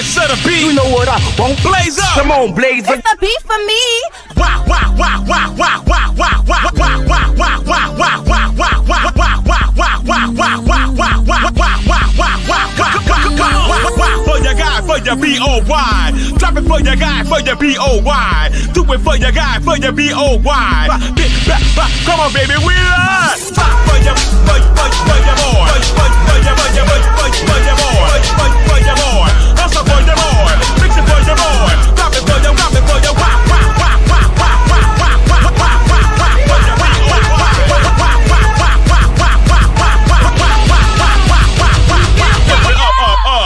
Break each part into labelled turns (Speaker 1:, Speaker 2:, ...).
Speaker 1: voice of the beat. You know what I want? Blaze up. Come on, blaze up.
Speaker 2: It's the beat for me.
Speaker 1: Wow, wow, wow, wow, wow, wow, wow, wow, wow, wow, wow, wow, wow, wow, wow, wow, for your guy, for your B-O-Y. Drop it for your guy, for your B-O-Y. Do it for your guy, for your B-O-Y. Come on, baby, we love. For your boy. For your boy. Also for your boy. Fix it for your boy. Drop it for your,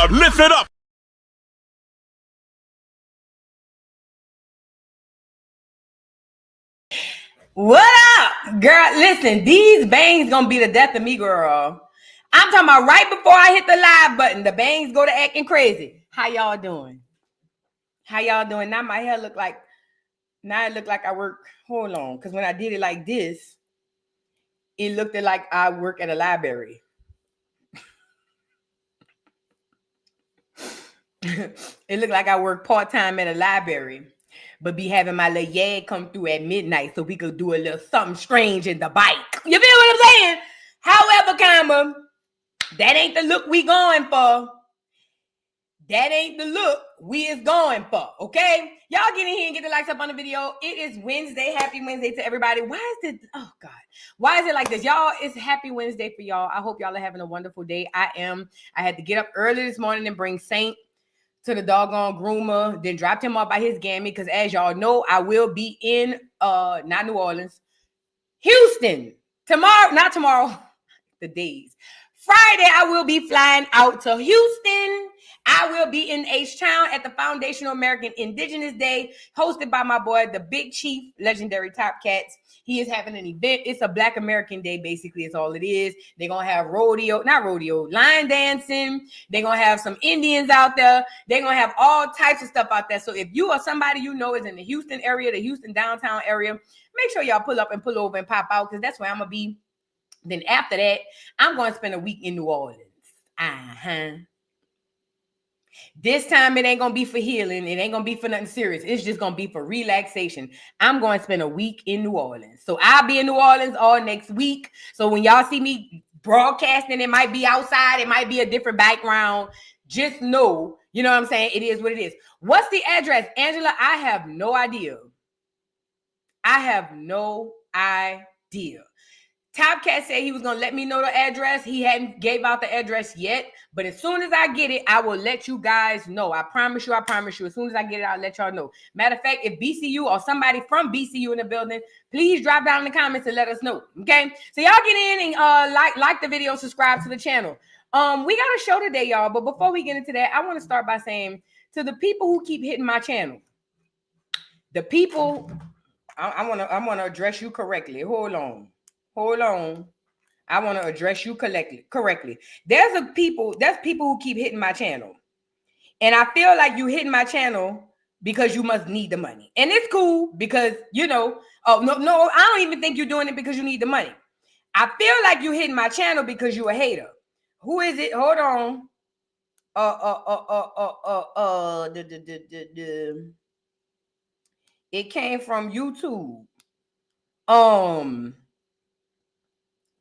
Speaker 1: lift it up.
Speaker 2: What up, girl? Listen, these bangs gonna be the death of me, girl. I'm talking about right before I hit the live button, the bangs go to acting crazy. How y'all doing? How y'all doing? Now my hair look like, now it look like I work. Hold on, because when I did it like this, it looked like I work at a library. It looked like I work part-time at a library, but be having my little yag come through at midnight so we could do a little something strange in the bike. You feel what I'm saying? However, comma, that ain't the look we going for. That ain't the look we is going for, okay? Y'all get in here and get the likes up on the video. It is Wednesday. Happy Wednesday to everybody. Why is it, oh God, why is it like this? Y'all, it's Happy Wednesday for y'all. I hope y'all are having a wonderful day. I had to get up early this morning and bring Saint to the doggone groomer, then dropped him off by his gammy, because as y'all know, I will be in, not New Orleans, Houston. Not tomorrow, the days. Friday, I will be flying out to Houston. I will be in H-Town at the Foundational American Indigenous Day, hosted by my boy, the Big Chief, legendary Top Cats. He is having an event. It's a Black American Day, basically, is all it is. They're going to have line dancing. They're going to have some Indians out there. They're going to have all types of stuff out there. So if you are somebody you know is in the Houston area, the Houston downtown area, make sure y'all pull up and pull over and pop out, because that's where I'm going to be. Then after that, I'm going to spend a week in New Orleans. This time, it ain't going to be for healing. It ain't going to be for nothing serious. It's just going to be for relaxation. I'm going to spend a week in New Orleans. So I'll be in New Orleans all next week. So when y'all see me broadcasting, it might be outside. It might be a different background. Just know, you know what I'm saying? It is what it is. What's the address? Angela, I have no idea. Top Cat said he was going to let me know the address. He hadn't gave out the address yet. But as soon as I get it, I will let you guys know. I promise you. As soon as I get it, I'll let y'all know. Matter of fact, if BCU or somebody from BCU in the building, please drop down in the comments and let us know. Okay? So y'all get in and like the video, subscribe to the channel. We got a show today, y'all. But before we get into that, I want to start by saying to the people who keep hitting my channel, the people, I want to address you correctly. Hold on. I want to address you correctly. There's people who keep hitting my channel. And I feel like you hitting my channel because you must need the money. And it's cool because, you know, no, I don't even think you're doing it because you need the money. I feel like you hitting my channel because you a hater. Who is it? Hold on. It came from YouTube.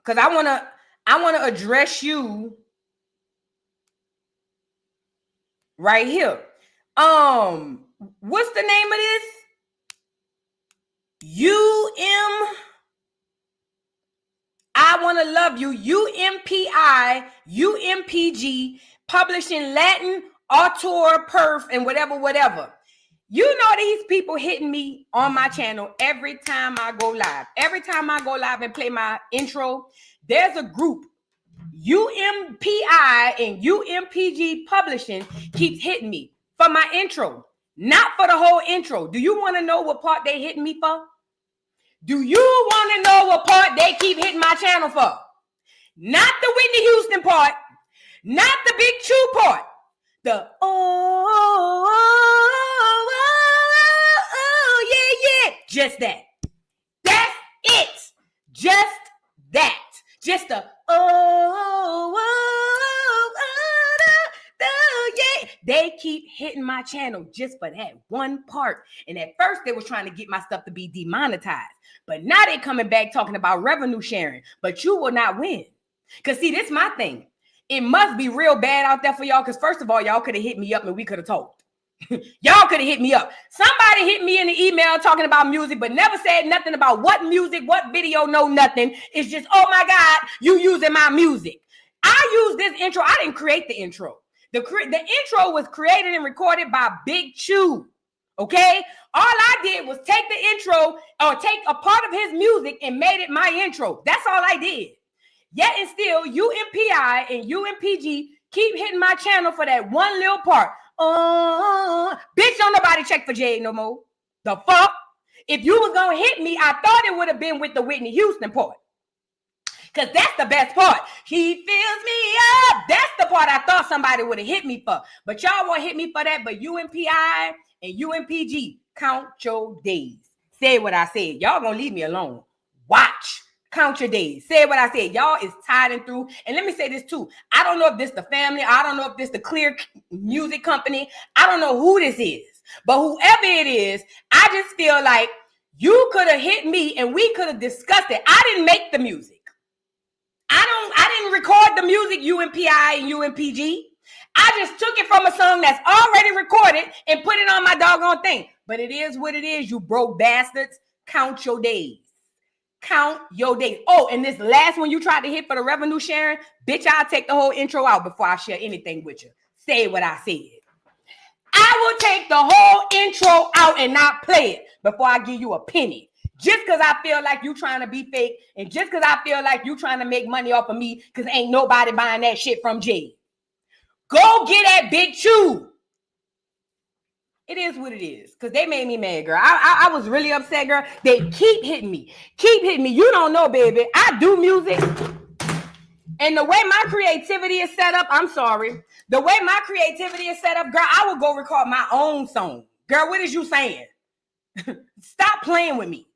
Speaker 2: Because I wanna address you right here. What's the name of this? I Wanna Love You, UMPI, UMPG, Publishing Latin, Auteur, Perf, and whatever. You know these people hitting me on my channel every time I go live. Every time I go live and play my intro, there's a group, UMPI and UMPG Publishing, keeps hitting me for my intro, not for the whole intro. Do you want to know what part they hitting me for? Do you want to know what part they keep hitting my channel for? Not the Whitney Houston part, not the Big Chew part, the just that. That's it. Just that. Just the yeah. They keep hitting my channel just for that one part. And at first they was trying to get my stuff to be demonetized. But now they coming back talking about revenue sharing. But you will not win. Because see, this is my thing. It must be real bad out there for y'all. Because first of all, y'all could have hit me up and we could have talked. Y'all could have hit me up. Somebody hit me in the email talking about music, but never said nothing about what music, what video, no nothing. It's just, oh my God, you using my music. I use this intro. I didn't create the intro. The intro was created and recorded by Big Chew. Okay? All I did was take the intro or take a part of his music and made it my intro. That's all I did. Yet and still, UMPI and UMPG keep hitting my channel for that one little part. Bitch, don't nobody check for Jade no more. The fuck? If you was gonna hit me, I thought it would have been with the Whitney Houston part. Because that's the best part. He fills me up. That's the part I thought somebody would have hit me for. But y'all won't hit me for that. But UMPI and UMPG, count your days. Say what I said. Y'all gonna leave me alone. Watch. Count your days. Say what I said. Y'all is tied and through. And let me say this too. I don't know if this the family. I don't know if this the Clear Music Company. I don't know who this is. But whoever it is, I just feel like you could have hit me and we could have discussed it. I didn't make the music. I didn't record the music, UMPI and UMPG. I just took it from a song that's already recorded and put it on my doggone thing. But it is what it is, you broke bastards. Count your days. Count your days. Oh, and this last one you tried to hit for the revenue sharing, bitch, I'll take the whole intro out before I share anything with you. Say what I said. I will take the whole intro out and not play it before I give you a penny. Just because I feel like you trying to be fake and just because I feel like you trying to make money off of me because ain't nobody buying that shit from Jay. Go get that Big Chew. It is what it is because they made me mad, girl. I was really upset, girl. They keep hitting me. Keep hitting me. You don't know, baby. I do music. And the way my creativity is set up, I'm sorry. The way my creativity is set up, girl, I will go record my own song. Girl, what is you saying? Stop playing with me.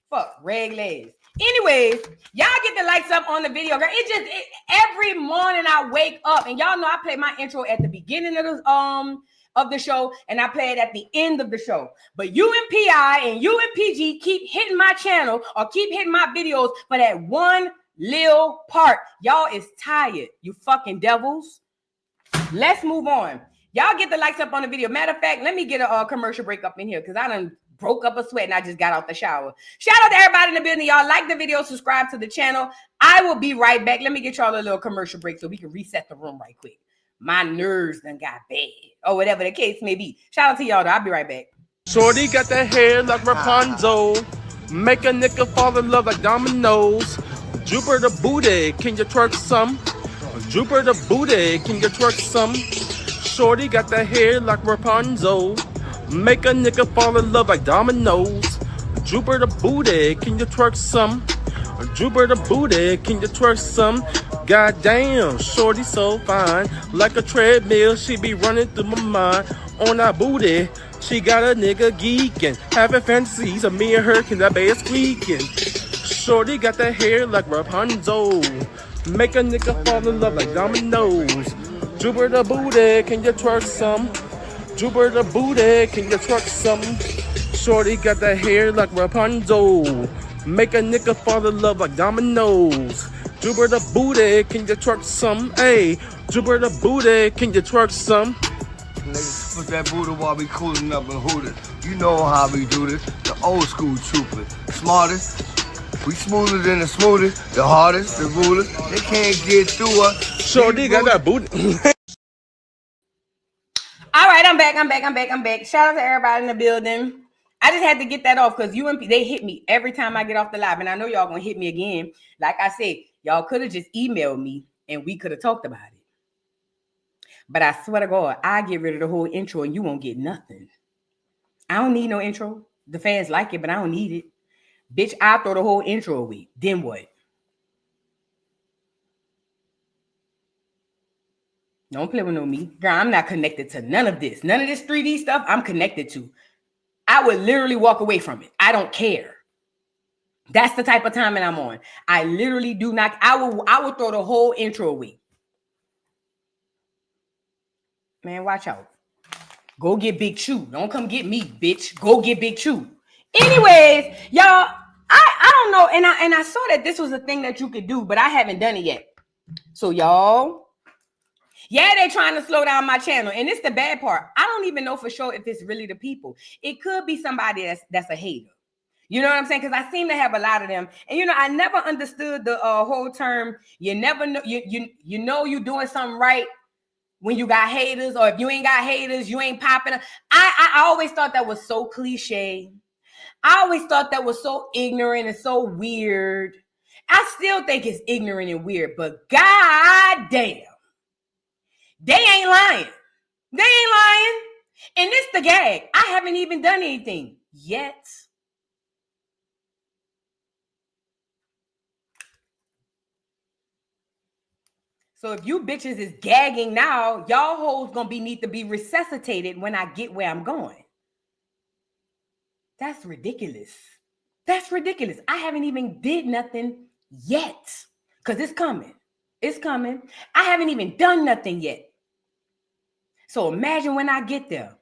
Speaker 2: Fuck, reg legs. Anyways, y'all get the likes up on the video, girl. Every morning I wake up, and y'all know I play my intro at the beginning of the show, and I play it at the end of the show. But UMPI and UMPG keep hitting my channel or keep hitting my videos for that one little part. Y'all is tired, you fucking devils. Let's move on. Y'all get the likes up on the video. Matter of fact, let me get a commercial break up in here because I done broke up a sweat and I just got out the shower. Shout out to everybody in the business. Y'all like the video, subscribe to the channel. I will be right back. Let me get y'all a little commercial break so we can reset the room right quick. My nerves done got bad or whatever the case may be. Shout out to y'all though. I'll be right back.
Speaker 3: Shorty got that hair like Rapunzel. Make a nigga fall in love like dominoes. Jupiter the booty, can you twerk some? Jupiter the booty, can you twerk some? Shorty got that hair like Rapunzel. Make a nigga fall in love like dominoes. Jupiter the booty, can you twerk some? Jupiter the booty, can you twerk some? Goddamn, shorty so fine. Like a treadmill, she be running through my mind. On that booty, she got a nigga geeking. Having fantasies of me and her, can that be squeaking? Shorty got that hair like Rapunzel. Make a nigga fall in love like dominoes. Jupiter the booty, can you twerk some? Jupiter the booty, can you twerk some? Shorty got that hair like Rapunzel. Make a nigga fall in love like dominoes. Jupiter the booty, can you twerk some? Hey, Jupiter the booty, can you twerk some?
Speaker 4: Niggas put that booty while we cooling up and hooting. You know how we do this. The old school trooper. Smartest. We smoother than the smoothest. The hardest, the rulers. They can't get through us.
Speaker 3: Shorty got that booty.
Speaker 2: All right, I'm back. Shout out to everybody in the building. I just had to get that off because UMP, they hit me every time I get off the live. And I know y'all gonna hit me again. Like I said, y'all could have just emailed me and we could have talked about it. But I swear to God, I get rid of the whole intro and you won't get nothing. I don't need no intro. The fans like it, but I don't need it. Bitch, I'll throw the whole intro away. Then what? Don't play with no me. Girl, I'm not connected to none of this. None of this 3D stuff I'm connected to. I would literally walk away from it. I don't care. That's the type of timing I'm on. I literally do not. I will throw the whole intro away. Man, watch out. Go get Big Chew. Don't come get me, bitch. Go get Big Chew. Anyways, y'all, I don't know, and I saw that this was a thing that you could do, but I haven't done it yet. So y'all, yeah, they're trying to slow down my channel, and it's the bad part. I don't even know for sure if it's really the people. It could be somebody that's a hater. You know what I'm saying? Because I seem to have a lot of them, and I never understood the whole term. You never know you know you're doing something right when you got haters, or if you ain't got haters, you ain't popping. I always thought that was so cliche. I always thought that was so ignorant and so weird. I still think it's ignorant and weird, but god damn, they ain't lying. They ain't lying. And this the gag. I haven't even done anything yet. So if you bitches is gagging now, y'all hoes gonna need to be resuscitated when I get where I'm going. That's ridiculous. That's ridiculous. I haven't even did nothing yet. Because it's coming. It's coming. I haven't even done nothing yet. So imagine when I get there.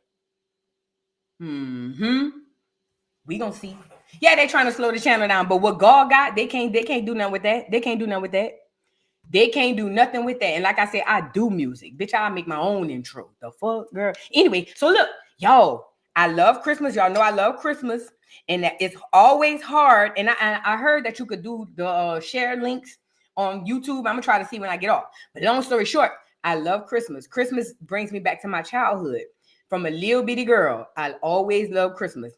Speaker 2: We gonna see. Yeah, they trying to slow the channel down, but what God got, they can't do nothing with that. They can't do nothing with that. They can't do nothing with that. And like I said, I do music. Bitch, I make my own intro. The fuck, girl. Anyway, so look, y'all, I love Christmas. Y'all know I love Christmas. And that it's always hard. And I heard that you could do the share links on YouTube. I'm going to try to see when I get off. But long story short, I love Christmas. Christmas brings me back to my childhood. From a little bitty girl, I always loved Christmas.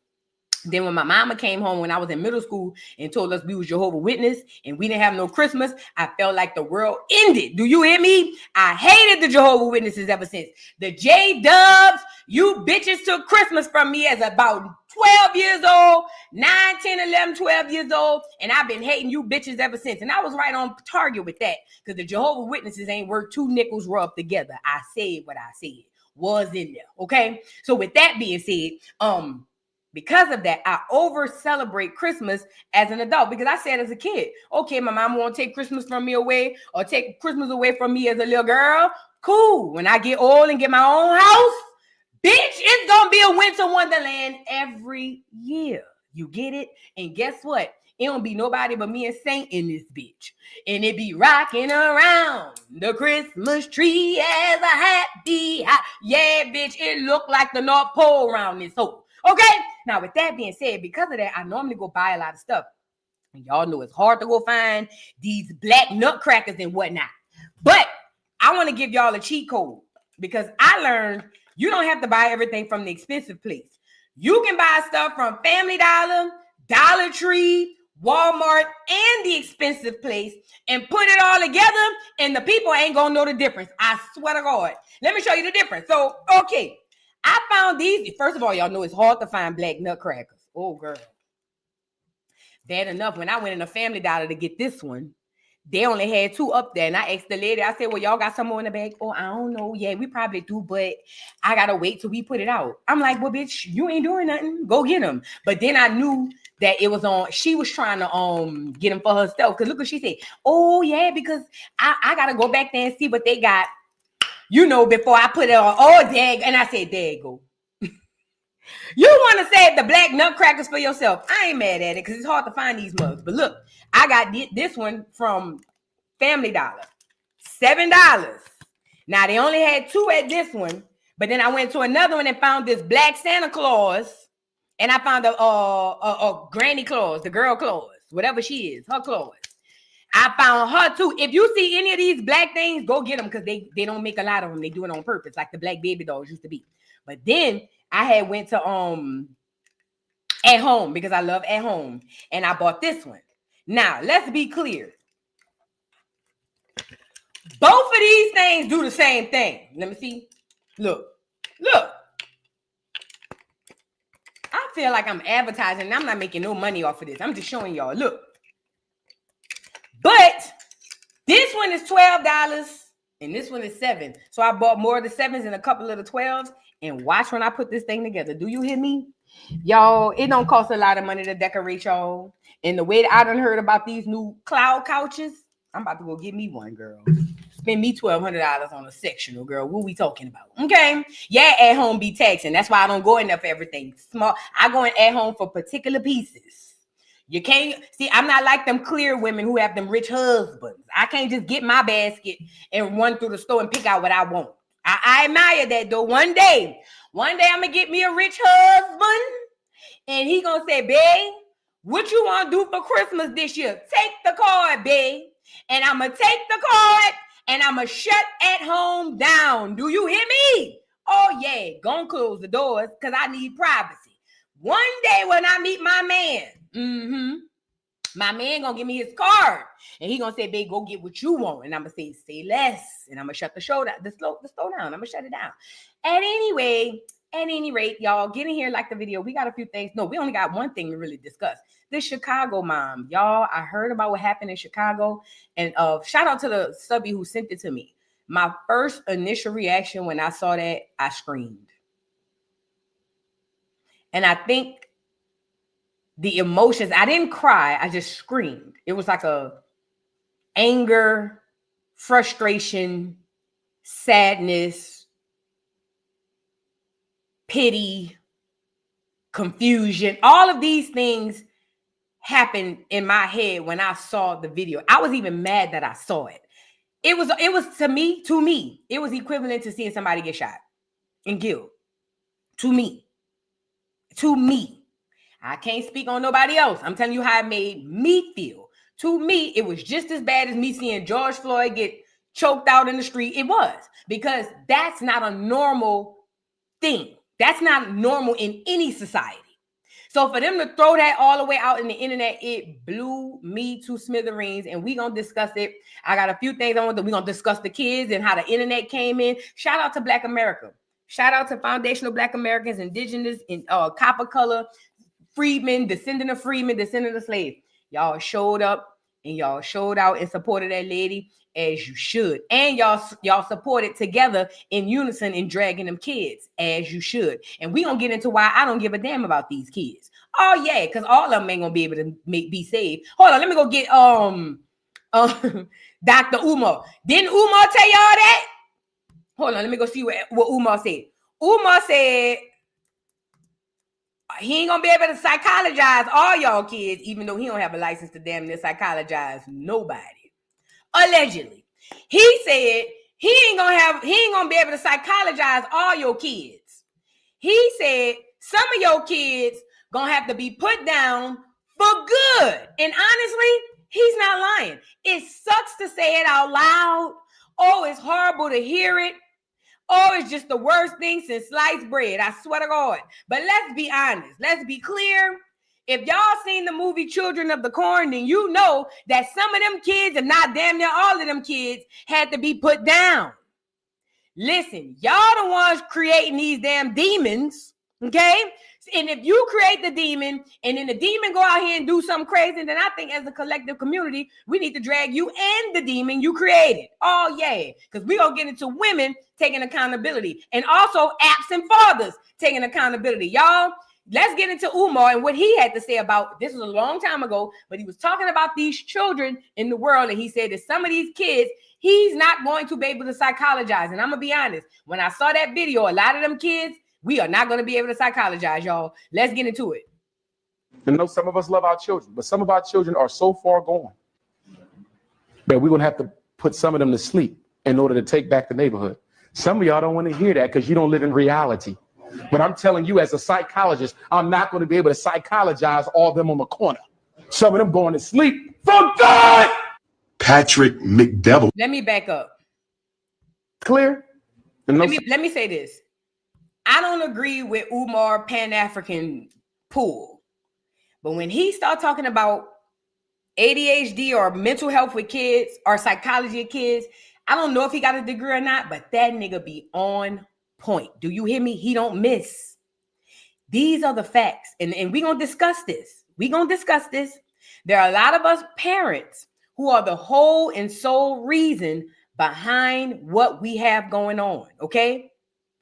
Speaker 2: Then when my mama came home when I was in middle school and told us we was Jehovah's Witness and we didn't have no Christmas, I felt like the world ended. Do you hear me? I hated the Jehovah's Witnesses ever since. The J-Dubs, you bitches took Christmas from me as about 12 years old, 9, 10, 11, 12 years old, and I've been hating you bitches ever since. And I was right on target with that because the Jehovah's Witnesses ain't worth 2 nickels rubbed together. I said what I said. Was in there, okay? So with that being said, because of that, I over celebrate Christmas as an adult because I said as a kid, okay, my mom won't take Christmas from me away or take Christmas away from me as a little girl. Cool. When I get old and get my own house, bitch, it's going to be a winter wonderland every year. You get it? And guess what? It don't be nobody but me and Saint in this bitch. And it be rocking around the Christmas tree as a happy, yeah, bitch, it look like the North Pole around this hole. Okay, now with that being said, because of that, I normally go buy a lot of stuff. And y'all know it's hard to go find these black nutcrackers and whatnot. But I want to give y'all a cheat code because I learned you don't have to buy everything from the expensive place. You can buy stuff from Family Dollar, Dollar Tree, Walmart, and the expensive place and put it all together and the people ain't gonna know the difference. I swear to God. Let me show you the difference. So, okay. I found these. First of all, y'all know it's hard to find black nutcrackers. Oh, girl. Bad enough. When I went in a Family Dollar to get this one, they only had 2 up there. And I asked the lady, I said, well, y'all got some more in the bag? Oh, I don't know. Yeah, we probably do, but I got to wait till we put it out. I'm like, well, bitch, you ain't doing nothing. Go get them. But then I knew that it was on. She was trying to get them for herself. Because look what she said. Oh, yeah, because I got to go back there and see what they got. Before I put it on, dag, and I said, there you go. You want to save the black nutcrackers for yourself. I ain't mad at it because it's hard to find these mugs. But look, I got this one from Family Dollar, $7. Now, they only had 2 at this one, but then I went to another one and found this black Santa Claus, and I found a Granny Claus, the girl Claus, whatever she is, her Claus. I found her too. If you see any of these black things, go get them because they don't make a lot of them. They do it on purpose, like the black baby dolls used to be. But then I had went to At Home because I love At Home, and I bought this one. Now let's be clear. Both of these things do the same thing. Let me see. Look. I feel like I'm advertising, and I'm not making no money off of this. I'm just showing y'all. Look. But this one is $12 and this one is $7. So I bought more of the 7s and a couple of the 12s. And watch when I put this thing together. Do you hear me? Y'all, it don't cost a lot of money to decorate, y'all. And the way that I done heard about these new cloud couches, I'm about to go get me one, girl. spend me $1,200 on a sectional, girl. What we talking about? Okay. Yeah, at home be taxing. That's why I don't go in there for everything. Small. I go in at home for particular pieces. You can't see, I'm not like them clear women who have them rich husbands. I can't just get my basket and run through the store and pick out what I want. I admire that though. One day I'm gonna get me a rich husband, and he gonna say, babe, what you want to do for Christmas this year? Take the card, babe. And I'm going to take the card and I'm going to shut at home down. Do you hear me? Oh, yeah. Gonna close the doors because I need privacy. One day when I meet my man, my man going to give me his card. And he going to say, babe, go get what you want. And I'm going to say less. And I'm going to shut the store down. The store down. I'm going to shut it down. And anyway, at any rate, y'all, get in here, like the video. We got a few things. No, we only got one thing to really discuss. The Chicago mom. Y'all, I heard about what happened in Chicago. And shout out to the subby who sent it to me. My first initial reaction when I saw that, I screamed. And I think the emotions, I didn't cry. I just screamed. It was like a anger, frustration, sadness, pity, confusion. All of these things happened in my head when I saw the video. I was even mad that I saw it. It was to me, it was equivalent to seeing somebody get shot and killed. To me. I can't speak on nobody else. I'm telling you how it made me feel. To me, it was just as bad as me seeing George Floyd get choked out in the street. It was, because that's not a normal thing. That's not normal in any society. So for them to throw that all the way out in the internet, it blew me to smithereens, and we're going to discuss it. I got a few things I want to, we're going to discuss the kids and how the internet came in. Shout out to Black America. Shout out to foundational Black Americans, indigenous, and copper color, freedmen, descendant of slaves. Y'all showed up and y'all showed out and supported that lady as you should. And y'all supported together in unison in dragging them kids as you should. And we gonna get into why I don't give a damn about these kids. Oh yeah, because all of them ain't gonna be able to be saved. Hold on, let me go get Dr. Umar. Didn't Umar tell y'all that? Hold on, let me go see what Umar said. Umar said he ain't gonna be able to psychologize all y'all kids, even though he don't have a license to damn near psychologize nobody. Allegedly, he said he ain't gonna be able to psychologize all your kids. He said some of your kids gonna have to be put down for good. And honestly, he's not lying. It sucks to say it out loud. Oh, it's horrible to hear it. Oh, it's just the worst thing since sliced bread. I swear to God. But let's be honest. Let's be clear. If y'all seen the movie Children of the Corn, then you know that some of them kids, and not damn near all of them kids, had to be put down. Listen, y'all the ones creating these damn demons, okay? And if you create the demon, and then the demon go out here and do something crazy, then I think as a collective community, we need to drag you and the demon you created. Oh, yeah. Because we're going to get into women taking accountability. And also absent fathers taking accountability. Y'all, let's get into Umar and what he had to say about, this was a long time ago, but he was talking about these children in the world. And he said that some of these kids, he's not going to be able to psychologize. And I'm going to be honest, when I saw that video, a lot of them kids, we are not going to be able to psychologize, y'all. Let's get into it.
Speaker 3: I know some of us love our children, but some of our children are so far gone that we're going to have to put some of them to sleep in order to take back the neighborhood. Some of y'all don't want to hear that because you don't live in reality. But I'm telling you, as a psychologist, I'm not going to be able to psychologize all of them on the corner. Some of them going to sleep for good.
Speaker 1: Patrick McDevil.
Speaker 2: Let me back up.
Speaker 3: Clear?
Speaker 2: Let me say this. I don't agree with Umar Pan-African pool. But when he starts talking about ADHD or mental health with kids or psychology of kids, I don't know if he got a degree or not, but that nigga be on point. Do you hear me? He don't miss. These are the facts. And we're going to discuss this. There are a lot of us parents who are the whole and sole reason behind what we have going on. Okay?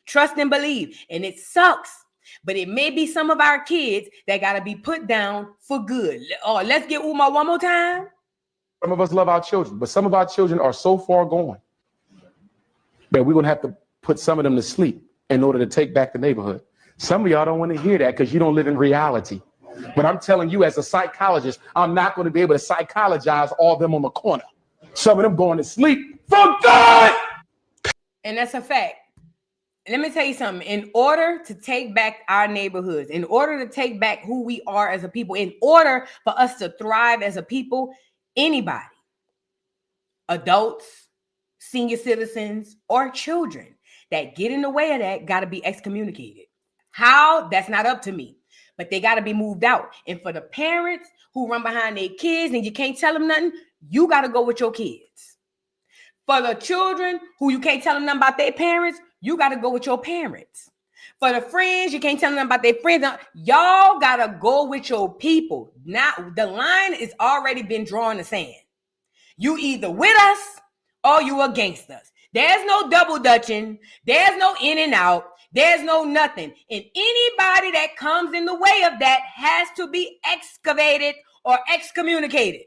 Speaker 2: Trust and believe. And it sucks. But it may be some of our kids that got to be put down for good. Oh, let's get Umar one more time.
Speaker 3: Some of us love our children, but some of our children are so far gone
Speaker 5: But we're going to have to put some of them to sleep in order to take back the neighborhood. Some of y'all don't want to hear that because you don't live in reality. But I'm telling you, as a psychologist, I'm not going to be able to psychologize all of them on the corner. Some of them going to sleep for good.
Speaker 2: And that's a fact. Let me tell you something. In order to take back our neighborhoods, in order to take back who we are as a people, in order for us to thrive as a people, anybody, adults, senior citizens, or children that get in the way of that got to be excommunicated. How? That's not up to me. But they got to be moved out. And for the parents who run behind their kids and you can't tell them nothing, you got to go with your kids. For the children who you can't tell them nothing about their parents, you got to go with your parents. For the friends, you can't tell them about their friends. Y'all got to go with your people. Now, the line is already been drawn in the sand. You either with us or you against us. There's no double dutching. There's no in and out. There's no nothing. And anybody that comes in the way of that has to be excavated or excommunicated.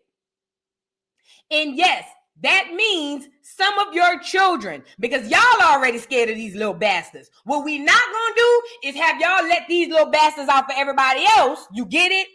Speaker 2: And yes, that means some of your children, because y'all already scared of these little bastards. What we not gonna do is have y'all let these little bastards out for everybody else. You get it?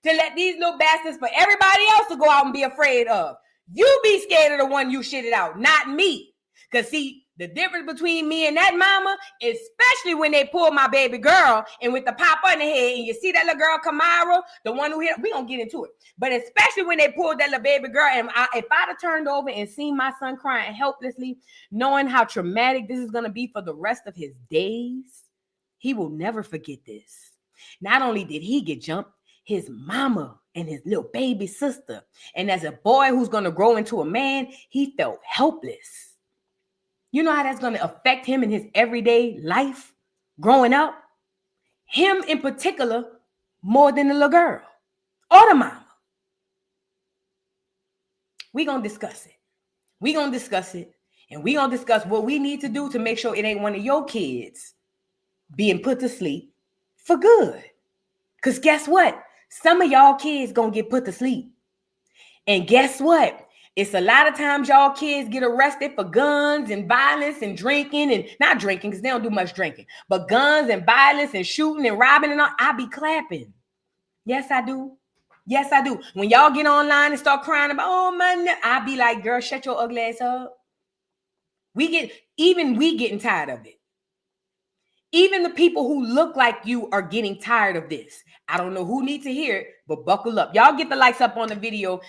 Speaker 2: To let these little bastards for everybody else to go out and be afraid of. You be scared of the one you shitted out, not me. Because see, the difference between me and that mama, especially when they pull my baby girl and with the pop on the head, and you see that little girl, Kamara, the one who hit, we gonna get into it. But especially when they pulled that little baby girl, and if I'd have turned over and seen my son crying helplessly, knowing how traumatic this is gonna be for the rest of his days, he will never forget this. Not only did he get jumped, his mama and his little baby sister. And as a boy who's going to grow into a man, he felt helpless. You know how that's going to affect him in his everyday life growing up? Him in particular, more than the little girl or the mama. We're going to discuss it. We're going to discuss it. And we're going to discuss what we need to do to make sure it ain't one of your kids being put to sleep for good. Because guess what? Some of y'all kids gonna get put to sleep. And guess what? It's a lot of times y'all kids get arrested for guns and violence and drinking, and not drinking because they don't do much drinking, but guns and violence and shooting and robbing and all. I be clapping. Yes, I do. Yes, I do. When y'all get online and start crying about, oh my, I be like, girl, shut your ugly ass up. We getting tired of it. Even the people who look like you are getting tired of this. I don't know who needs to hear it, but buckle up. Y'all get the likes up on the video.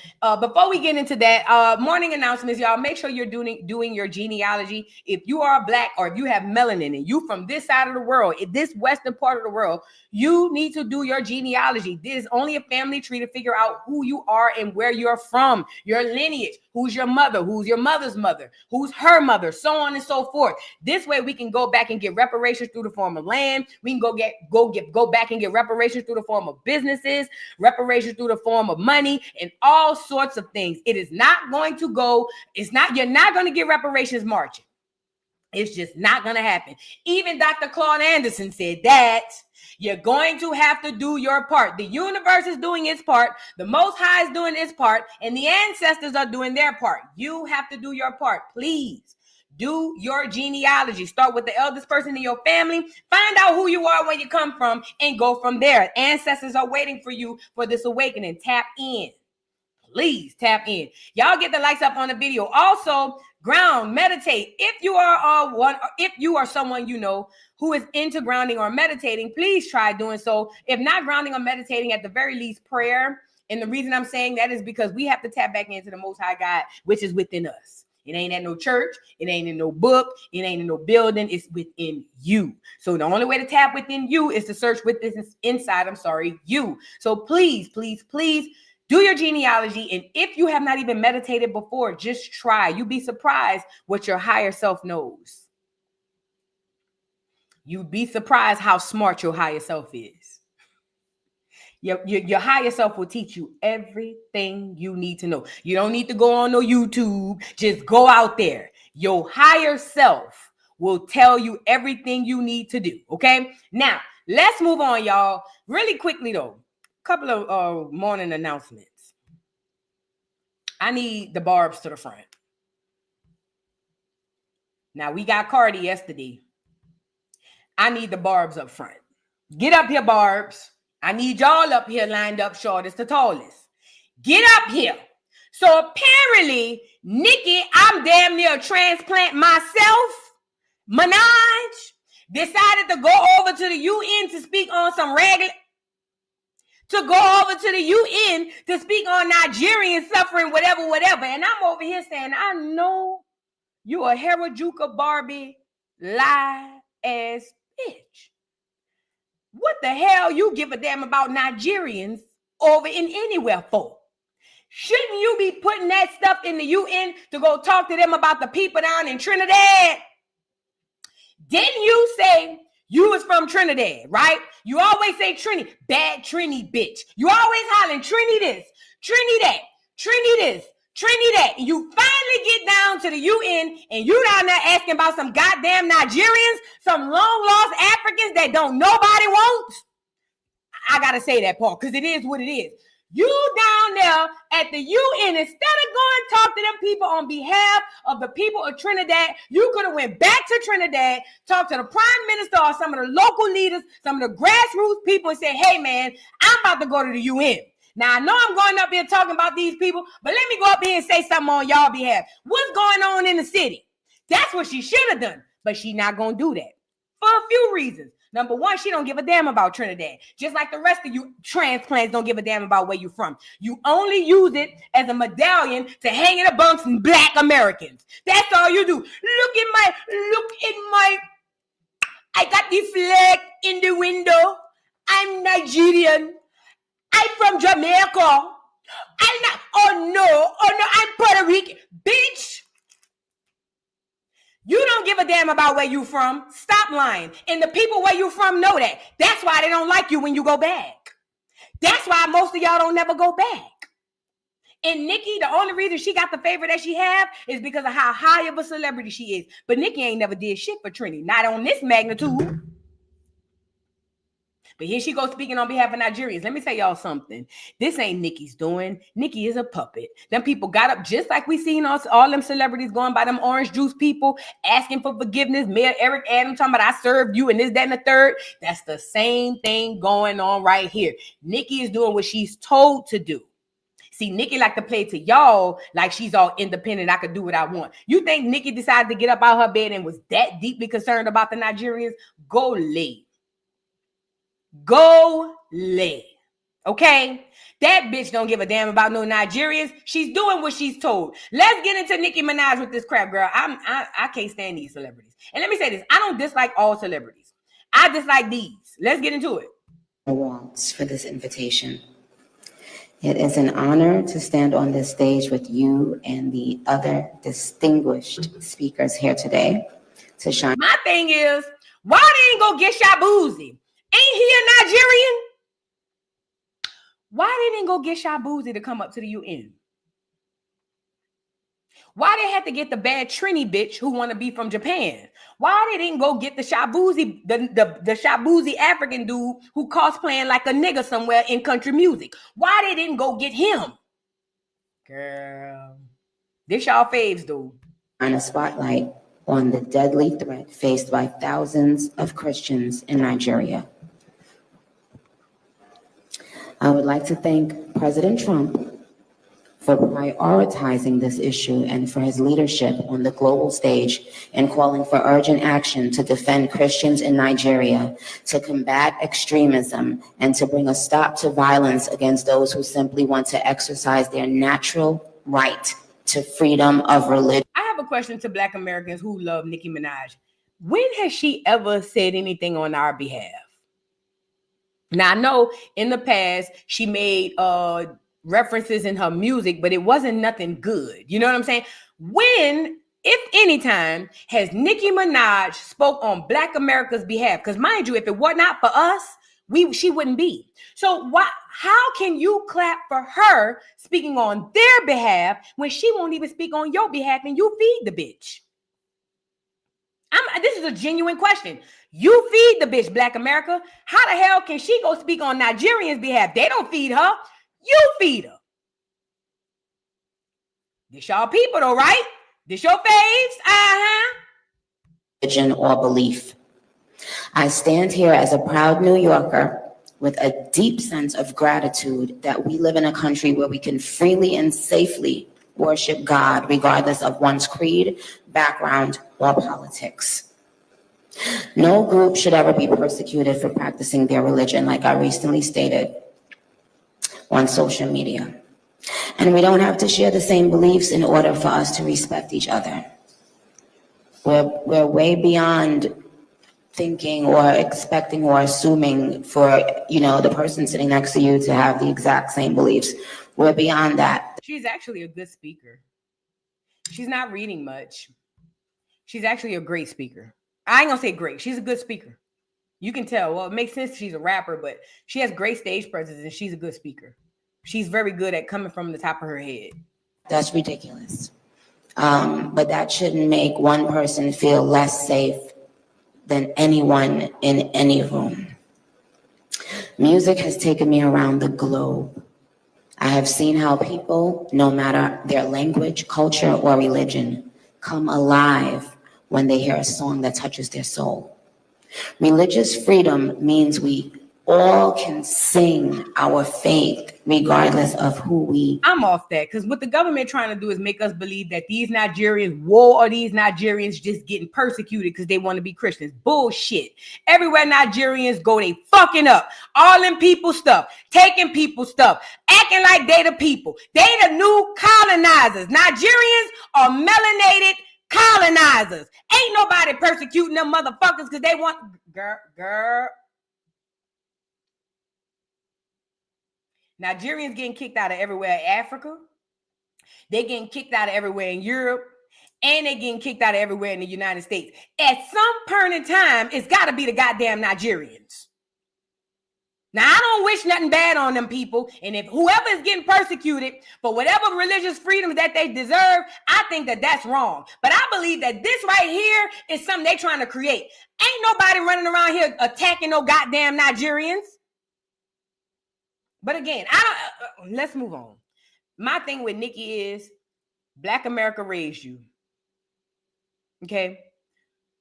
Speaker 2: Before we get into that, morning announcements, y'all make sure you're doing your genealogy. If you are Black or if you have melanin and you from this side of the world, in this western part of the world, you need to do your genealogy. This is only a family tree to figure out who you are and where you're from, your lineage, who's your mother, who's your mother's mother, who's her mother, so on and so forth. This way we can go back and get reparations through the form of land. We can go back and get reparations through the form of businesses, reparations through the form of money, and all sorts of things. It is not going to go, you're not going to get reparations marching. It's just not going to happen. Even Dr. Claude Anderson said that you're going to have to do your part. The universe is doing its part. The Most High is doing its part. And the ancestors are doing their part. You have to do your part. Please do your genealogy. Start with the eldest person in your family. Find out who you are, where you come from, and go from there. Ancestors are waiting for you for this awakening. Tap in. Please tap in. Y'all get the likes up on the video. Also, ground, meditate. If you are someone you know who is into grounding or meditating, please try doing so. If not grounding or meditating, at the very least, prayer. And the reason I'm saying that is because we have to tap back into the Most High God, which is within us. It ain't at no church. It ain't in no book. It ain't in no building. It's within you. So the only way to tap within you is to search with this inside. You. So please, please, please do your genealogy. And if you have not even meditated before, just try. You'd be surprised what your higher self knows. You'd be surprised how smart your higher self is. Your higher self will teach you everything you need to know. You don't need to go on no YouTube. Just go out there. Your higher self will tell you everything you need to do. Okay? Now, let's move on, y'all. Really quickly, though. A couple of morning announcements. I need the barbs to the front. Now, we got Cardi yesterday. I need the Barbs up front. Get up here, Barbs. I need y'all up here lined up shortest to tallest. Get up here. So apparently, Nicki, I'm damn near a transplant myself. Minaj decided to go over to the UN to speak on some regular. To go over to the UN to speak on Nigerians suffering, whatever. And I'm over here saying, I know you a Harajuka Barbie lie ass bitch. What the hell you give a damn about Nigerians over in anywhere for? Shouldn't you be putting that stuff in the UN to go talk to them about the people down in Trinidad? Didn't you say you was from Trinidad, right? You always say Trini, bad Trini bitch. You always hollering Trini this, Trini that, Trini this, Trini that. And you finally get down to the UN and you down there asking about some goddamn Nigerians, some long lost Africans that don't nobody want. I gotta say that part because it is what it is. You down there at the UN, instead of going to talk to them people on behalf of the people of Trinidad, you could have went back to Trinidad, talked to the prime minister or some of the local leaders, some of the grassroots people and said, hey man, I'm about to go to the UN. Now I know I'm going up here talking about these people, but let me go up here and say something on y'all behalf. What's going on in the city? That's what she should have done, but she's not going to do that for a few reasons. Number one, she don't give a damn about Trinidad. Just like the rest of you transplants don't give a damn about where you're from. You only use it as a medallion to hang it amongst Black Americans. That's all you do. Look in my, I got the flag in the window. I'm Nigerian. I'm from Jamaica. I'm Puerto Rican. Bitch. You don't give a damn about where you from. Stop lying. And the people where you from know that. That's why they don't like you when you go back. That's why most of y'all don't never go back. And Nicki, the only reason she got the favor that she have is because of how high of a celebrity she is. But Nicki ain't never did shit for Trini. Not on this magnitude. But here she goes speaking on behalf of Nigerians. Let me tell y'all something. This ain't Nicki's doing. Nicki is a puppet. Them people got up just like we seen all them celebrities going by them orange juice people, asking for forgiveness. Mayor Eric Adams talking about I served you and this, that, and the third. That's the same thing going on right here. Nicki is doing what she's told to do. See, Nicki like to play to y'all like she's all independent. I could do what I want. You think Nicki decided to get up out her bed and was that deeply concerned about the Nigerians? Go lay. Go lay. Okay? That bitch don't give a damn about no Nigerians. She's doing what she's told. Let's get into Nicki Minaj with this crap, girl. I can't stand these celebrities. And let me say this. I don't dislike all celebrities. I dislike these. Let's get into it.
Speaker 6: Waltz for this invitation. It is an honor to stand on this stage with you and the other distinguished speakers here today to shine.
Speaker 2: My thing is, why they ain't go get Shabuzi? Ain't he a Nigerian? Why they didn't go get Shabuzi to come up to the UN? Why they had to get the bad Trini bitch who want to be from Japan? Why they didn't go get the Shabuzi, the Shabuzi African dude who cosplaying like a nigga somewhere in country music? Why they didn't go get him? Girl, this y'all faves, dude.
Speaker 6: On a spotlight on the deadly threat faced by thousands of Christians in Nigeria. I would like to thank President Trump for prioritizing this issue and for his leadership on the global stage and calling for urgent action to defend Christians in Nigeria, to combat extremism, and to bring a stop to violence against those who simply want to exercise their natural right to freedom of religion.
Speaker 2: I have a question to Black Americans who love Nicki Minaj. When has she ever said anything on our behalf? Now, I know in the past she made references in her music, but it wasn't nothing good. You know what I'm saying? When, if any time, has Nicki Minaj spoke on Black America's behalf? Because mind you, if it were not for us, she wouldn't be. So how can you clap for her speaking on their behalf when she won't even speak on your behalf and you feed the bitch? This is a genuine question. You feed the bitch, Black America. How the hell can she go speak on Nigerians' behalf? They don't feed her. You feed her. This y'all people though, right? This your faves? Uh-huh.
Speaker 6: religion or belief. I stand here as a proud New Yorker with a deep sense of gratitude that we live in a country where we can freely and safely worship God regardless of one's creed, background, or politics. No group should ever be persecuted for practicing their religion, like I recently stated on social media. And we don't have to share the same beliefs in order for us to respect each other. We're way beyond thinking or expecting or assuming for, the person sitting next to you to have the exact same beliefs. We're beyond that.
Speaker 2: She's actually a good speaker. She's not reading much. She's actually a great speaker. I ain't gonna say great. She's a good speaker. You can tell. Well, it makes sense she's a rapper, but she has great stage presence and she's a good speaker. She's very good at coming from the top of her head.
Speaker 6: That's ridiculous. But that shouldn't make one person feel less safe than anyone in any room. Music has taken me around the globe. I have seen how people, no matter their language, culture, or religion, come alive when they hear a song that touches their soul. Religious freedom means we all can sing our faith regardless of who we...
Speaker 2: I'm off that, because what the government trying to do is make us believe that these Nigerians, war or these Nigerians just getting persecuted because they want to be Christians. Bullshit. Everywhere Nigerians go, they fucking up. All them people stuff, taking people stuff, acting like they the people. They the new colonizers. Nigerians are melanated colonizers. Ain't nobody persecuting them motherfuckers because they want... Girl. Nigerians getting kicked out of everywhere in Africa. They getting kicked out of everywhere in Europe. And they getting kicked out of everywhere in the United States. At some point in time, it's got to be the goddamn Nigerians. Now, I don't wish nothing bad on them people. And if whoever is getting persecuted for whatever religious freedom that they deserve, I think that that's wrong. But I believe that this right here is something they're trying to create. Ain't nobody running around here attacking no goddamn Nigerians. But again, let's move on. My thing with Nikki is Black America raised you. Okay?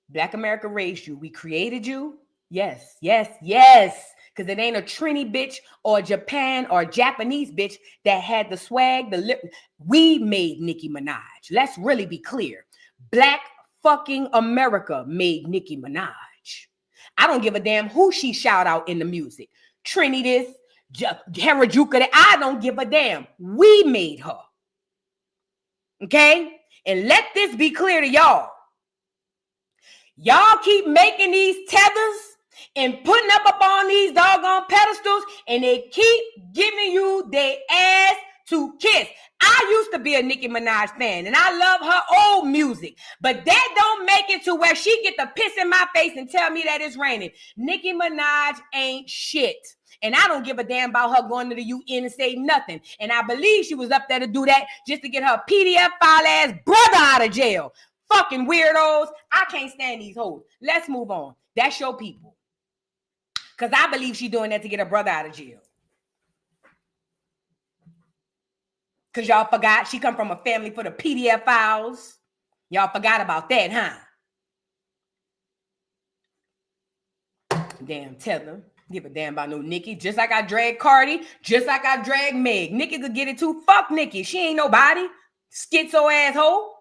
Speaker 2: Black America raised you. We created you. Yes. Because it ain't a Trini bitch or Japan or Japanese bitch that had the swag, the lip. We made Nicki Minaj. Let's really be clear. Black fucking America made Nicki Minaj. I don't give a damn who she shout out in the music. Trini this. Harajuka, I don't give a damn. We made her. Okay? And let this be clear to y'all. Y'all keep making these tethers and putting up on these doggone pedestals, and they keep giving you their ass to kiss. I used to be a Nicki Minaj fan, and I love her old music, but that don't make it to where she get to piss in my face and tell me that it's raining. Nicki Minaj ain't shit. And I don't give a damn about her going to the UN and say nothing. And I believe she was up there to do that just to get her PDF file ass brother out of jail. Fucking weirdos. I can't stand these hoes. Let's move on. That's your people. Because I believe she's doing that to get her brother out of jail. Because y'all forgot she come from a family for the PDF files. Y'all forgot about that, huh? Damn, tell them. Give a damn about no Nicki. Just like I drag Cardi, just like I drag Meg. Nicki could get it too. Fuck Nicki. She ain't nobody. Schizo asshole.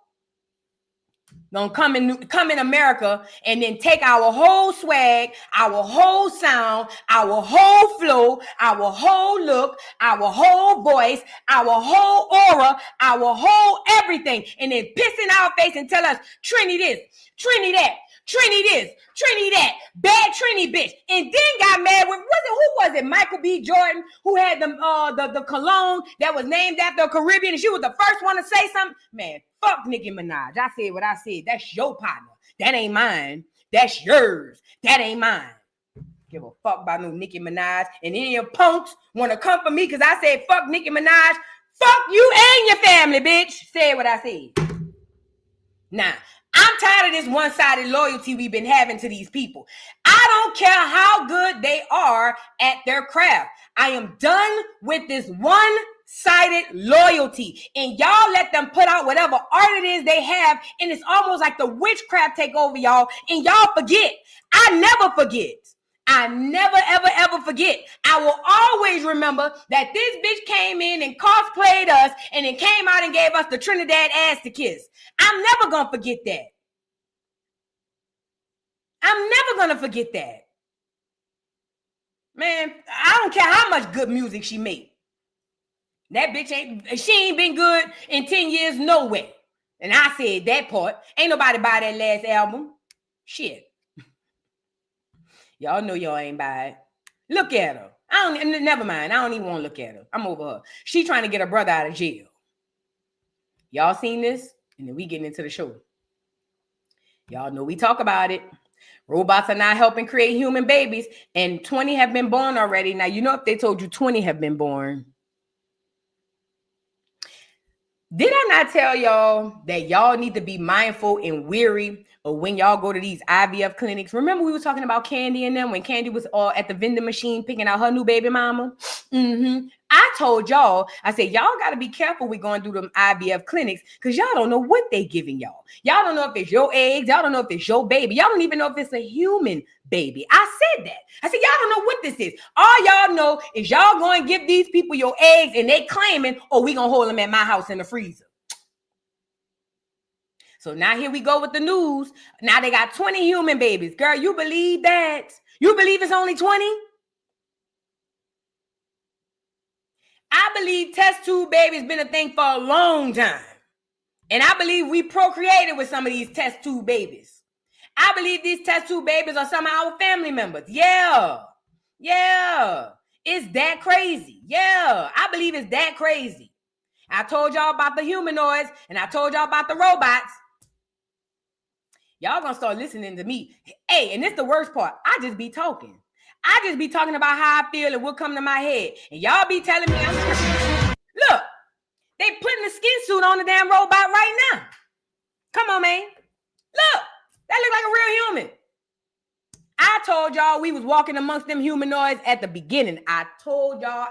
Speaker 2: Gonna come in America and then take our whole swag, our whole sound, our whole flow, our whole look, our whole voice, our whole aura, our whole everything, and then piss in our face and tell us Trini this, Trini that, Trini this, Trini that, bad Trini bitch, and then got mad with who was it? Michael B. Jordan, who had the cologne that was named after a Caribbean, and she was the first one to say something. Man, fuck Nicki Minaj. I said what I said. That's your partner. That ain't mine. That's yours. That ain't mine. Give a fuck about no Nicki Minaj. And any of your punks want to come for me because I said fuck Nicki Minaj. Fuck you and your family, bitch. Say what I said. Now, I'm tired of this one-sided loyalty we've been having to these people. I don't care how good they are at their craft. I am done with this one one-sided loyalty. And y'all let them put out whatever art it is they have, and it's almost like the witchcraft take over y'all, and y'all forget. I never forget. I never, ever, ever forget. I will always remember that this bitch came in and cosplayed us and then came out and gave us the Trinidad ass to kiss. I'm never going to forget that. I'm never going to forget that. Man, I don't care how much good music she made. That bitch ain't been good in 10 years, no way. And I said that part. Ain't nobody buy that last album. Shit. Y'all know y'all ain't buy it. Look at her. Never mind. I don't even want to look at her. I'm over her. She trying to get her brother out of jail. Y'all seen this? And then we getting into the show. Y'all know we talk about it. Robots are not helping create human babies, and 20 have been born already. Now, you know if they told you 20 have been born. Did I not tell y'all that y'all need to be mindful and weary of when y'all go to these IVF clinics? Remember we were talking about Candy and them when Candy was all at the vending machine picking out her new baby mama? I told y'all, I said, y'all got to be careful we going through them IVF clinics because y'all don't know what they giving y'all. Y'all don't know if it's your eggs. Y'all don't know if it's your baby. Y'all don't even know if it's a human baby. I said that. I said, y'all don't know what this is. All y'all know is y'all going to give these people your eggs and they claiming, oh, we going to hold them at my house in the freezer. So now here we go with the news. Now they got 20 human babies. Girl, you believe that? You believe it's only 20? I believe test tube babies been a thing for a long time. And I believe we procreated with some of these test tube babies. I believe these test tube babies are some of our family members. Yeah. It's that crazy. Yeah. I believe it's that crazy. I told y'all about the humanoids and I told y'all about the robots. Y'all gonna start listening to me. Hey, and this the worst part. I just be talking. I just be talking about how I feel and what come to my head. And y'all be telling me I'm crazy. Look, they putting the skin suit on the damn robot right now. Come on, man. Look, that look like a real human. I told y'all we was walking amongst them humanoids at the beginning. I told y'all.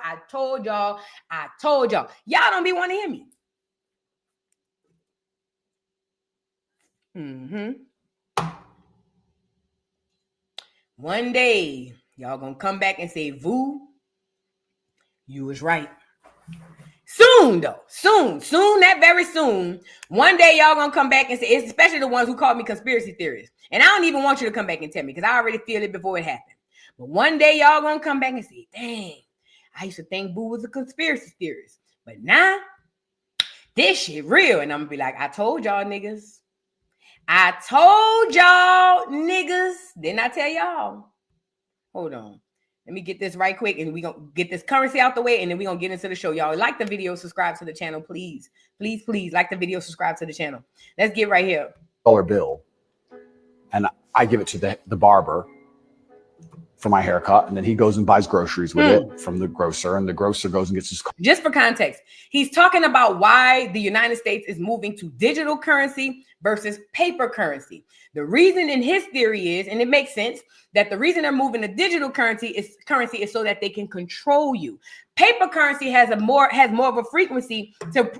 Speaker 2: Y'all don't be wanting to hear me. One day, y'all gonna come back and say, Voo, you was right. Soon, though. Soon, that very soon. One day, y'all gonna come back and say, especially the ones who called me conspiracy theorists. And I don't even want you to come back and tell me because I already feel it before it happened. But one day, y'all gonna come back and say, dang, I used to think Boo was a conspiracy theorist. But now, this shit real. And I'm gonna be like, I told y'all niggas. I told y'all niggas. Didn't I tell y'all? Hold on. Let me get this right quick and we're going to get this currency out the way and then we're going to get into the show. Y'all like the video, subscribe to the channel, please. Please like the video, subscribe to the channel. Let's get right here.
Speaker 7: $1 bill. And I give it to the barber for my haircut. And then he goes and buys groceries with it from the grocer. And the grocer goes and gets his car.
Speaker 2: Just for context, he's talking about why the United States is moving to digital currency versus paper currency. The reason in his theory is, and it makes sense, that the reason they're moving to digital currency is so that they can control you. Paper currency has more of a frequency to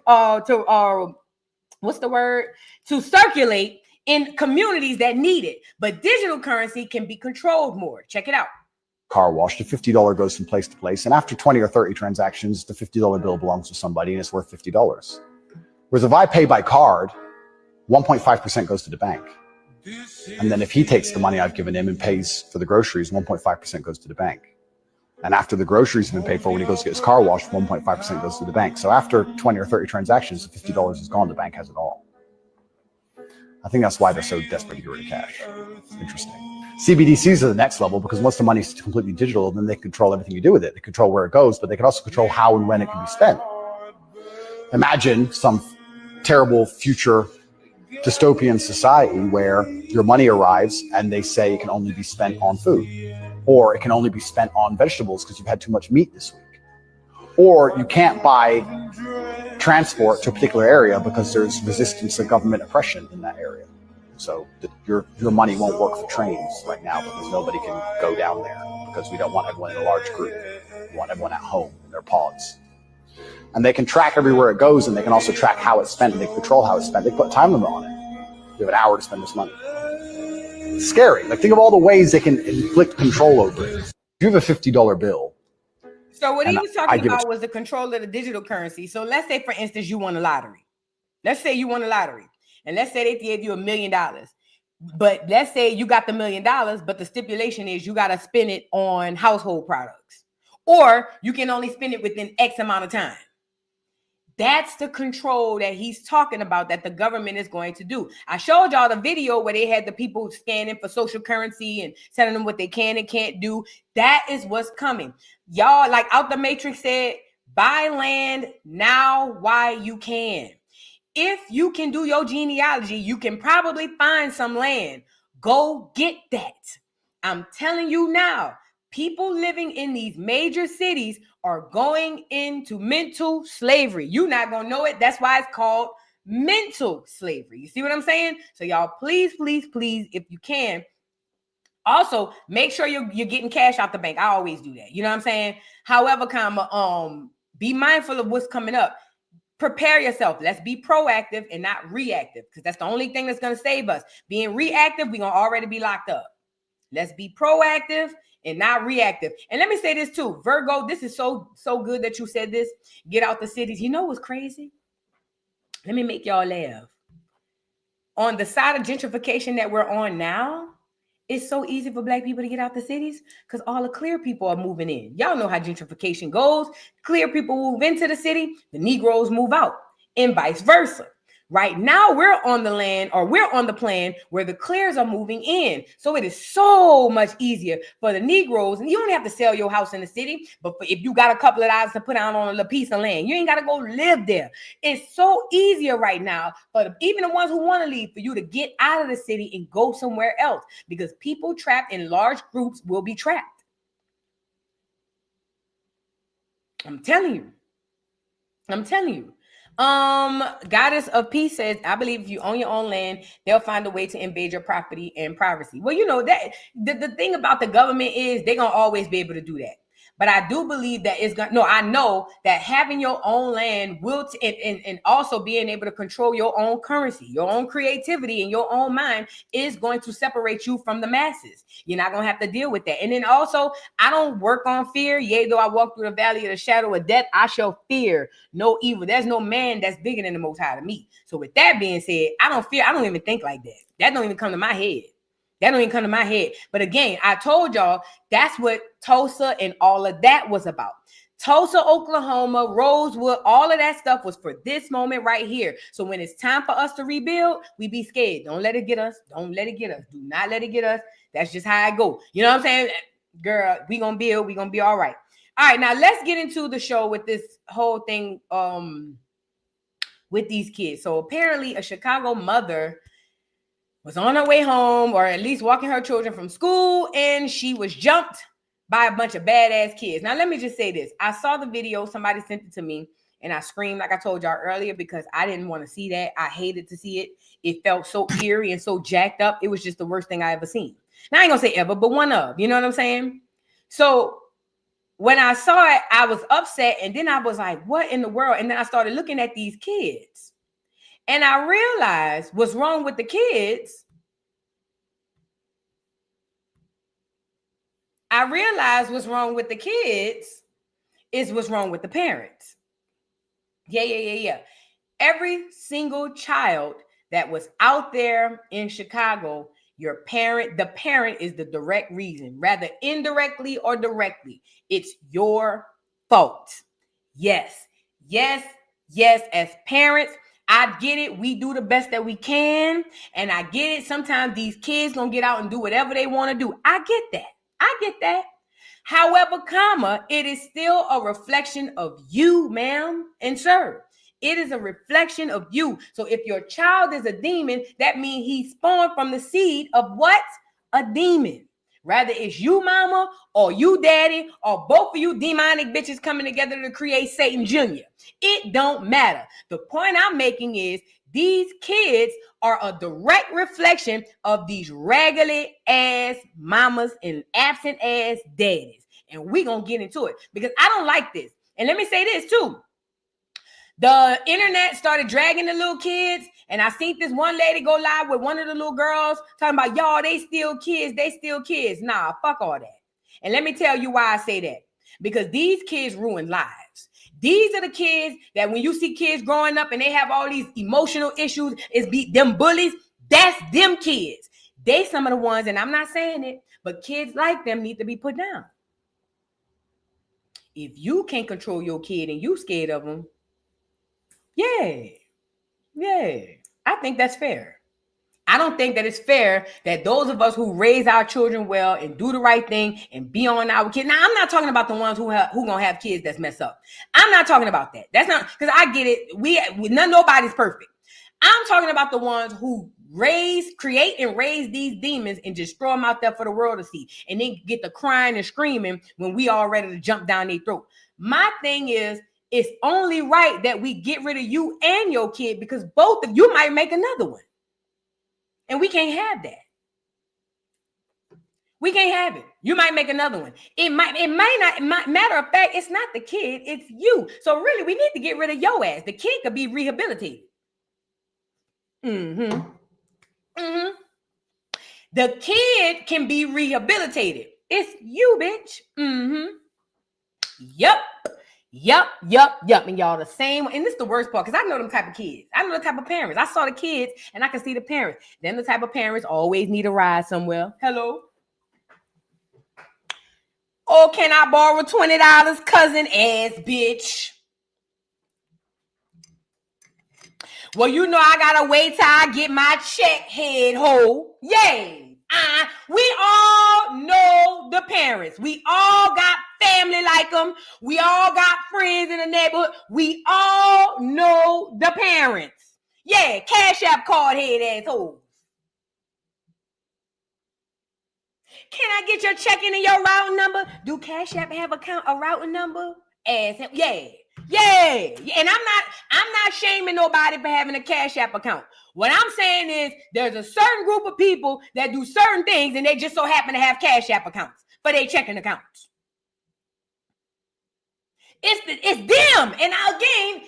Speaker 2: circulate in communities that need it. But digital currency can be controlled more. Check it out.
Speaker 7: Car wash, the $50 goes from place to place. And after 20 or 30 transactions, the $50 bill belongs to somebody and it's worth $50. Whereas if I pay by card, 1.5% goes to the bank. And then if he takes the money I've given him and pays for the groceries, 1.5% goes to the bank. And after the groceries have been paid for, when he goes to get his car washed, 1.5% goes to the bank. So after 20 or 30 transactions, the $50 is gone. The bank has it all. I think that's why they're so desperate to get rid of cash. It's interesting. CBDCs are the next level because once the money is completely digital, then they control everything you do with it. They control where it goes, but they can also control how and when it can be spent. Imagine some terrible future dystopian society where your money arrives and they say it can only be spent on food, or it can only be spent on vegetables because you've had too much meat this week, or you can't buy transport to a particular area because there's resistance to government oppression in that area. So your money won't work for trains right now because nobody can go down there because we don't want everyone in a large group. We want everyone at home in their pods. And they can track everywhere it goes, and they can also track how it's spent, and they control how it's spent. They put a time limit on it. You have an hour to spend this money. It's scary. Like, think of all the ways they can inflict control over it. If you have a $50 bill.
Speaker 2: So what he was talking about was the control of the digital currency. So let's say, for instance, you won a lottery. Let's say you won a lottery. And let's say they gave you $1 million. But let's say you got the $1 million, but the stipulation is you got to spend it on household products. Or you can only spend it within X amount of time. That's the control that he's talking about that the government is going to do. I showed y'all the video where they had the people scanning for social currency and telling them what they can and can't do. That is what's coming. Y'all, like Out the Matrix said, buy land now while you can. If you can do your genealogy, you can probably find some land. Go get that. I'm telling you now, people living in these major cities are going into mental slavery. You're not going to know it. That's why it's called mental slavery. You see what I'm saying? So y'all, please, please, please, if you can, also make sure you're getting cash out the bank. I always do that. You know what I'm saying? However, be mindful of what's coming up. Prepare yourself. Let's be proactive and not reactive, because that's the only thing that's going to save us. Being reactive, we're going to already be locked up. Let's be proactive and not reactive. And let me say this too, Virgo, this is so good that you said this. Get out the cities. You know what's crazy? Let me make y'all laugh. On the side of gentrification that we're on now, it's so easy for Black people to get out the cities because all the clear people are moving in. Y'all know how gentrification goes. Clear people move into the city, the Negroes move out, and vice versa. Right now, we're on the land, or we're on the plan where the clears are moving in. So it is so much easier for the Negroes. And you don't have to sell your house in the city, but if you got a couple of dollars to put out on a little piece of land, you ain't got to go live there. It's so easier right now for even the ones who want to leave, for you to get out of the city and go somewhere else, because people trapped in large groups will be trapped. I'm telling you. Goddess of Peace says, I believe if you own your own land, they'll find a way to invade your property and privacy. Well, you know that the thing about the government is they're gonna always be able to do that. But I do believe that I know that having your own land will, and also being able to control your own currency, your own creativity, and your own mind is going to separate you from the masses. You're not going to have to deal with that. And then also, I don't work on fear. Yea, though I walk through the valley of the shadow of death, I shall fear no evil. There's no man that's bigger than the Most High to me. So with that being said, I don't fear. I don't even think like that. That don't even come to my head. But again, I told y'all that's what Tulsa and all of that was about. Tulsa, Oklahoma, Rosewood, all of that stuff was for this moment right here. So when it's time for us to rebuild, we be scared. Don't let it get us. Do not let it get us. That's just how I go. You know what I'm saying? Girl, we gonna build. We gonna be all right. All right, now let's get into the show with this whole thing with these kids. So apparently a Chicago mother was on her way home, or at least walking her children from school, and she was jumped by a bunch of badass kids. Now, let me just say this. I saw the video. Somebody sent it to me, and I screamed like I told y'all earlier because I didn't want to see that. I hated to see it. It felt so eerie and so jacked up. It was just the worst thing I ever seen. Now, I ain't going to say ever, but one of. You know what I'm saying? So when I saw it, I was upset, and then I was like, what in the world? And then I started looking at these kids. And I realized what's wrong with the kids. Is what's wrong with the parents. Yeah. Every single child that was out there in Chicago, the parent is the direct reason, rather indirectly or directly. It's your fault. Yes. As parents, I get it. We do the best that we can. And I get it. Sometimes these kids gonna get out and do whatever they want to do. I get that. However, it is still a reflection of you, ma'am and sir. It is a reflection of you. So if your child is a demon, that means he spawned from the seed of what? A demon. Rather it's you, mama, or you, daddy, or both of you demonic bitches coming together to create Satan Jr. It don't matter. The point I'm making is these kids are a direct reflection of these raggedy ass mamas and absent ass daddies. And we're going to get into it because I don't like this. And let me say this too. The internet started dragging the little kids, and I seen this one lady go live with one of the little girls talking about, y'all, they still kids, they still kids. Nah, fuck all that. And let me tell you why I say that. Because these kids ruin lives. These are the kids that when you see kids growing up and they have all these emotional issues, it's them bullies, that's them kids. They some of the ones, and I'm not saying it, but kids like them need to be put down. If you can't control your kid and you scared of them, yeah, I think that's fair. I don't think that it's fair that those of us who raise our children well and do the right thing and be on our kids. Now, I'm not talking about the ones who gonna have kids that's messed up. I'm not talking about that. That's not, because I get it. Nobody's perfect. I'm talking about the ones who create and raise these demons and just throw them out there for the world to see, and then get the crying and screaming when we all ready to jump down their throat. My thing is, it's only right that we get rid of you and your kid, because both of you might make another one. And we can't have that. We can't have it. You might make another one. It might not, matter of fact, it's not the kid, it's you. So really, we need to get rid of your ass. The kid could be rehabilitated. The kid can be rehabilitated. It's you, bitch. Yup. And y'all the same. And this is the worst part, because I know them type of kids. I know the type of parents. I saw the kids and I can see the parents. Then the type of parents always need a ride somewhere. Hello. Oh, can I borrow $20, cousin ass bitch? Well, you know I gotta wait till I get my check, head hole. Yay. We all know the parents. We all got family like them. We all got friends in the neighborhood. We all know the parents. Yeah, Cash App card head assholes. Can I get your checking and your routing number? Do Cash App have a routing number? Yeah. And I'm not shaming nobody for having a Cash App account. What I'm saying is there's a certain group of people that do certain things and they just so happen to have Cash App accounts for their checking accounts. It's them. And again,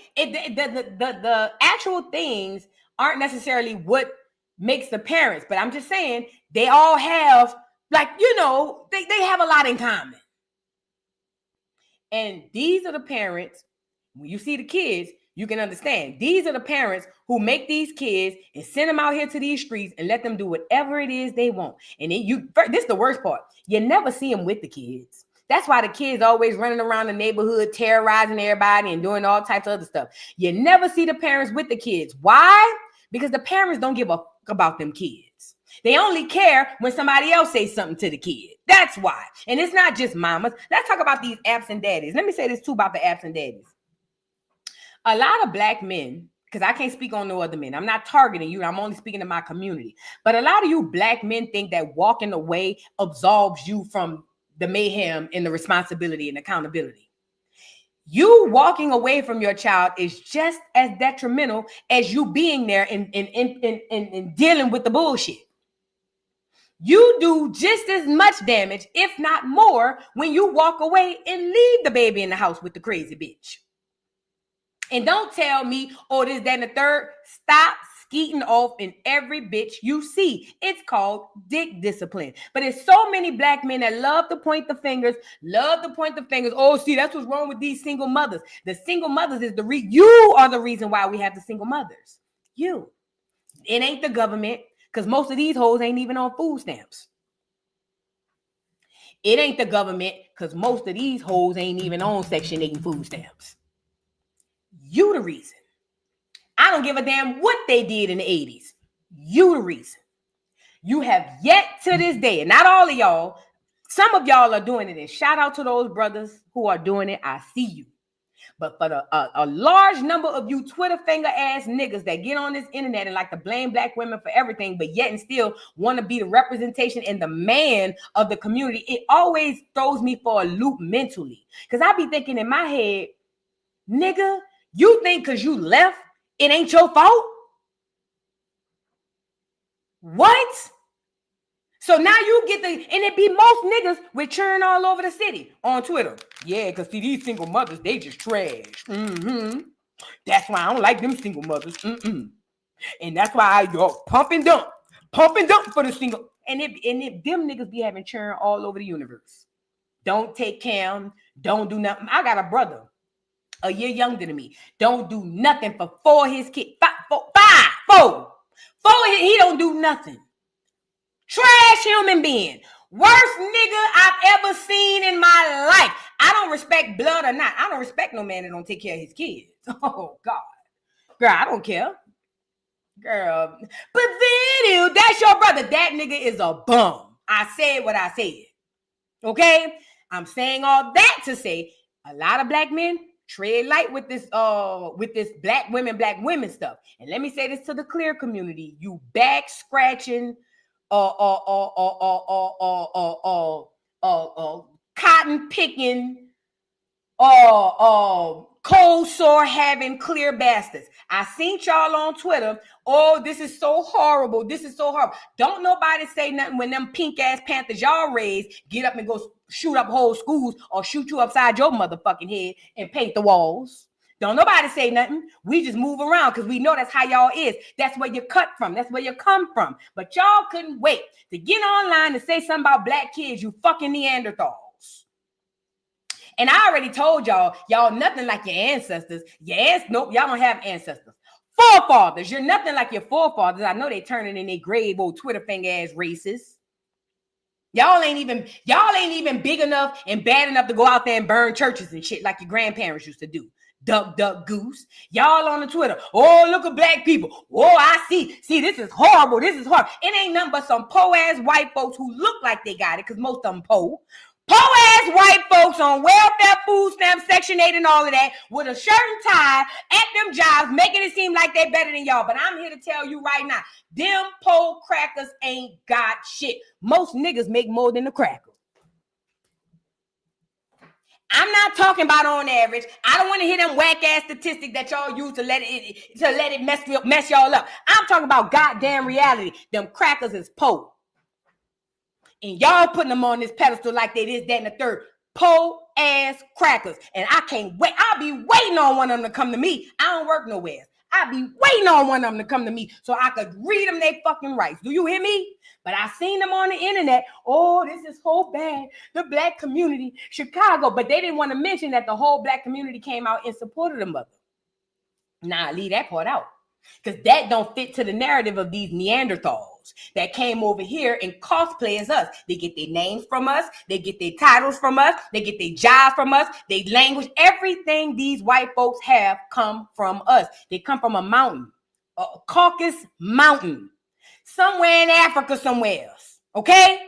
Speaker 2: the actual things aren't necessarily what makes the parents, but I'm just saying they all have, like, you know, they have a lot in common. And these are the parents, when you see the kids, you can understand. These are the parents who make these kids and send them out here to these streets and let them do whatever it is they want. And this is the worst part. You never see them with the kids. That's why the kids always running around the neighborhood, terrorizing everybody and doing all types of other stuff. You never see the parents with the kids. Why? Because the parents don't give a fuck about them kids. They only care when somebody else says something to the kid. That's why. And it's not just mamas. Let's talk about these absent daddies. Let me say this too about the absent daddies. A lot of black men, because I can't speak on no other men. I'm not targeting you. I'm only speaking to my community. But a lot of you black men think that walking away absolves you from the mayhem and the responsibility and accountability. You walking away from your child is just as detrimental as you being there and dealing with the bullshit. You do just as much damage, if not more, when you walk away and leave the baby in the house with the crazy bitch. And don't tell me, oh, this, that, and the third. Stop skeeting off in every bitch you see. It's called dick discipline. But there's so many black men that love to point the fingers. Oh, see, that's what's wrong with these single mothers. The single mothers is you are the reason why we have the single mothers. You. It ain't the government, because most of these hoes ain't even on food stamps. It ain't the government, because most of these hoes ain't even on Section 8 food stamps. You the reason. I don't give a damn what they did in the 80s. You the reason. You have yet to this day, and not all of y'all, some of y'all are doing it, and shout out to those brothers who are doing it. I see you. But for a large number of you Twitter finger ass niggas that get on this internet and like to blame black women for everything, but yet and still want to be the representation and the man of the community, it always throws me for a loop mentally. Because I be thinking in my head, nigga, you think because you left, it ain't your fault? What? So now you get and it be most niggas with churn all over the city on Twitter. Yeah, because see, these single mothers, they just trash. That's why I don't like them single mothers. And that's why I go pump and dump for the single. And if them niggas be having churn all over the universe. Don't take Cam. Don't do nothing. I got a brother a year younger than me. Don't do nothing for 4 his kids. 4. He don't do nothing. Trash human being. Worst nigga I've ever seen in my life. I don't respect blood or not. I don't respect no man that don't take care of his kids. Oh, God. Girl, I don't care. Girl. But video, that's your brother. That nigga is a bum. I said what I said. Okay? I'm saying all that to say a lot of black men tread light with this black women stuff. And let me say this to the clear community. You back scratching cotton picking cold sore having clear bastards. I seen y'all on Twitter. Oh, this is so horrible. This is so horrible. Don't nobody say nothing when them pink ass Panthers y'all raised get up and go shoot up whole schools or shoot you upside your motherfucking head and paint the walls. Don't nobody say nothing. We just move around because we know that's how y'all is. That's where you cut from. That's where you come from. But y'all couldn't wait to get online and say something about black kids, you fucking Neanderthals. And I already told y'all nothing like your ancestors. Nope, y'all don't have ancestors. Forefathers, you're nothing like your forefathers. I know they turning in their grave, old Twitter finger ass racists. Y'all ain't even big enough and bad enough to go out there and burn churches and shit like your grandparents used to do. Duck, duck, goose. Y'all on the Twitter. Oh, look at black people. Oh, I see. See, this is horrible. This is horrible. It ain't nothing but some po-ass white folks who look like they got it because most of them po. Po-ass white folks on welfare, food stamps, Section 8 and all of that with a shirt and tie at them jobs, making it seem like they better than y'all. But I'm here to tell you right now, them po crackers ain't got shit. Most niggas make more than the cracker. I'm not talking about on average. I don't want to hear them whack ass statistics that y'all use to let it mess y'all up. I'm talking about goddamn reality. Them crackers is po. And y'all putting them on this pedestal like they this, that, and the third. Po ass crackers. And I can't wait. I'll be waiting on one of them to come to me. I don't work nowhere. I'll be waiting on one of them to come to me so I could read them their fucking rights. Do you hear me? But I seen them on the internet. Oh, this is so bad. The black community, Chicago. But they didn't want to mention that the whole black community came out in support of the mother. Nah, leave that part out. Because that don't fit to the narrative of these Neanderthals that came over here and cosplay as us. They get their names from us. They get their titles from us. They get their job from us. Their language. Everything these white folks have come from us. They come from a mountain. A Caucasus mountain. Somewhere in Africa somewhere else. Okay?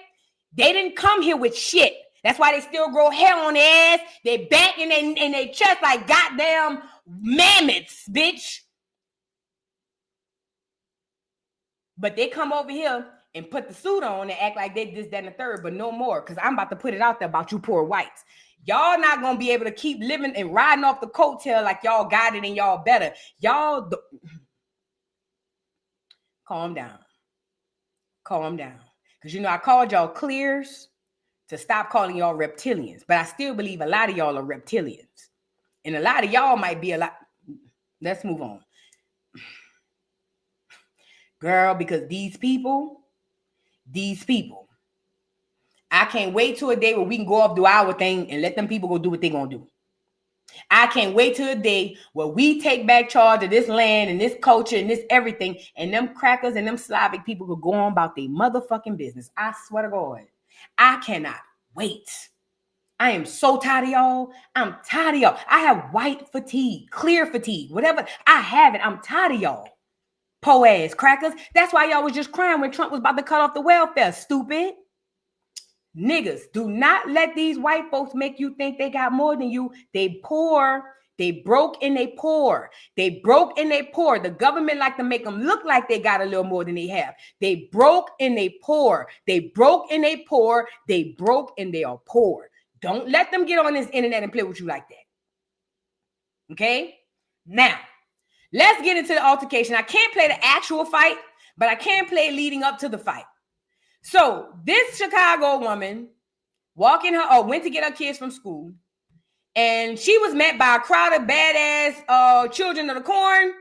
Speaker 2: They didn't come here with shit. That's why they still grow hair on their ass. They back in their chest like goddamn mammoths, bitch. But they come over here and put the suit on and act like they this, that, and the third, but no more. Because I'm about to put it out there about you poor whites. Y'all not going to be able to keep living and riding off the coattail like y'all got it and y'all better. Y'all, calm down. Calm down. Because, you know, I called y'all clears to stop calling y'all reptilians. But I still believe a lot of y'all are reptilians. And a lot of y'all might be a lot. Let's move on. Girl, because these people, I can't wait till a day where we can go off, do our thing, and let them people go do what they're going to do. I can't wait till a day where we take back charge of this land and this culture and this everything, and them crackers and them Slavic people could go on about their motherfucking business. I swear to God, I cannot wait. I am so tired of y'all. I'm tired of y'all. I have white fatigue, clear fatigue, whatever. I have it. I'm tired of y'all. Po ass crackers. That's why y'all was just crying when Trump was about to cut off the welfare. Stupid niggas. Do not let these white folks make you think they got more than you. They poor. They broke and they poor. They broke and they poor. The government like to make them look like they got a little more than they have. They broke and they poor. They broke and they poor. They broke and they are poor. Don't let them get on this internet and play with you like that. Okay? Now, let's get into the altercation. I can't play the actual fight, but I can play leading up to the fight. So this Chicago woman went to get her kids from school, And she was met by a crowd of badass children of the corn.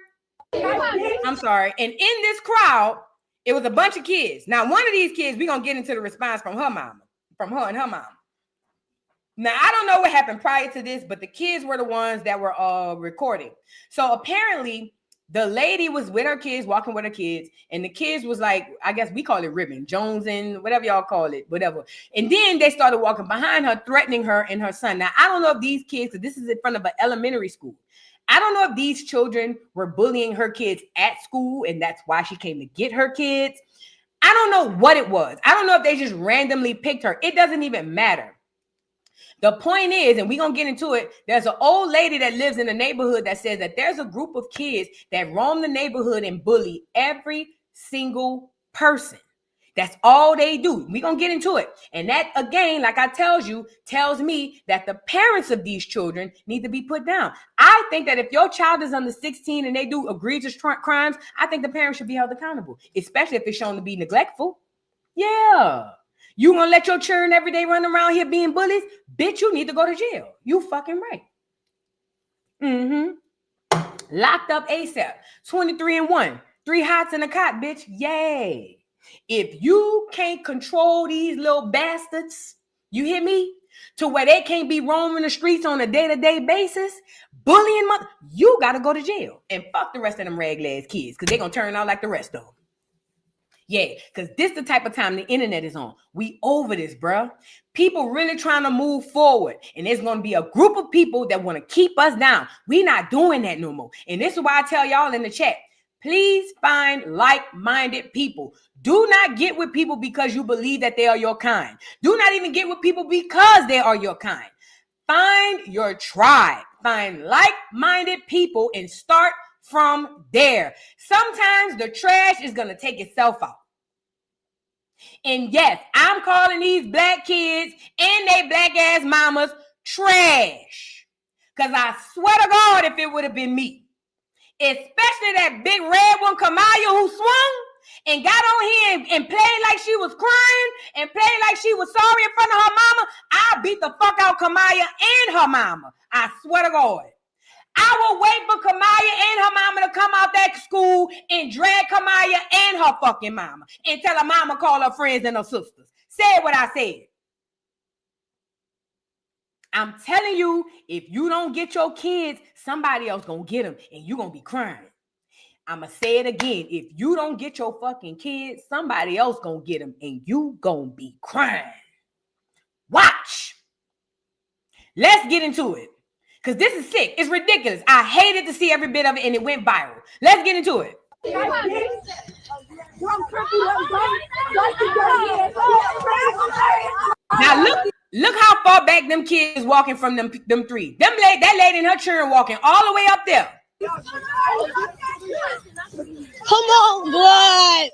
Speaker 2: I'm sorry. And in this crowd, it was a bunch of kids. Now, one of these kids, we're going to get into the response from her mama, from her and her mom. Now, I don't know what happened prior to this, but the kids were the ones that were recording. So apparently, the lady was with her kids, walking with her kids, and the kids was like, I guess we call it ribbon, Jonesing, whatever y'all call it, whatever. And then they started walking behind her, threatening her and her son. Now, I don't know if these kids, because this is in front of an elementary school. I don't know if these children were bullying her kids at school, and that's why she came to get her kids. I don't know what it was. I don't know if they just randomly picked her. It doesn't even matter. The point is, and we're going to get into it, there's an old lady that lives in the neighborhood that says that there's a group of kids that roam the neighborhood and bully every single person. That's all they do. We're going to get into it. And that, again, like I tells me that the parents of these children need to be put down. I think that if your child is under 16 and they do egregious crimes, I think the parents should be held accountable, especially if it's shown to be neglectful. Yeah. You gonna let your children every day run around here being bullies? Bitch, you need to go to jail. You fucking right. Locked up ASAP. 23-1. 3 hots in a cot, bitch. Yay. If you can't control these little bastards, you hear me? To where they can't be roaming the streets on a day-to-day basis, bullying you gotta go to jail. And fuck the rest of them rag-ass kids, because they're gonna turn out like the rest of them. Yeah, because this is the type of time the internet is on. We over this, bro. People really trying to move forward. And there's going to be a group of people that want to keep us down. We not doing that no more. And this is why I tell y'all in the chat, please find like-minded people. Do not get with people because you believe that they are your kind. Do not even get with people because they are your kind. Find your tribe. Find like-minded people and start from there. Sometimes the trash is going to take itself out. And yes, I'm calling these black kids and they black ass mamas trash. Because I swear to God, if it would have been me, especially that big red one, Kamaya, who swung and got on here and played like she was crying and played like she was sorry in front of her mama, I beat the fuck out Kamaya and her mama. I swear to God. I will wait for Kamaya and her mama to come out that school and drag Kamaya and her fucking mama and tell her mama call her friends and her sisters. Say what I said. I'm telling you, if you don't get your kids, somebody else gonna get them and you gonna be crying. I'ma say it again. If you don't get your fucking kids, somebody else gonna get them and you gonna be crying. Watch. Let's get into it. Because this is sick. It's ridiculous. I hated to see every bit of it and it went viral. Let's get into it. Now look how far back them kids walking from them three. That lady and her children walking all the way up there.
Speaker 8: Come on, blood.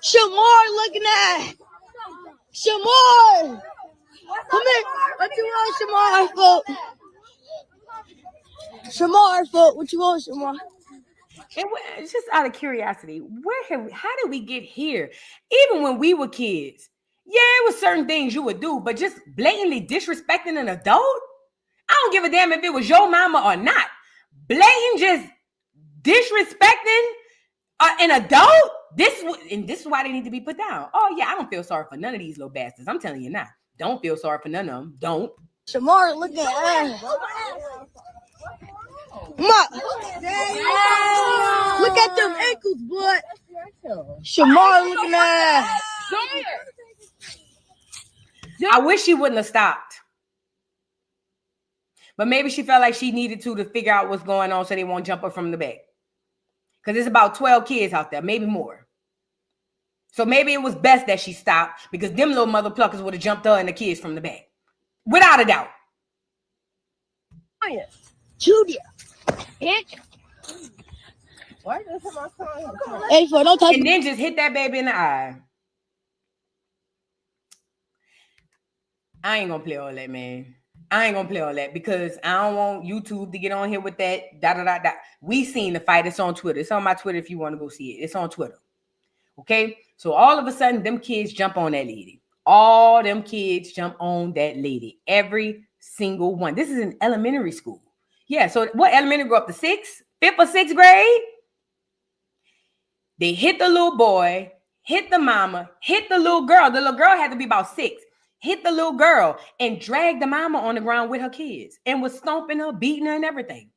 Speaker 8: Shamar looking at. Shamar. Come here. What you want, Shamar? Foot. Shamar, foot. What you want, Shamar?
Speaker 2: It's just out of curiosity. How did we get here? Even when we were kids, yeah, it was certain things you would do, but just blatantly disrespecting an adult? I don't give a damn if it was your mama or not. Blatant just disrespecting an adult? This is why they need to be put down. Oh, yeah, I don't feel sorry for none of these little bastards. I'm telling you now. Don't feel sorry for none of them. Don't.
Speaker 8: Shamar, look at ass. Ma. Look at them ankles, boy. Shamar looking at ass.
Speaker 2: I wish she wouldn't have stopped. But maybe she felt like she needed to figure out what's going on so they won't jump her from the back. Because there's about 12 kids out there, maybe more. So maybe it was best that she stopped because them little mother pluckers would have jumped her and the kids from the back. Without a doubt.
Speaker 8: Julia. Bitch. Hey, for don't touch
Speaker 2: and then just hit that baby in the eye. I ain't gonna play all that, man. I ain't gonna play all that because I don't want YouTube to get on here with that. We seen the fight. It's on Twitter. It's on my Twitter if you want to go see it. It's on Twitter. Okay? So all of a sudden, them kids jump on that lady. All them kids jump on that lady. Every single one. This is in elementary school. Yeah, so what elementary grew up to 5th or 6th grade? They hit the little boy, hit the mama, hit the little girl. The little girl had to be about 6. Hit the little girl and dragged the mama on the ground with her kids and was stomping her, beating her, and everything.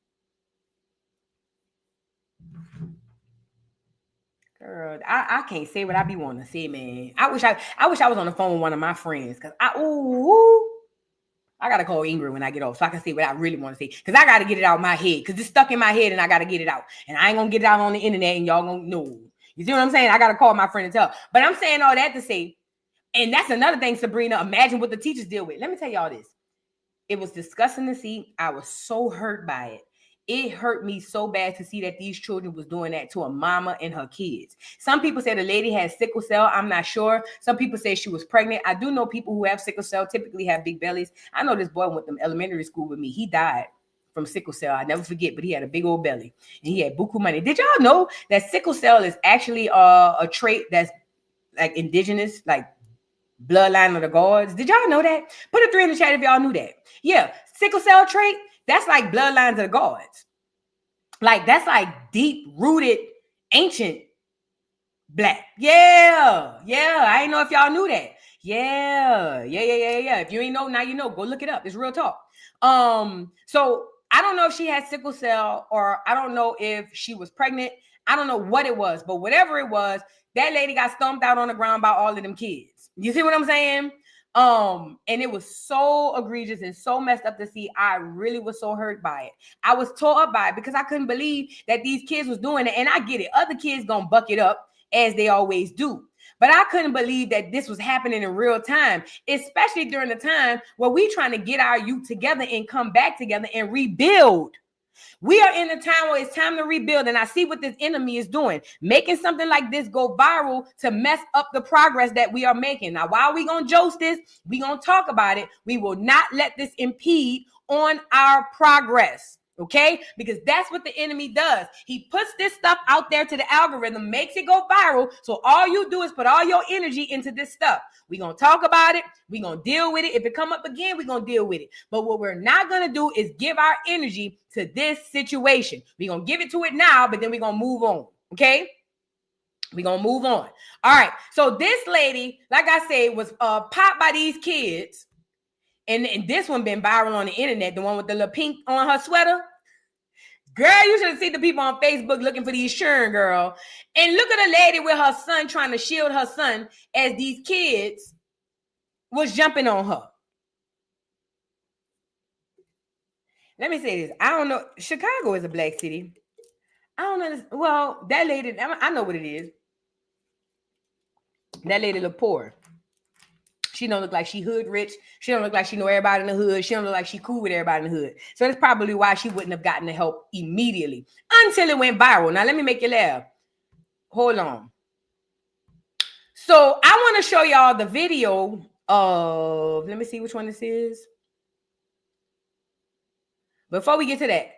Speaker 2: Girl, I can't say what I be wanting to say, man. I wish I was on the phone with one of my friends, because I gotta call Ingrid when I get off so I can say what I really want to say, because I gotta get it out of my head, because it's stuck in my head and I gotta get it out, and I ain't gonna get it out on the internet and y'all gonna know. You see what I'm saying? I gotta call my friend and tell her. But I'm saying all that to say, and that's another thing, Sabrina, imagine what the teachers deal with. Let me tell y'all this. It was disgusting to see. I was so hurt by it. It hurt me so bad to see that these children was doing that to a mama and her kids. Some people say the lady had sickle cell. I'm not sure. Some people say she was pregnant. I do know people who have sickle cell typically have big bellies. I know this boy went to elementary school with me. He died from sickle cell. I never forget, but he had a big old belly and he had buku money. Did y'all know that sickle cell is actually a trait that's like indigenous, like bloodline of the gods? Did y'all know that? Put a 3 in the chat if y'all knew that. Yeah, sickle cell trait, that's like bloodlines of the gods. Like, that's like deep rooted ancient black. Yeah. I ain't know if y'all knew that. Yeah. If you ain't know, now you know. Go look it up. It's real talk. So I don't know if she had sickle cell, or I don't know if she was pregnant. I don't know what it was, but whatever it was, that lady got stomped out on the ground by all of them kids. You see what I'm saying? And it was so egregious and so messed up to see. I really was so hurt by it. I was tore up by it because I couldn't believe that these kids was doing it. And I get it. Other kids gonna buck it up as they always do. But I couldn't believe that this was happening in real time, especially during the time where we trying to get our youth together and come back together and rebuild. We are in a time where it's time to rebuild, and I see what this enemy is doing, making something like this go viral to mess up the progress that we are making. Now, while we gonna Joce this, we gonna talk about it. We will not let this impede on our progress. Okay, because that's what the enemy does. He puts this stuff out there to the algorithm, makes it go viral. So all you do is put all your energy into this stuff. We're going to talk about it. We're going to deal with it. If it come up again, we're going to deal with it. But what we're not going to do is give our energy to this situation. We're going to give it to it now, but then we're going to move on. Okay, we're going to move on. All right. So this lady, like I said, was popped by these kids. And this one been viral on the internet, the one with the little pink on her sweater. Girl, you should have seen the people on Facebook looking for these Sharon girl. And look at the lady with her son trying to shield her son as these kids was jumping on her. Let me say this. I don't know. Chicago is a black city. I don't know. Well, that lady, I know what it is. That lady look poor. She don't look like she hood rich. She don't look like she know everybody in the hood. She don't look like she cool with everybody in the hood. So that's probably why she wouldn't have gotten the help immediately until it went viral. Now, let me make you laugh. Hold on. So I want to show y'all the video of, let me see which one this is. Before we get to that,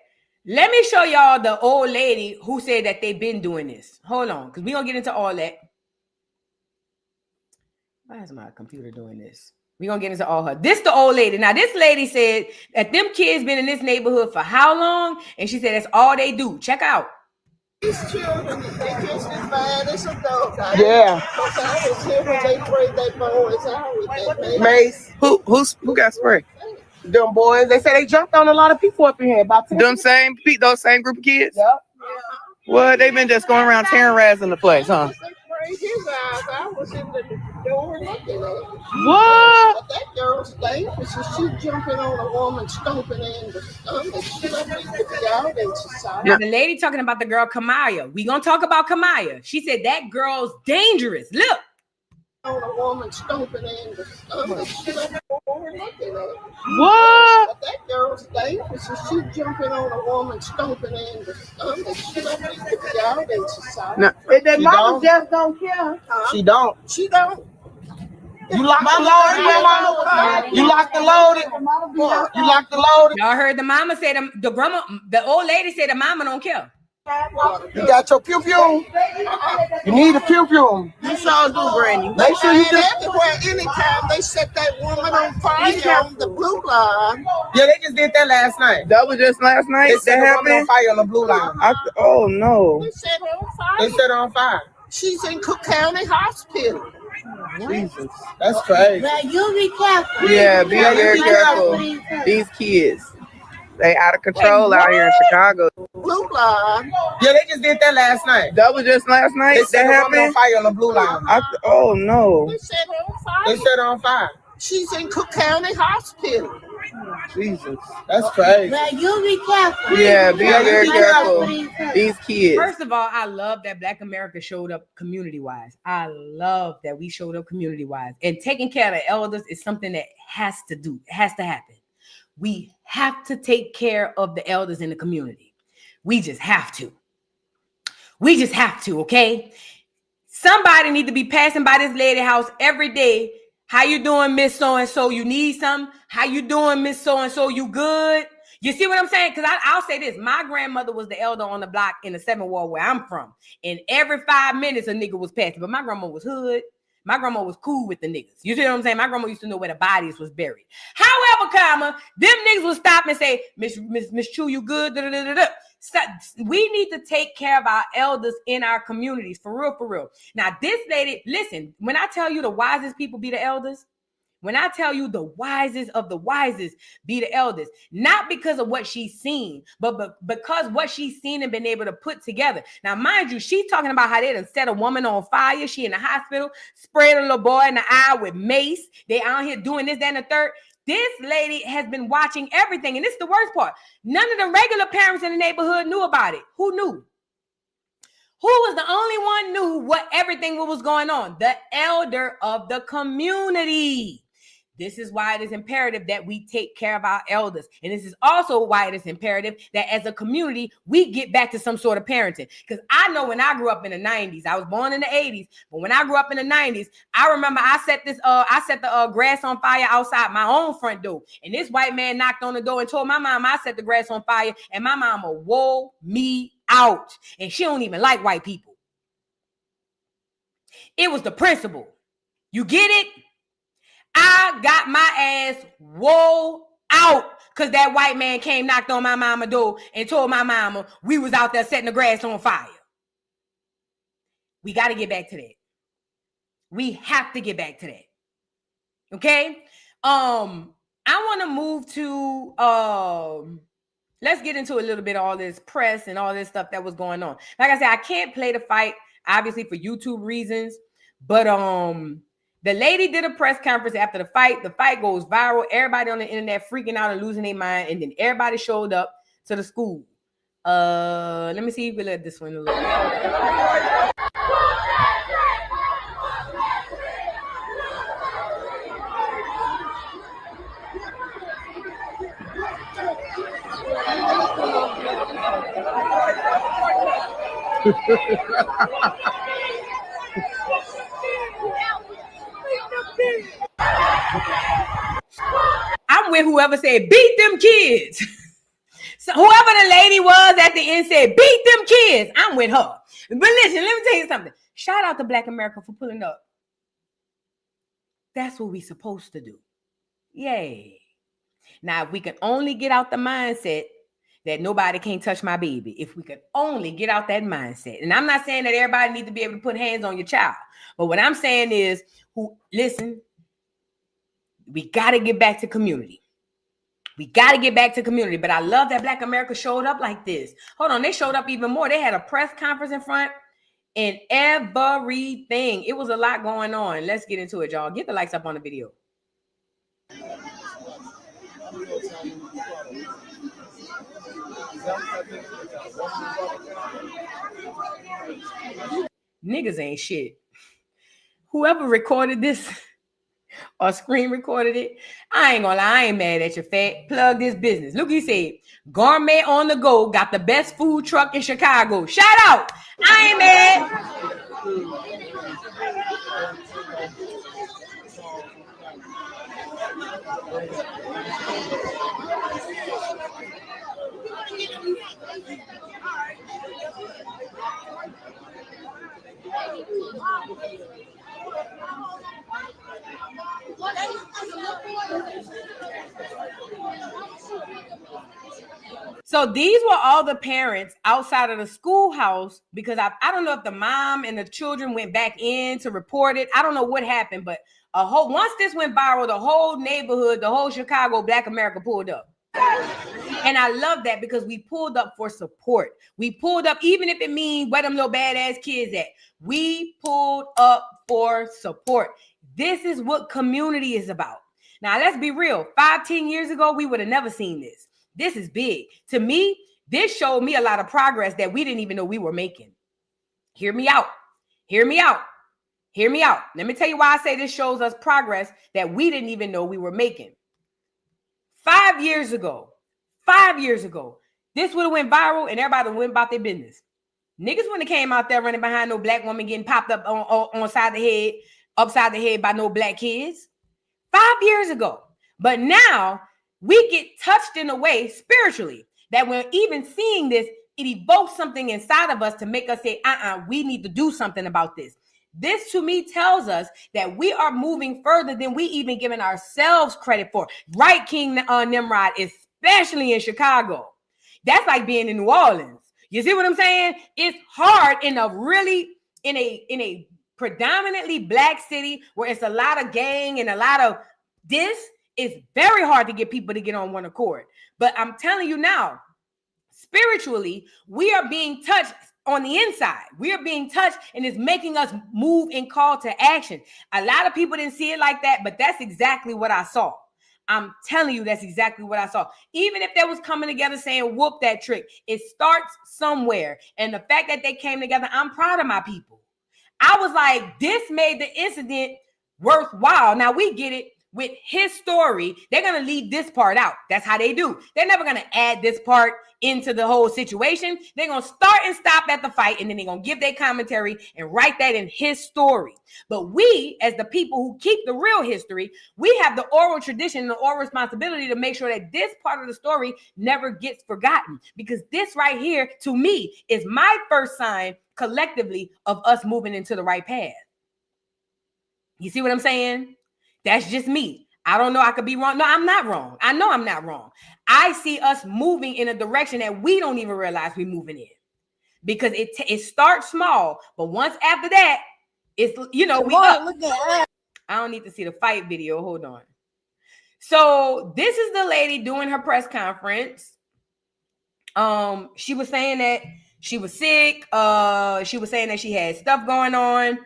Speaker 2: let me show y'all the old lady who said that they've been doing this. Hold on, because we're going to get into all that. Why is my computer doing this? We're going to get into all her. This the old lady. Now, this lady said that them kids been in this neighborhood for how long? And she said that's all they do. Check out.
Speaker 9: These children, they just as bad as adults.
Speaker 10: Yeah.
Speaker 9: Because I was here when they sprayed their boys out with that
Speaker 10: Mace. Who got sprayed? Them boys. They say they jumped on a lot of people up in here. About those same group of kids? Yep. Well, they've been just going around terrorizing the place, huh?
Speaker 9: His eyes. I was in the door looking at it.
Speaker 10: What?
Speaker 9: But that girl's dangerous. She jumping on a woman, stomping in the stomach. She don't need to be out in society.
Speaker 2: Now, the lady talking about the girl Kamaya. We gonna talk about Kamaya. She said that girl's dangerous. Look.
Speaker 9: On a woman, stomping in the stomach. She don't need to be looking at it.
Speaker 10: What?
Speaker 9: But that girl's dangerous. She jumping on a woman, stomping in the stomach. She don't need to be out in society.
Speaker 10: No, if their mama just don't care.
Speaker 9: She don't.
Speaker 10: You lock the loaded, mama. You lock the loaded. You lock the loaded.
Speaker 2: Y'all heard the mama say the old lady said the mama don't care.
Speaker 10: You got your pew-pew? You need a pew-pew.
Speaker 9: You sure do, Granny.
Speaker 10: Make sure you just...
Speaker 9: everywhere, anytime they set that woman on fire on the blue line.
Speaker 10: Yeah, they just did that last night.
Speaker 3: That was just last night.
Speaker 10: They set
Speaker 3: That
Speaker 10: a woman on
Speaker 3: happened.
Speaker 10: fire on the blue line.
Speaker 3: Oh no.
Speaker 9: They set her on fire.
Speaker 10: They set her on fire.
Speaker 9: She's in Cook County Hospital.
Speaker 3: Jesus.
Speaker 10: That's crazy.
Speaker 8: Now you be careful.
Speaker 3: Yeah, be very careful. These kids, they out of control out here in Chicago.
Speaker 9: Blue line.
Speaker 10: Yeah, they just did that last night.
Speaker 3: That was just last night.
Speaker 10: They set
Speaker 3: That
Speaker 10: a woman on
Speaker 3: happened.
Speaker 10: fire on the blue line.
Speaker 3: Oh no.
Speaker 9: They set her on fire.
Speaker 10: They set her on fire.
Speaker 9: She's in Cook County Hospital.
Speaker 3: Jesus.
Speaker 10: That's crazy.
Speaker 8: Now you be careful.
Speaker 3: Yeah, be very careful. These kids.
Speaker 2: First of all, I love that Black America showed up community-wise. I love that we showed up community-wise. And taking care of the elders is something that has to happen. We have to take care of the elders in the community. We just have to. Okay? Somebody need to be passing by this lady house every day. How you doing, Miss So-and-so? You need something? How you doing, Miss So-and-so? You good? You see what I'm saying? Because I'll say this. My grandmother was the elder on the block in the 7th Ward where I'm from. And every 5 minutes, a nigga was passing. But my grandma was hood. My grandma was cool with the niggas. You see what I'm saying? My grandma used to know where the bodies was buried. However, them niggas would stop and say, Miss Chu, you good? Da-da-da-da-da. So we need to take care of our elders in our communities, for real. Now, this lady, listen, when I tell you the wisest people be the elders, when I tell you the wisest of the wisest be the elders, not because of what she's seen, but because what she's seen and been able to put together. Now, mind you, she's talking about how they done set a woman on fire. She in the hospital, sprayed a little boy in the eye with mace. They out here doing this, that, and the third. This lady has been watching everything. And this is the worst part. None of the regular parents in the neighborhood knew about it. Who knew? Who was the only one knew what everything was going on? The elder of the community. This is why it is imperative that we take care of our elders. And this is also why it is imperative that as a community, we get back to some sort of parenting. Because I know when I grew up in the 90s, I was born in the 80s, but when I grew up in the 90s, I remember I set the grass on fire outside my own front door. And this white man knocked on the door and told my mom I set the grass on fire. And my mama wore me out. And she don't even like white people. It was the principle. You get it? I got my ass wore out because that white man came, knocked on my mama door and told my mama we was out there setting the grass on fire. We got to get back to that. We have to get back to that. Okay? I want to move to let's get into a little bit of all this press and all this stuff that was going on. Like I said, I can't play the fight, obviously, for YouTube reasons, but the lady did a press conference after the fight. The fight goes viral. Everybody on the internet freaking out and losing their mind. And then everybody showed up to the school. Let me see if we let this one a little bit. I'm with whoever said beat them kids. So whoever the lady was at the end said beat them kids. I'm with her. But listen, let me tell you something. Shout out to Black America for pulling up. That's what we supposed to do. Yay. Now, if we can only get out the mindset that nobody can't touch my baby, if we could only get out that mindset. And I'm not saying that everybody needs to be able to put hands on your child. But what I'm saying is, listen, we got to get back to community. We got to get back to community. But I love that Black America showed up like this. Hold on, they showed up even more. They had a press conference in front and everything. It was a lot going on. Let's get into it, y'all. Get the likes up on the video. Niggas ain't shit. Whoever recorded this or screen recorded it, I ain't gonna lie, I ain't mad at your fat. Plug this business. Look, he said, Gourmet on the Go got the best food truck in Chicago. Shout out. I ain't mad. So these were all the parents outside of the schoolhouse, because I don't know if the mom and the children went back in to report it. I don't know what happened, but once this went viral, the whole neighborhood, the whole Chicago Black America pulled up. And I love that, because we pulled up for support. We pulled up, even if it means where them little badass kids at. We pulled up for support. This is what community is about. Now, let's be real. 5-10 years ago, we would have never seen this. This is big. To me, this showed me a lot of progress that we didn't even know we were making. Hear me out. Hear me out. Hear me out. Let me tell you why I say this shows us progress that we didn't even know we were making. 5 years ago, this would have went viral and everybody went about their business. Niggas wouldn't have came out there running behind no black woman getting popped up on side the head, upside the head by no black kids. 5 years ago. But now we get touched in a way spiritually that when even seeing this, it evokes something inside of us to make us say, we need to do something about this. This to me tells us that we are moving further than we even giving ourselves credit for. Right, King Nimrod, especially in Chicago. That's like being in New Orleans. You see what I'm saying? It's hard in a predominantly black city where it's a lot of gang and a lot of this. It's very hard to get people to get on one accord. But I'm telling you now, spiritually, we are being touched on the inside. We are being touched, and it's making us move and call to action. A lot of people didn't see it like that, but that's exactly what I saw. I'm telling you, that's exactly what I saw. Even if they was coming together saying, whoop that trick, it starts somewhere. And the fact that they came together, I'm proud of my people. I was like, this made the incident worthwhile. Now we get it. With his story, they're going to leave this part out. That's how they do. They're never going to add this part into the whole situation. They're going to start and stop at the fight, and then they're going to give their commentary and write that in his story. But we, as the people who keep the real history, we have the oral tradition and the oral responsibility to make sure that this part of the story never gets forgotten. Because this right here, to me, is my first sign collectively of us moving into the right path. You see what I'm saying? That's just me. I don't know. I could be wrong. No, I'm not wrong. I know I'm not wrong. I see us moving in a direction that we don't even realize we're moving in, because it starts small, but once after that, it's, we up. I don't need to see the fight video. Hold on. So this is the lady doing her press conference. She was saying that she was sick. She was saying that she had stuff going on,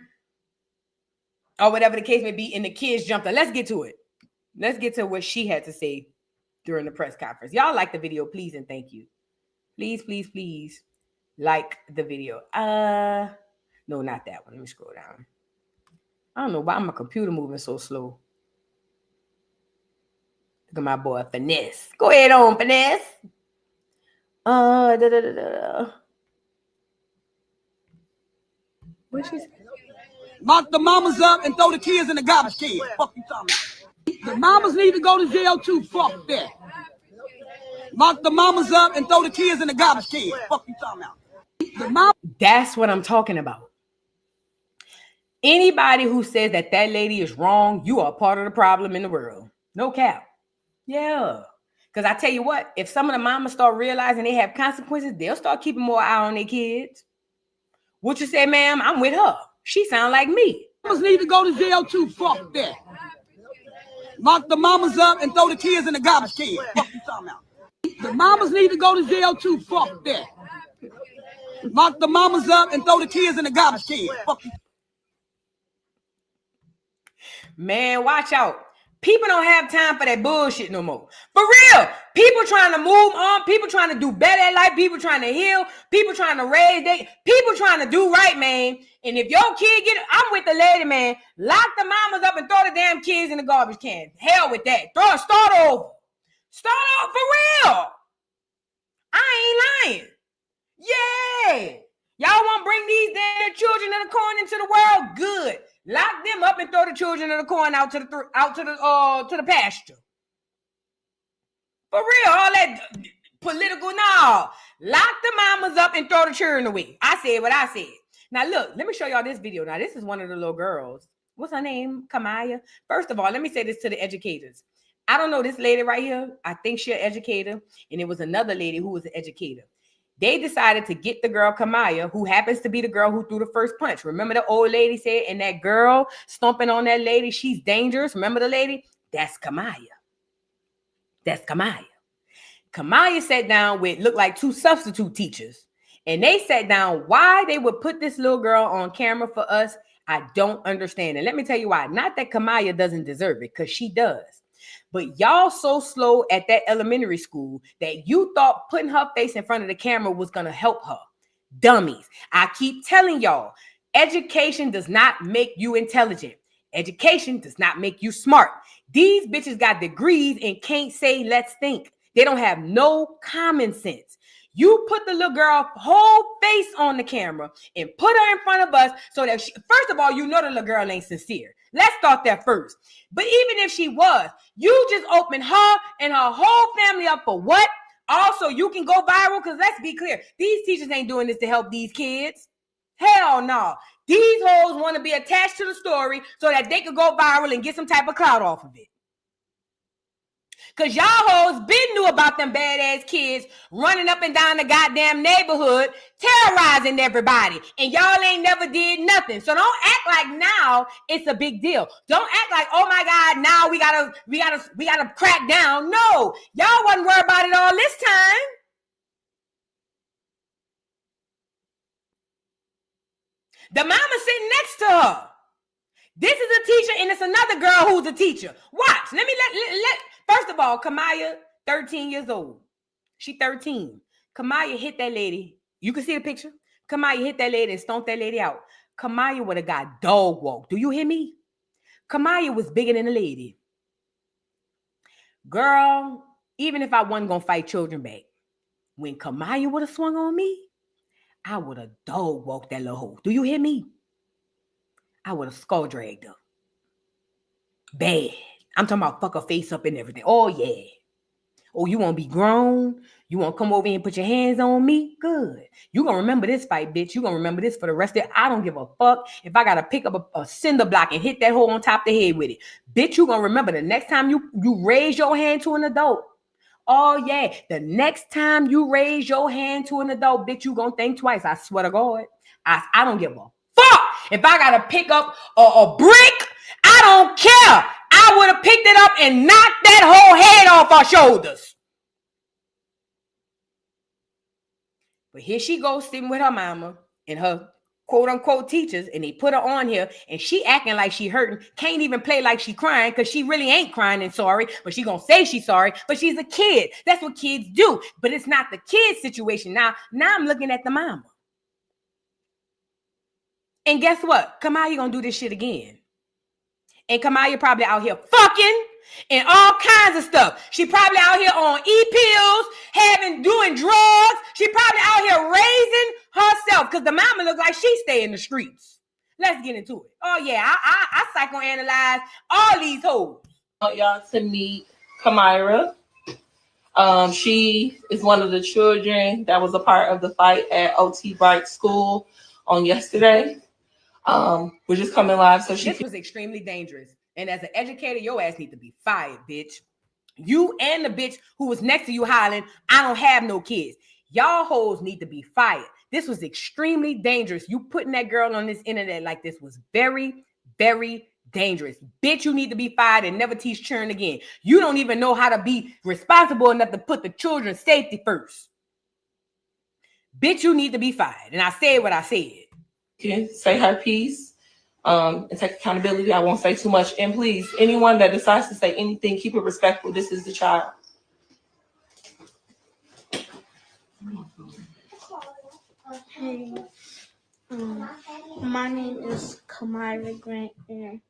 Speaker 2: or whatever the case may be, and the kids jumped her. Let's get to it. Let's get to what she had to say during the press conference. Y'all like the video, please and thank you. Please, please, please like the video. No, not that one. Let me scroll down. I don't know why my computer moving so slow. Look at my boy, Finesse. Go ahead on, Finesse. What she say?
Speaker 11: Lock the mamas up and throw the kids in the garbage can. Fuck you talking about? The mamas need to go to jail too. Fuck that. Lock the mamas up and throw the kids in the garbage can. Fuck you talking about?
Speaker 2: That's what I'm talking about. Anybody who says that lady is wrong, you are part of the problem in the world. No cap. Yeah. Because I tell you what, if some of the mamas start realizing they have consequences, they'll start keeping more eye on their kids. What you say, ma'am? I'm with her. She sound like me.
Speaker 11: Mamas need to go to jail too. Fuck that. Lock the mamas up and throw the kids in the garbage can. Fuck you talking about? The mamas need to go to jail too. Fuck that. Lock the mamas up and throw the kids in the garbage can. Fuck you.
Speaker 2: Man, watch out. People don't have time for that bullshit no more. For real. People trying to move on. People trying to do better at life. People trying to heal. People trying to raise. People trying to do right, man. And if your kid I'm with the lady, man. Lock the mamas up and throw the damn kids in the garbage can. Hell with that. Start over. Start over for real. I ain't lying. Yeah. Y'all want to bring these damn children of the corn into the world? Good. Lock them up and throw the children of the corn out to the pasture. For real, all that political, no. Lock the mamas up and throw the children away. I said what I said. Now look, let me show y'all this video. Now this is one of the little girls. What's her name? Kamaya. First of all, let me say this to the educators. I don't know this lady right here. I think she's an educator. And it was another lady who was an educator. They decided to get the girl Kamaya, who happens to be the girl who threw the first punch. Remember the old lady said, and that girl stomping on that lady, she's dangerous. Remember the lady? That's Kamaya. That's Kamaya. Kamaya sat down with, looked like two substitute teachers. And they sat down why they would put this little girl on camera for us. I don't understand. And let me tell you why. Not that Kamaya doesn't deserve it, because she does. But y'all so slow at that elementary school that you thought putting her face in front of the camera was going to help her. Dummies. I keep telling y'all, education does not make you intelligent. Education does not make you smart. These bitches got degrees and can't say, let's think. They don't have no common sense. You put the little girl whole face on the camera and put her in front of us so that first of all, you know the little girl ain't sincere. Let's start there first. But even if she was, you just opened her and her whole family up for what? Also, you can go viral, because let's be clear. These teachers ain't doing this to help these kids. Hell no. These hoes want to be attached to the story so that they could go viral and get some type of clout off of it. Because y'all hoes been knew about them badass kids running up and down the goddamn neighborhood, terrorizing everybody. And y'all ain't never did nothing. So don't act like now it's a big deal. Don't act like, oh my God, now we gotta crack down. No, y'all wasn't worried about it all this time. The mama sitting next to her. This is a teacher, and it's another girl who's a teacher. Watch. Let first of all, Kamaya, 13 years old. She 13. Kamaya hit that lady. You can see the picture. Kamaya hit that lady and stomped that lady out. Kamaya would have got dog walked. Do you hear me? Kamaya was bigger than the lady. Girl, even if I wasn't going to fight children back, when Kamaya would have swung on me, I would have dog walked that little hoe. Do you hear me? I would have skull dragged her. Bad. I'm talking about fuck her face up and everything. Oh, yeah. Oh, you want to be grown? You want to come over here and put your hands on me? Good. You going to remember this fight, bitch. You going to remember this for the rest of it. I don't give a fuck if I got to pick up a cinder block and hit that hole on top of the head with it. Bitch, you going to remember the next time you raise your hand to an adult. Oh, yeah. The next time you raise your hand to an adult, bitch, you going to think twice. I swear to God. I don't give a fuck. If I got to pick up a brick, I don't care. I would have picked it up and knocked that whole head off our shoulders. But here she goes sitting with her mama and her quote unquote teachers, and they put her on here and she acting like she hurting, can't even play like she crying, because she really ain't crying and sorry, but she gonna say she's sorry, but she's a kid. That's what kids do. But it's not the kid situation. Now I'm looking at the mama. And guess what? Kamaya gonna do this shit again. And Kamaya probably out here fucking and all kinds of stuff. She probably out here on e-pills, doing drugs. She probably out here raising herself, because the mama looks like she stay in the streets. Let's get into it. Oh yeah, I psychoanalyze all these hoes.
Speaker 12: I want y'all to meet Kamira. She is one of the children that was a part of the fight at OT Bright School on yesterday. We're just coming live so
Speaker 2: This was extremely dangerous. And as an educator, your ass need to be fired, bitch. You and the bitch who was next to you hollering, I don't have no kids. Y'all hoes need to be fired. This was extremely dangerous. You putting that girl on this internet like this was very, very dangerous. Bitch, you need to be fired and never teach children again. You don't even know how to be responsible enough to put the children's safety first. Bitch, you need to be fired. And I said what I said.
Speaker 12: can say her piece and take accountability. I won't say too much. And please, anyone that decides to say anything, keep it respectful. This is the child.
Speaker 8: Hey, my name is Kamira Grant, and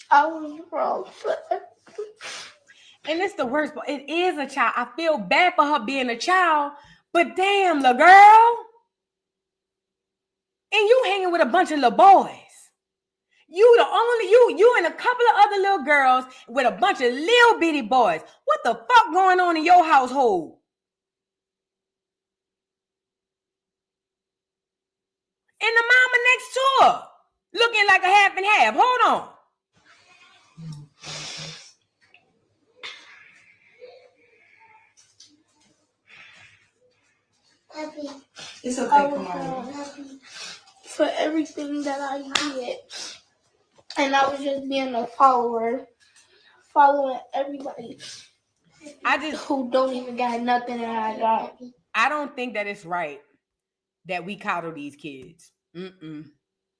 Speaker 8: I was wrong for everything.
Speaker 2: And it's the worst, but it is a child. I feel bad for her being a child, but damn, little girl. And you hanging with a bunch of little boys. You and a couple of other little girls with a bunch of little bitty boys. What the fuck going on in your household? And the mama next to her, looking like a half and half. Hold on.
Speaker 8: Happy.
Speaker 12: It's okay, come on.
Speaker 8: Happy for everything that I did. And I was just being a follower, following everybody who don't even got nothing that I got.
Speaker 2: I don't think that it's right that we coddle these kids.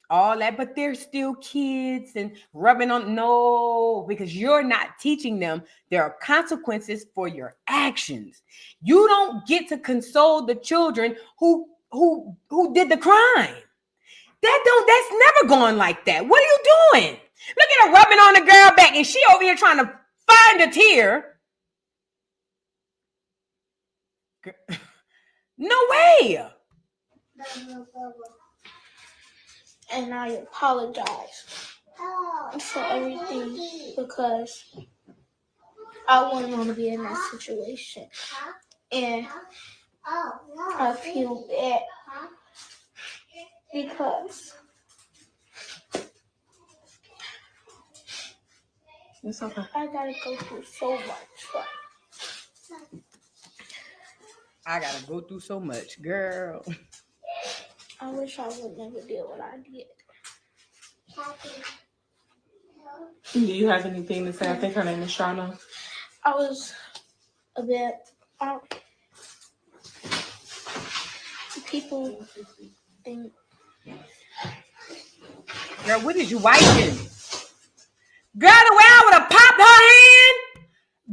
Speaker 2: All that, but they're still kids and rubbing on. No, because you're not teaching them there are consequences for your actions. You don't get to console the children who did the crime. That's never going like that. What are you doing? Look at her rubbing on the girl back, and she over here trying to find a tear. No way.
Speaker 8: And I apologize for everything because I wouldn't want to be in that situation. And I feel bad because
Speaker 12: It's okay.
Speaker 8: I gotta go through so much.
Speaker 2: I gotta go through so much, girl.
Speaker 8: I wish I would never did what I did.
Speaker 12: Do you have anything to say? I think her name is Shauna.
Speaker 8: I was a bit people think.
Speaker 2: Girl, what is you wiping? Girl, the way I would have popped her hand.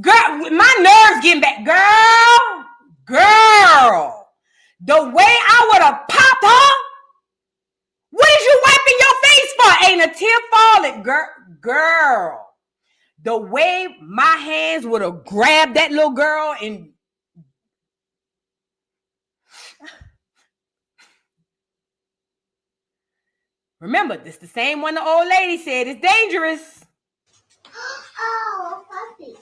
Speaker 2: Girl, my nerves getting back. Girl. The way I would have popped her. What is you wiping your face for? Ain't a tear falling. Girl. The way my hands would have grabbed that little girl and remember, this the same one the old lady said it's dangerous.
Speaker 8: Oh, puppy.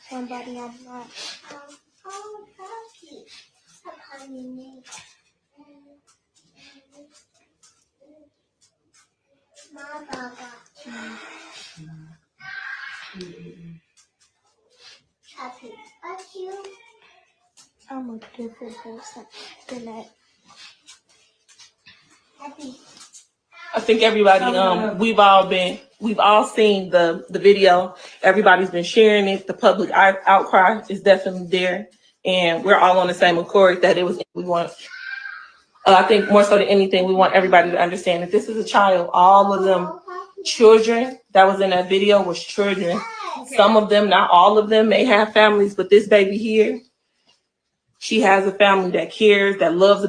Speaker 8: Somebody I'm not. Oh, puppy. Stop hugging me. My Baba. Happy. That's you. I'm a different person than that. Happy.
Speaker 12: I think everybody, we've all seen the video. Everybody's been sharing it. The public outcry is definitely there. And we're all on the same accord that we want, I think more so than anything, we want everybody to understand that this is a child. All of them children that was in that video was children. Okay. Some of them, not all of them, may have families, but this baby here, she has a family that cares, that loves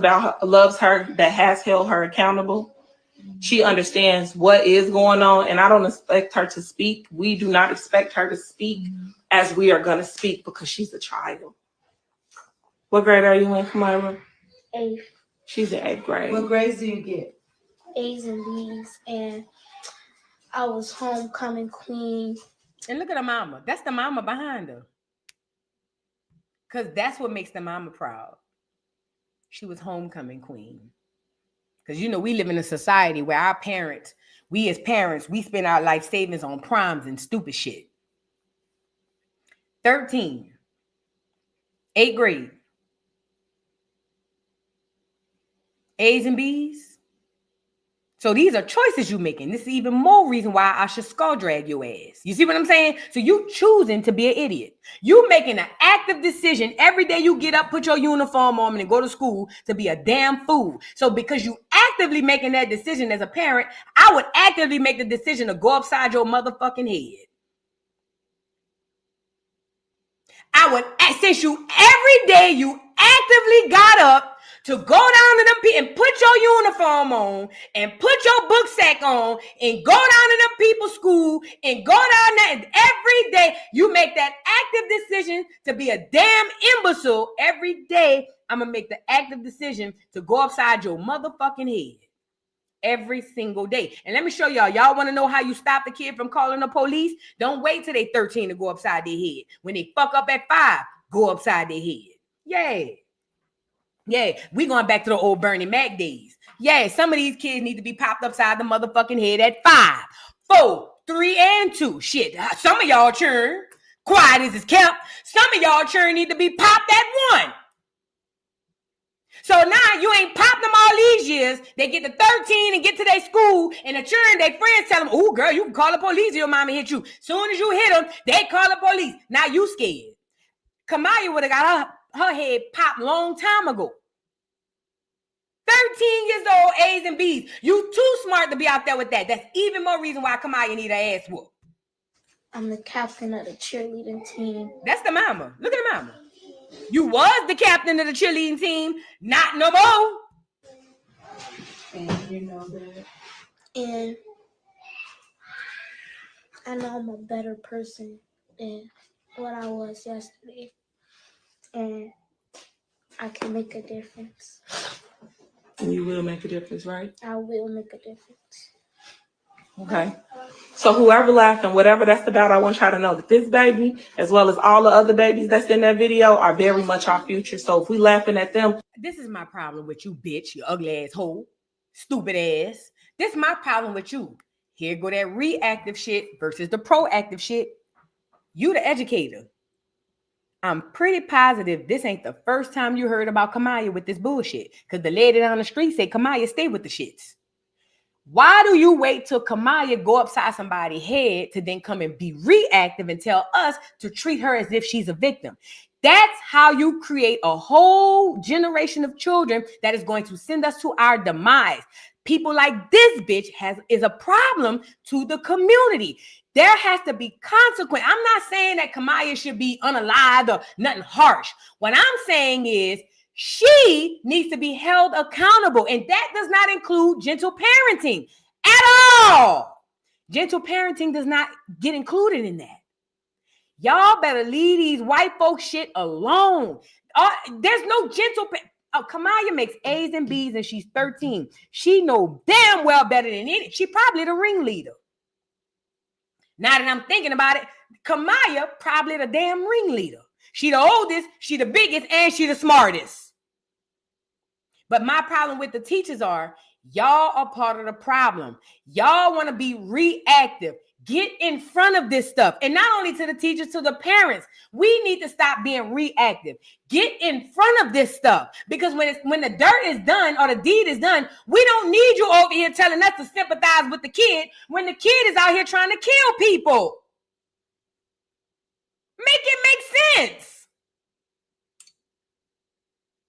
Speaker 12: her, that has held her accountable. She understands what is going on, and I don't expect her to speak. We do not expect her to speak as we are going to speak because she's a child. What grade are you in, Kamira?
Speaker 8: 8th.
Speaker 12: She's in 8th grade.
Speaker 2: What grades do you get?
Speaker 8: A's and B's, and I was homecoming queen.
Speaker 2: And look at the mama. That's the mama behind her. Because that's what makes the mama proud. She was homecoming queen. Because, we live in a society where our parents, we as parents, we spend our life savings on proms and stupid shit. 13. 8th grade. A's and B's. So these are choices you're making. This is even more reason why I should skull drag your ass. You see what I'm saying? So you choosing to be an idiot. You making an active decision every day you get up, put your uniform on and go to school to be a damn fool. So because you actively making that decision as a parent, I would actively make the decision to go upside your motherfucking head. I would, since you every day you actively got up to go down to them people and put your uniform on and put your book sack on and go down to them people's school and go down there and every day you make that active decision to be a damn imbecile. Every day I'm going to make the active decision to go upside your motherfucking head. Every single day. And let me show y'all. Y'all want to know how you stop the kid from calling the police? Don't wait till they 13 to go upside their head. When they fuck up at 5, go upside their head. Yay. Yeah, we going back to the old Bernie Mac days. Yeah, some of these kids need to be popped upside the motherfucking head at 5, 4, 3, and 2. Shit, some of y'all churn. Quiet as is kept. Some of y'all churn need to be popped at 1. So now you ain't popped them all these years. They get to 13 and get to their school, and the children, their friends tell them, "Oh, girl, you can call the police if your mama hit you." Soon as you hit them, they call the police. Now you scared. Kamaya would have got her head popped long time ago. 13 years old, A's and B's. You too smart to be out there with that. That's even more reason why Kamaya need her ass whooped.
Speaker 8: I'm the captain of the cheerleading team.
Speaker 2: That's the mama. Look at the mama. You was the captain of the cheerleading team, not no more.
Speaker 12: And you know that.
Speaker 8: And I know I'm a better person than what I was yesterday. And I can make a difference.
Speaker 12: And you will make a difference, right?
Speaker 8: I will make a difference.
Speaker 12: Okay. So whoever laughing, whatever that's about, I want y'all to know that this baby, as well as all the other babies that's in that video, are very much our future. So if we laughing at them.
Speaker 2: This is my problem with you, bitch, you ugly ass hoe, stupid ass. This is my problem with you. Here go that reactive shit versus the proactive shit. You the educator. I'm pretty positive this ain't the first time you heard about Kamaya with this bullshit. Because the lady down the street said Kamaya stay with the shits. Why do you wait till Kamaya go upside somebody's head to then come and be reactive and tell us to treat her as if she's a victim? That's how you create a whole generation of children that is going to send us to our demise. People like this bitch is a problem to the community. There has to be consequence. I'm not saying that Kamaya should be unalived or nothing harsh. What I'm saying is she needs to be held accountable, and that does not include gentle parenting at all. Gentle parenting does not get included in that. Y'all better leave these white folks shit alone. There's no gentle Kamaya makes A's and B's and she's 13. She know damn well better than any. She probably the ringleader. Now that I'm thinking about it, Kamaya probably the damn ringleader. She the oldest, she the biggest, and she the smartest. But my problem with the teachers are, y'all are part of the problem. Y'all want to be reactive. Get in front of this stuff. And not only to the teachers, to the parents. We need to stop being reactive. Get in front of this stuff. Because when the dirt is done or the deed is done, we don't need you over here telling us to sympathize with the kid when the kid is out here trying to kill people. Make it make sense.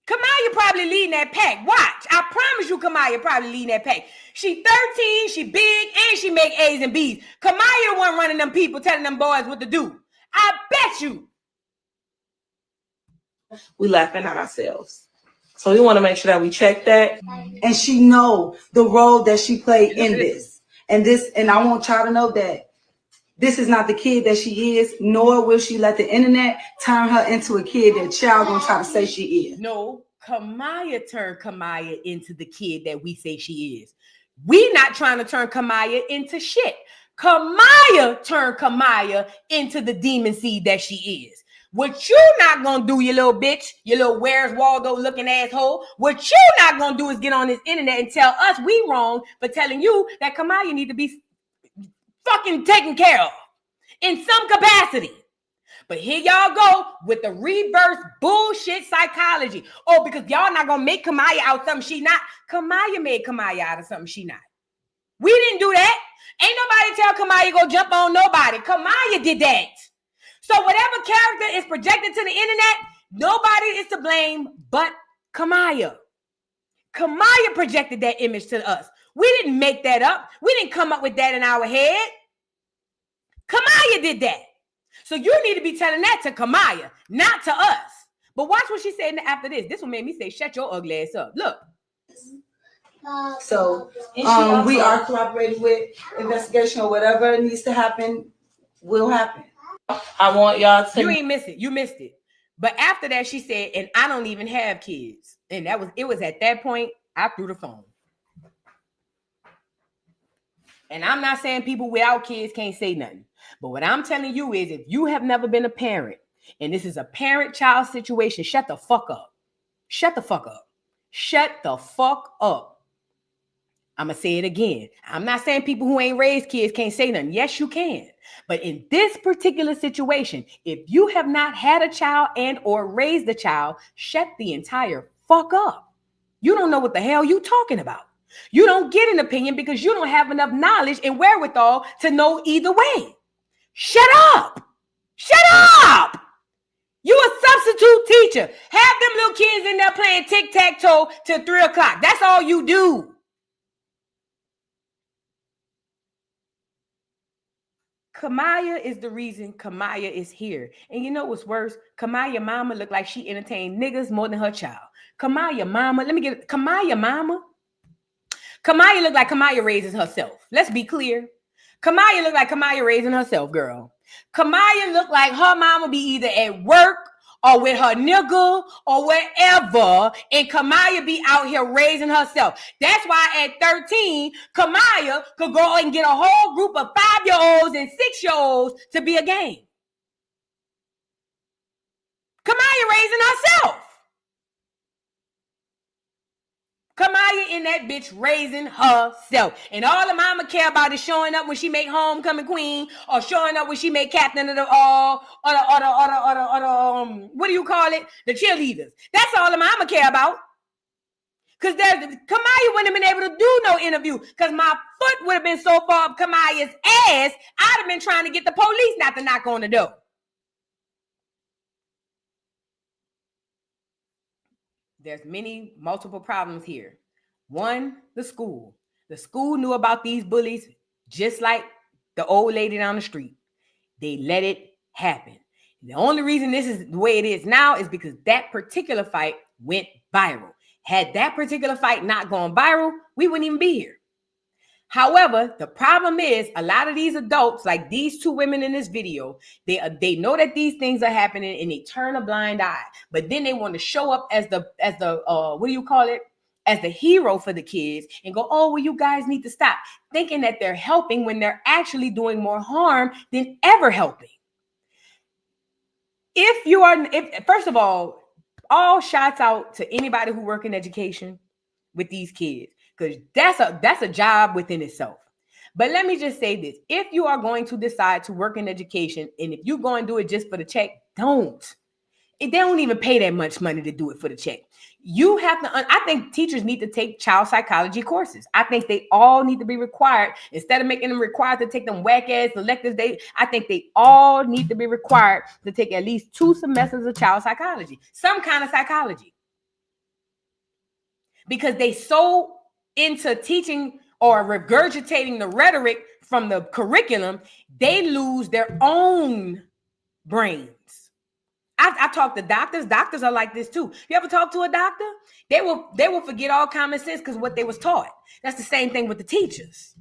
Speaker 2: Kamaya probably leading that pack. Watch. I promise you Kamaya probably leading that pack. She 13, she big, and she make A's and B's. Kamaya the one running them people, telling them boys what to do. I bet you.
Speaker 12: We laughing at ourselves. So we want to make sure that we check that.
Speaker 13: And she know the role that she played in this. And I want y'all to know that this is not the kid that she is, nor will she let the internet turn her into a kid that y'all gonna try to say she is.
Speaker 2: No, Kamaya turned Kamaya into the kid that we say she is. We not trying to turn Kamaya into shit. Kamaya turned Kamaya into the demon seed that she is. What you not gonna do, you little bitch, you little Where's Waldo looking asshole, what you not gonna do is get on this internet and tell us we wrong for telling you that Kamaya need to be fucking taken care of in some capacity. But here y'all go with the reverse bullshit psychology. Oh, because y'all not gonna make Kamaya out something she not. Kamaya made Kamaya out of something she not. We didn't do that. Ain't nobody tell Kamaya go jump on nobody. Kamaya did that. So whatever character is projected to the internet, nobody is to blame but Kamaya. Kamaya projected that image to us. We didn't make that up. We didn't come up with that in our head. Kamaya did that. So you need to be telling that to Kamaya, not to us. But watch what she said after this. This one made me say, shut your ugly ass up. Look.
Speaker 13: So we are cooperating with investigation or whatever needs to happen will happen.
Speaker 12: I want y'all to.
Speaker 2: You ain't miss it. You missed it. But after that, she said, and I don't even have kids. And it was at that point I threw the phone. And I'm not saying people without kids can't say nothing. But what I'm telling you is if you have never been a parent, and this is a parent-child situation, shut the fuck up. Shut the fuck up. Shut the fuck up. I'm going to say it again. I'm not saying people who ain't raised kids can't say nothing. Yes, you can. But in this particular situation, if you have not had a child and or raised a child, shut the entire fuck up. You don't know what the hell you talking about. You don't get an opinion because you don't have enough knowledge and wherewithal to know either way. Shut up. Shut up. You a substitute teacher. Have them little kids in there playing tic-tac-toe till 3 o'clock. That's all you do. Kamaya is the reason Kamaya is here. And you know what's worse? Kamaya mama look like she entertained niggas more than her child. Kamaya mama, Kamaya mama. Kamaya look like Kamaya raises herself. Let's be clear. Kamaya look like Kamaya raising herself, girl. Kamaya look like her mama be either at work or with her nigga or wherever, and Kamaya be out here raising herself. That's why at 13, Kamaya could go and get a whole group of 5-year-olds and 6-year-olds to be a game. Kamaya raising herself. Kamaya in that bitch raising herself. And all the mama care about is showing up when she make homecoming queen or showing up when she make captain of the what do you call it? The cheerleaders. That's all the mama care about. Because Kamaya wouldn't have been able to do no interview because my foot would have been so far up Kamaya's ass, I'd have been trying to get the police not to knock on the door. There's multiple problems here. One, the school. The school knew about these bullies just like the old lady down the street. They let it happen. The only reason this is the way it is now is because that particular fight went viral. Had that particular fight not gone viral, we wouldn't even be here. However, the problem is a lot of these adults, like these two women in this video, they know that these things are happening and they turn a blind eye. But then they want to show up as the what do you call it? As the hero for the kids and go, oh, well, you guys need to stop, thinking that they're helping when they're actually doing more harm than ever helping. First of all shots out to anybody who work in education with these kids. Because that's a job within itself. But let me just say this. If you are going to decide to work in education, and if you go and do it just for the check, don't. They don't even pay that much money to do it for the check. You have to, I think teachers need to take child psychology courses. I think they all need to be required. Instead of making them required to take them whack-ass electives, I think they all need to be required to take at least 2 semesters of child psychology. Some kind of psychology. Because they so into teaching or regurgitating the rhetoric from the curriculum, they lose their own brains. I talk to doctors. Doctors are like this too. You ever talk to a doctor? They will forget all common sense because what they was taught. That's the same thing with the teachers.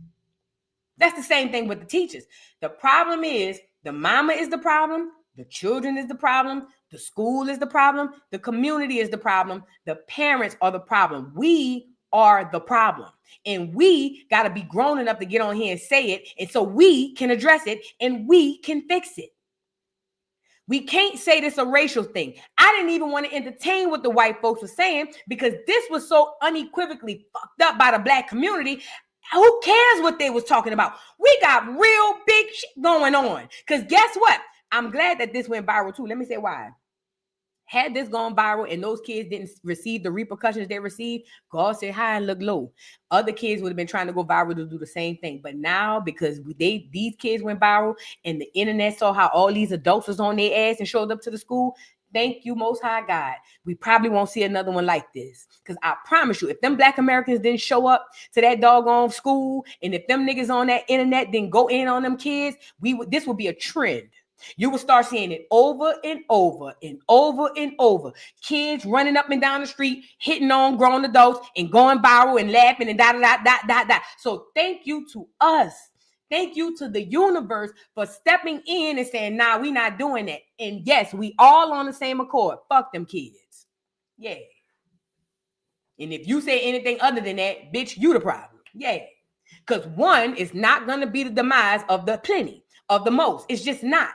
Speaker 2: The problem is the mama is the problem. The children is the problem. The school is the problem. The community is the problem. The parents are the problem. We are the problem. And we got to be grown enough to get on here and say it. And so we can address it and we can fix it. We can't say this a racial thing. I didn't even want to entertain what the white folks were saying because this was so unequivocally fucked up by the black community. Who cares what they was talking about? We got real big shit going on. Because guess what? I'm glad that this went viral too. Let me say why. Had this gone viral and those kids didn't receive the repercussions they received, God said high and look low. Other kids would have been trying to go viral to do the same thing. But now, because these kids went viral and the internet saw how all these adults was on their ass and showed up to the school, thank you, Most High God. We probably won't see another one like this. Because I promise you, if them Black Americans didn't show up to that doggone school, and if them niggas on that internet didn't go in on them kids, this would be a trend. You will start seeing it over and over and over and over. Kids running up and down the street, hitting on grown adults and going viral and laughing and da. So thank you to us. Thank you to the universe for stepping in and saying, nah, we not doing that. And yes, we all on the same accord. Fuck them kids. Yeah. And if you say anything other than that, bitch, you the problem. Yeah. Because one is not going to be the demise of the plenty, of the most. It's just not.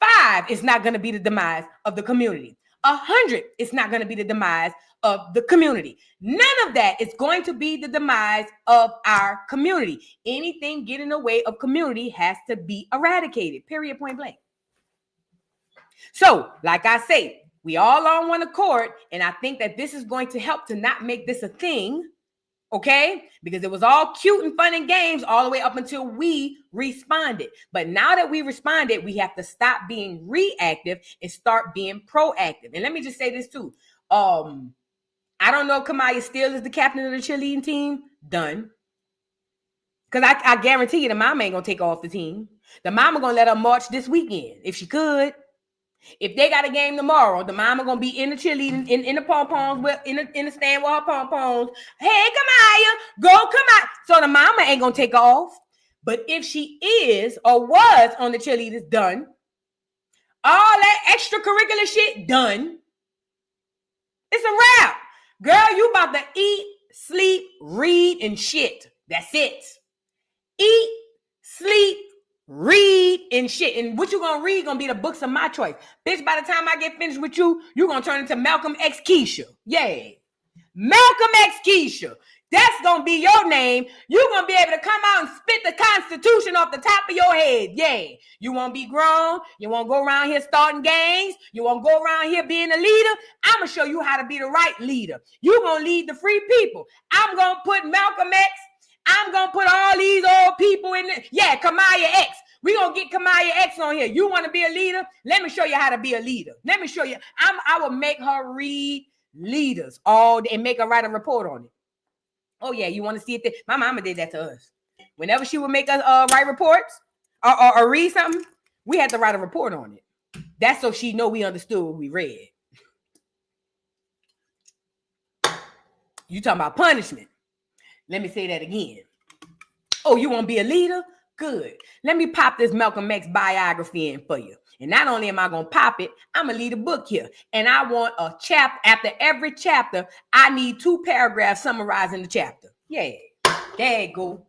Speaker 2: 5 is not going to be the demise of the community. 100 is not going to be the demise of the community. None of that is going to be the demise of our community. Anything getting in the way of community has to be eradicated, period, point blank. So, like I say, we all on one accord, and I think that this is going to help to not make this a thing, okay? Because it was all cute and fun and games all the way up until we responded. But now that we responded, we have to stop being reactive and start being proactive. And let me just say this too. I don't know if Kamaya still is the captain of the cheerleading team. Done. Because I guarantee you the mama ain't going to take off the team. The mama going to let her march this weekend if she could. If they got a game tomorrow, the mama gonna be in the cheerleading, in the pom-poms, in the stand with her pom-poms. Hey, Kamaya, go Kamaya. So the mama ain't gonna take her off. But if she is or was on the cheerleaders, done. All that extracurricular shit, done. It's a wrap. Girl, you about to eat, sleep, read, and shit. That's it. Eat, sleep, read and shit. And what you gonna read gonna be the books of my choice. Bitch, by the time I get finished with you, you gonna turn into Malcolm X Keisha. Yeah. Malcolm X Keisha. That's gonna be your name. You gonna be able to come out and spit the Constitution off the top of your head. Yeah. You won't be grown. You won't go around here starting gangs. You won't go around here being a leader. I'm gonna show you how to be the right leader. You gonna lead the free people. I'm gonna put Malcolm X. I'm going to put all these old people in there. Yeah, Kamaya X. We're going to get Kamaya X on here. You want to be a leader? Let me show you how to be a leader. Let me show you. I will make her read leaders all day and make her write a report on it. Oh, yeah, you want to see it? My mama did that to us. Whenever she would make us write reports or read something, we had to write a report on it. That's so she know we understood what we read. You talking about punishment. Let me say that again. Oh, you want to be a leader? Good. Let me pop this Malcolm X biography in for you. And not only am I going to pop it, I'm going to lead a book here. And I want a chapter. After every chapter, I need 2 paragraphs summarizing the chapter. Yeah. There you go.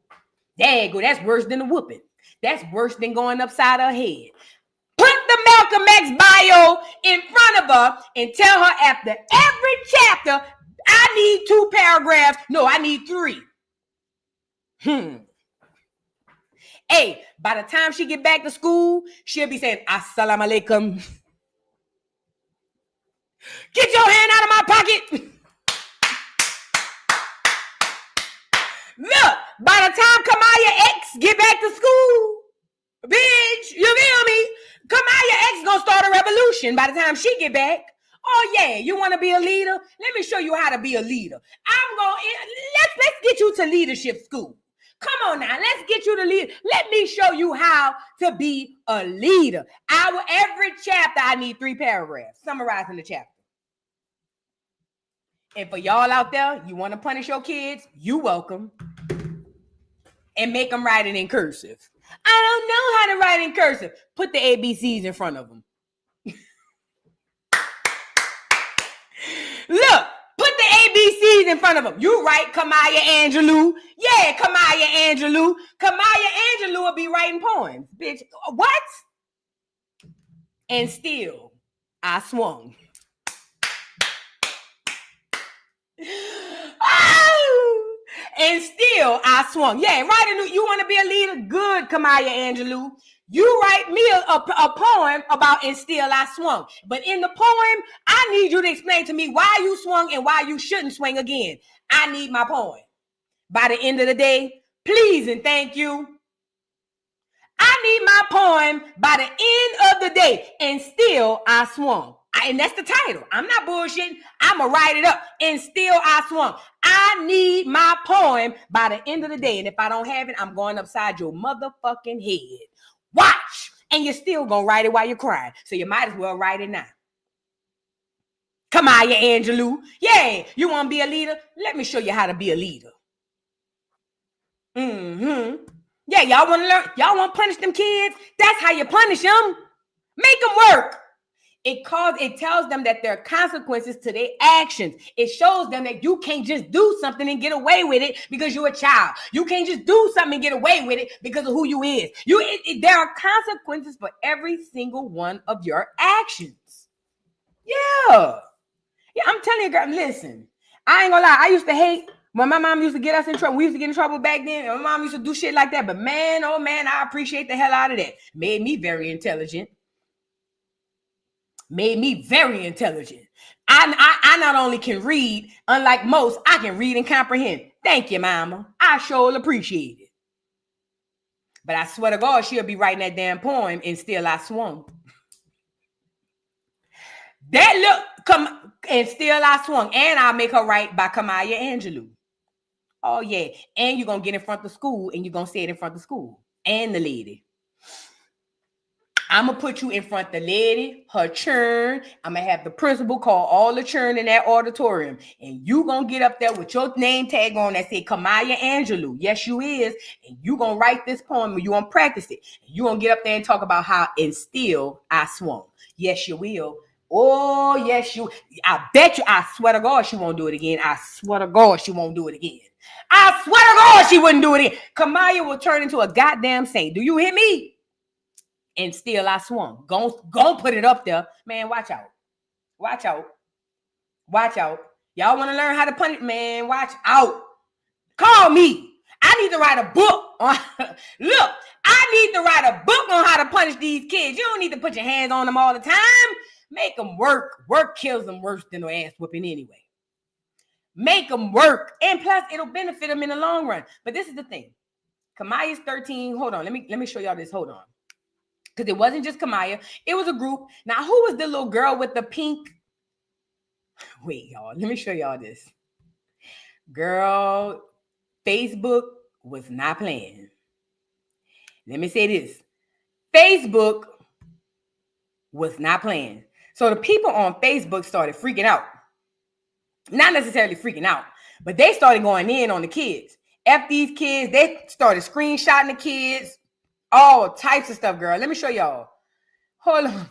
Speaker 2: There you go. That's worse than a whooping. That's worse than going upside her head. Put the Malcolm X bio in front of her and tell her after every chapter, I need 2 paragraphs. No, I need 3. Hey, by the time she get back to school, she'll be saying, Assalamu alaikum. Get your hand out of my pocket. Look, by the time Kamaya X get back to school, bitch, you feel me? Kamaya X gonna start a revolution by the time she get back. Oh yeah, you want to be a leader? Let me show you how to be a leader. Let's get you to leadership school. Come on now, let's get you to lead. Let me show you how to be a leader. Every chapter, I need 3 paragraphs summarizing the chapter. And for y'all out there, you want to punish your kids? You welcome. And make them write it in cursive. I don't know how to write in cursive. Put the ABCs in front of them. Look, put the ABCs in front of them. You write Kamaya Angelou. Yeah, Kamaya Angelou. Kamaya Angelou will be writing poems. Bitch, what? And still, I swung. Oh, and still, I swung. Yeah, you want to be a leader? Good, Kamaya Angelou. You write me a poem about and still I swung. But in the poem, I need you to explain to me why you swung and why you shouldn't swing again. I need my poem. By the end of the day, please and thank you. I need my poem by the end of the day and still I swung. And that's the title. I'm not bullshitting. I'm going to write it up and still I swung. I need my poem by the end of the day. And if I don't have it, I'm going upside your motherfucking head. Watch. And you're still going to write it while you're crying. So you might as well write it now. Kamaya Angelou. Yeah, you want to be a leader? Let me show you how to be a leader. Yeah, y'all want to learn? Y'all want to punish them kids? That's how you punish them. Make them work. It tells them that there are consequences to their actions. It shows them that you can't just do something and get away with it because you're a child. You can't just do something and get away with it because of who you is. There are consequences for every single one of your actions. Yeah. Yeah, I'm telling you, girl, listen. I ain't gonna lie. I used to hate when my mom used to get us in trouble. We used to get in trouble back then. And my mom used to do shit like that. But man, oh man, I appreciate the hell out of that. Made me very intelligent. Made me very intelligent. I not only can read, unlike most, I can read and comprehend. Thank you, mama. I sure appreciate it. But I swear to God, she'll be writing that damn poem and still I swung. That look, and still I swung. And I'll make her write by Kamaya Angelou. Oh, yeah. And you're going to get in front of school and you're going to say it in front of school. And the lady. I'm going to put you in front of the lady, her churn. I'm going to have the principal call all the churn in that auditorium. And you going to get up there with your name tag on that say Kamaya Angelou. Yes, you is. And you going to write this poem and you going to practice it. You going to get up there and talk about how and still I swung. Yes, you will. Oh, yes, you. I bet you. I swear to God she won't do it again. I swear to God she won't do it again. I swear to God she wouldn't do it again. Kamaya will turn into a goddamn saint. Do you hear me? And still I swung. Go put it up there. Man, watch out. Watch out. Watch out. Y'all want to learn how to punish? Man, watch out. Call me. I need to write a book. Look, I need to write a book on how to punish these kids. You don't need to put your hands on them all the time. Make them work. Work kills them worse than no ass whooping anyway. Make them work. And plus, it'll benefit them in the long run. But this is the thing. Kamaya's 13. Hold on. Let me show y'all this. Hold on. Because it wasn't just Kamaya. It was a group. Now, who was the little girl with the pink? Wait, y'all. Let me show y'all this. Girl, Facebook was not playing. Let me say this. Facebook was not playing. So the people on Facebook started freaking out. Not necessarily freaking out, but they started going in on the kids. F these kids. They started screenshotting the kids. All types of stuff, girl. Let me show y'all. Hold on.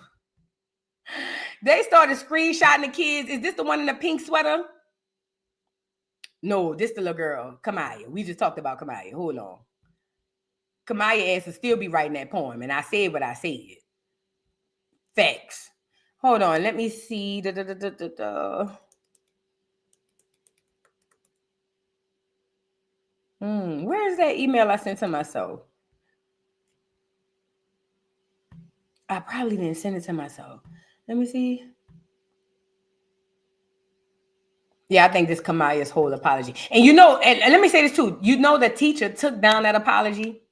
Speaker 2: They started screenshotting the kids. Is this the one in the pink sweater? No, this the little girl, Kamaya. We just talked about Kamaya. Hold on. Kamaya ass to still be writing that poem, and I said what I said. Facts. Hold on. Let me see. Where is that email I sent to myself? I probably didn't send it to myself. Let me see. Yeah, I think this Kamaya's whole apology. And you know, and let me say this too. You know the teacher took down that apology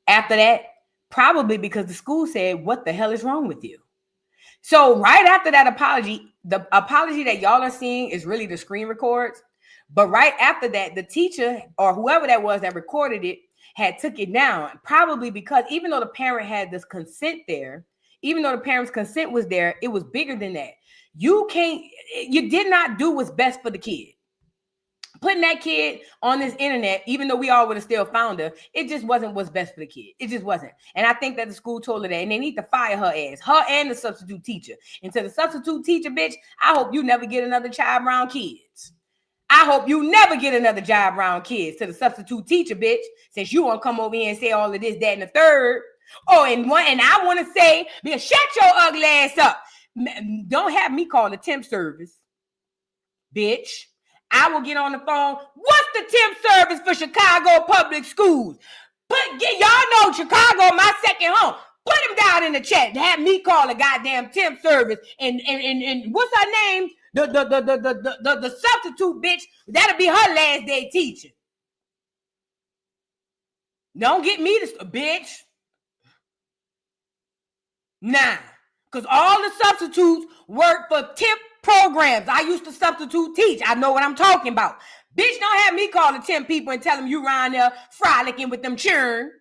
Speaker 2: after that, probably because the school said, what the hell is wrong with you? So right after that apology, the apology that y'all are seeing is really the screen records. But right after that, the teacher or whoever that was that recorded it had took it down, probably because even though the parent had this consent there, even though the parent's consent was there, it was bigger than that. You did not do what's best for the kid. Putting that kid on this internet, even though we all would have still found her, it just wasn't what's best for the kid. It just wasn't. And I think that the school told her that, and they need to fire her ass, her and the substitute teacher. And to the substitute teacher, bitch, I hope you never get another child around kids. I hope you never get another job around kids. To the substitute teacher, bitch, since you want to come over here and say all of this, that, and the third. Oh, and I want to say, shut your ugly ass up. Don't have me call the temp service, bitch. I will get on the phone. What's the temp service for Chicago public schools? Y'all know Chicago, my second home. Put them down in the chat. Have me call a goddamn temp service. And what's her name? The substitute bitch. That'll be her last day teaching. Don't get me to bitch. Nah. Because all the substitutes work for temp programs. I used to substitute teach. I know what I'm talking about. Bitch, don't have me call the 10 people and tell them you around there frolicking with them churn.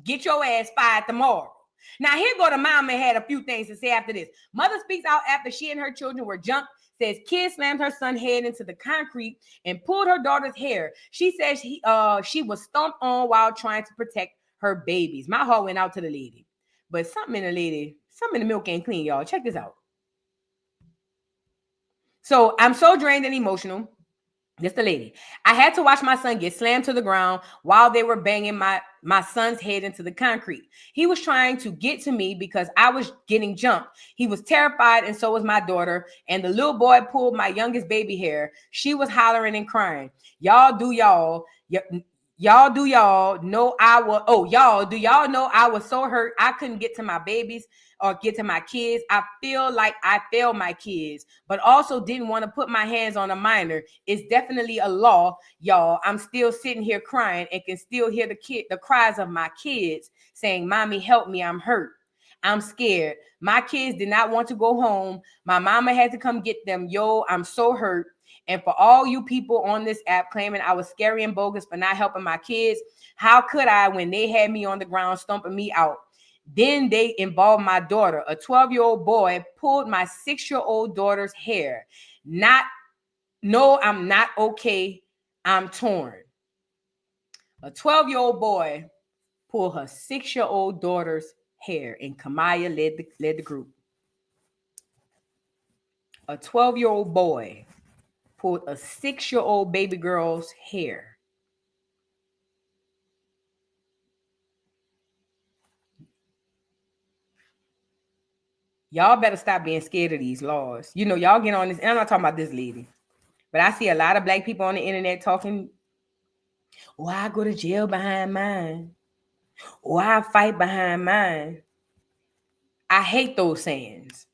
Speaker 2: Get your ass fired tomorrow. Now, here go the mom and had a few things to say after this. Mother speaks out after she and her children were jumped. Says kid slammed her son's head into the concrete and pulled her daughter's hair. She says she was stomped on while trying to protect her babies. My heart went out to the lady. But something in the milk ain't clean, y'all. Check this out. So I'm so drained and emotional. This the lady. I had to watch my son get slammed to the ground while they were banging my son's head into the concrete. He was trying to get to me because I was getting jumped. He was terrified, and so was my daughter. And the little boy pulled my youngest baby hair. She was hollering and crying. Y'all do y'all. Y'all do y'all know I was, do y'all know I was so hurt I couldn't get to my babies or get to my kids? I feel like I failed my kids, but also didn't want to put my hands on a minor. It's definitely a law, y'all. I'm still sitting here crying and can still hear the cries of my kids saying, "Mommy, help me, I'm hurt. I'm scared. My kids did not want to go home. My mama had to come get them. Yo, I'm so hurt. And for all you people on this app claiming I was scary and bogus for not helping my kids, how could I when they had me on the ground stomping me out? Then they involved my daughter. A 12-year-old boy pulled my 6-year-old daughter's hair. No, I'm not okay. I'm torn. A 12-year-old boy pulled her 6-year-old daughter's hair, and Kamaya led the group. A 12-year-old boy pulled a 6-year-old baby girl's hair. Y'all better stop being scared of these laws. You know, y'all get on this, and I'm not talking about this lady, but I see a lot of black people on the internet talking, "Oh, I go to jail behind mine. Oh, I fight behind mine." I hate those sayings,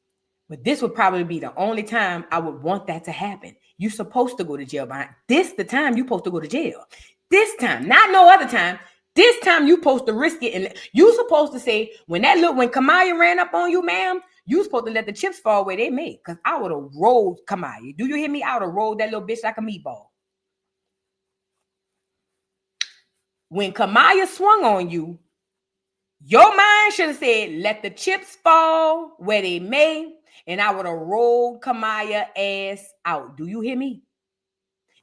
Speaker 2: but this would probably be the only time I would want that to happen. You're supposed to go to jail behind. This the time you're supposed to go to jail. This time, not no other time. This time you supposed to risk it, and you supposed to say when Kamaya ran up on you, ma'am, you supposed to let the chips fall where they may. Because I would have rolled Kamaya. Do you hear me? I would have rolled that little bitch like a meatball. When Kamaya swung on you, your mind should have said, "Let the chips fall where they may," and I would have rolled Kamaya ass out. Do you hear me?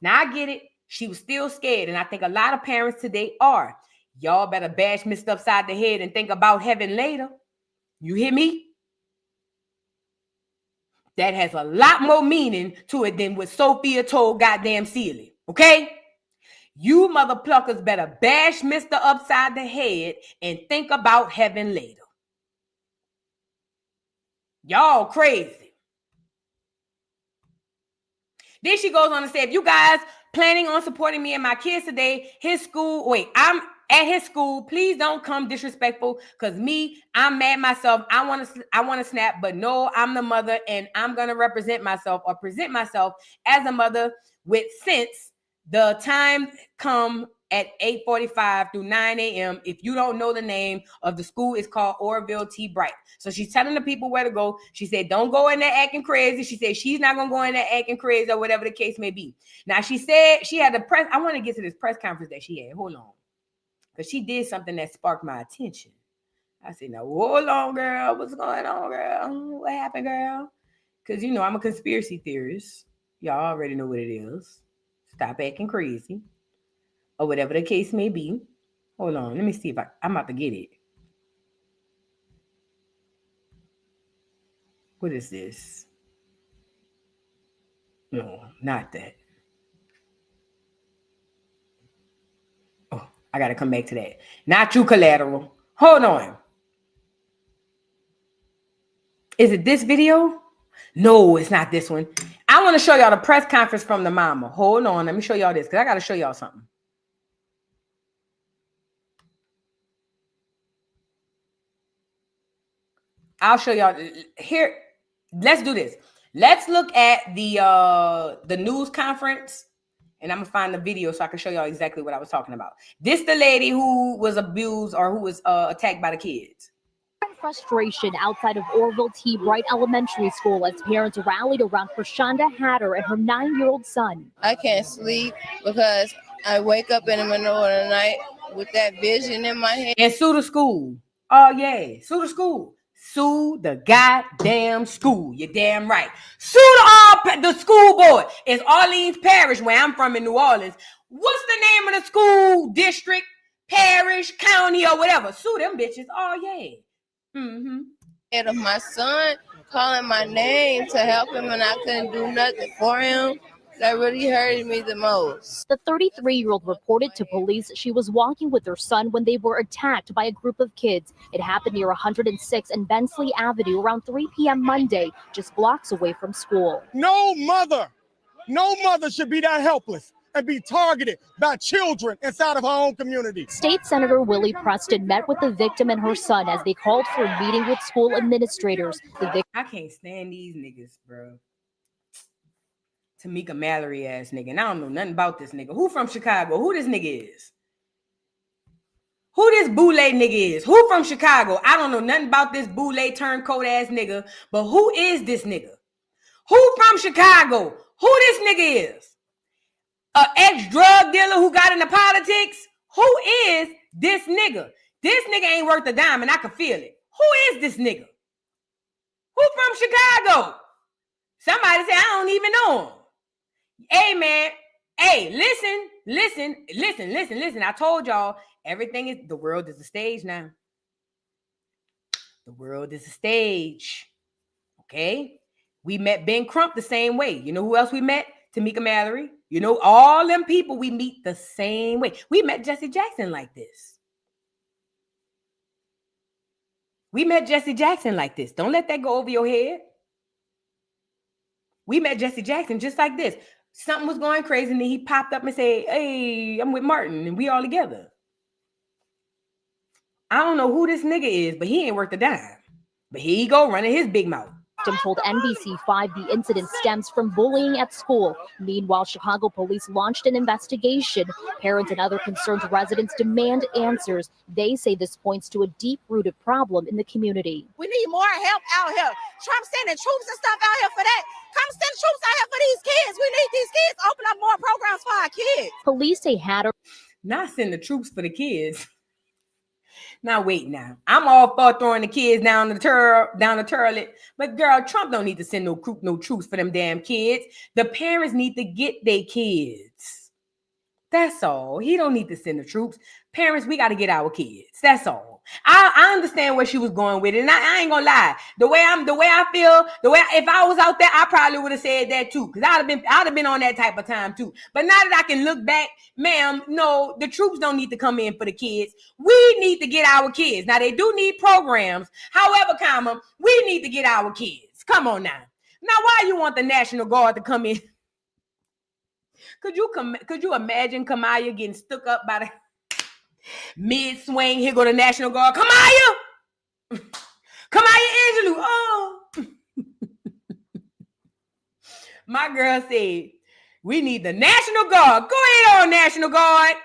Speaker 2: Now I get it. She was still scared, and I think a lot of parents today are. Y'all better bash Mr. upside the head and think about heaven later. You hear me? That has a lot more meaning to it than what Sophia told goddamn Celie. Okay? You mother pluckers better bash Mr. upside the head and think about heaven later. Y'all crazy. Then she goes on to say, if you guys planning on supporting me and my kids today, I'm at his school, please don't come disrespectful, because I'm mad myself. I want to snap, but no, I'm the mother, and I'm going to represent myself or present myself as a mother with sense. The time come at 8:45 through 9 a.m. If you don't know the name of the school, it's called Orville T. Bright. So she's telling the people where to go. She said, don't go in there acting crazy. She said she's not going to go in there acting crazy or whatever the case may be. Now, she said she had I want to get to this press conference that she had. Hold on. Because she did something that sparked my attention. I said, now, hold on, girl. What's going on, girl? What happened, girl? Because, you know, I'm a conspiracy theorist. Y'all already know what it is. Stop acting crazy. Or whatever the case may be. Hold on. Let me see if I'm about to get it. What is this? No, not that. Oh, I got to come back to that. Not you, collateral. Hold on. Is it this video? No, it's not this one. I want to show y'all the press conference from the mama. Hold on. Let me show y'all this because I got to show y'all something. I'll show y'all here. Let's do this. Let's look at the news conference, and I'm gonna find the video so I can show y'all exactly what I was talking about. This the lady who was abused or who was attacked by the kids.
Speaker 14: Frustration outside of Orville T. Bright Elementary School as parents rallied around Prashanda Hatter and her 9-year-old son.
Speaker 15: I can't sleep because I wake up in the middle of the night with that vision in my head.
Speaker 2: And sue the school. Oh yeah, sue the school. Sue the goddamn school. You're damn right. Sue the school board. It's Orleans Parish, where I'm from in New Orleans. What's the name of the school district, parish, county, or whatever? Sue them bitches. Oh yeah.
Speaker 15: Head of my son, calling my name to help him and I couldn't do nothing for him. That really hurted me the most.
Speaker 14: The 33-year-old reported to police she was walking with her son when they were attacked by a group of kids. It happened near 106 and Bensley Avenue around 3 p.m. Monday, just blocks away from school.
Speaker 16: No mother should be that helpless and be targeted by children inside of our own community.
Speaker 14: State Senator Willie Preston met with the victim and her son as they called for a meeting with school administrators.
Speaker 2: I can't stand these niggas, bro. Tamika Mallory ass nigga. And I don't know nothing about this nigga. Who from Chicago? Who this nigga is? Who this boule nigga is? Who from Chicago? I don't know nothing about this boule turncoat ass nigga. But who is this nigga? Who from Chicago? Who this nigga is? An ex-drug dealer who got into politics? Who is this nigga? This nigga ain't worth a dime and I can feel it. Who is this nigga? Who from Chicago? Somebody say, I don't even know him. Hey, man. Hey, listen. I told y'all, the world is a stage now. The world is a stage. Okay? We met Ben Crump the same way. You know who else we met? Tamika Mallory. You know, all them people we meet the same way. We met Jesse Jackson like this. Don't let that go over your head. We met Jesse Jackson just like this. Something was going crazy, and then he popped up and said, hey, I'm with Martin, and we all together. I don't know who this nigga is, but he ain't worth a dime. But here he go, running his big mouth.
Speaker 14: Told NBC5 the incident stems from bullying at school. Meanwhile, Chicago police launched an investigation. Parents and other concerned residents demand answers. They say this points to a deep-rooted problem in the community.
Speaker 17: We need more help out here. Trump sending troops and stuff out here for that. Come send troops out here for these kids. We need these kids to open up more programs for our kids.
Speaker 14: Police say Hatter.
Speaker 2: Not send the troops for the kids. Now wait now. I'm all for throwing the kids down the toilet. But girl, Trump don't need to send no troops for them damn kids. The parents need to get their kids. That's all. He don't need to send the troops. Parents, we got to get our kids. That's all. I understand where she was going with it. And I ain't gonna lie. The way I feel, if I was out there, I probably would have said that too. Because I'd have been on that type of time too. But now that I can look back, ma'am, no, the troops don't need to come in for the kids. We need to get our kids. Now they do need programs. However, we need to get our kids. Come on now. Now, why you want the National Guard to come in? Could you imagine Kamaya getting stuck up by the mid-swing? Here go the National Guard. Kamaya Angelou. Oh. My girl said, we need the National Guard. Go ahead on, National Guard.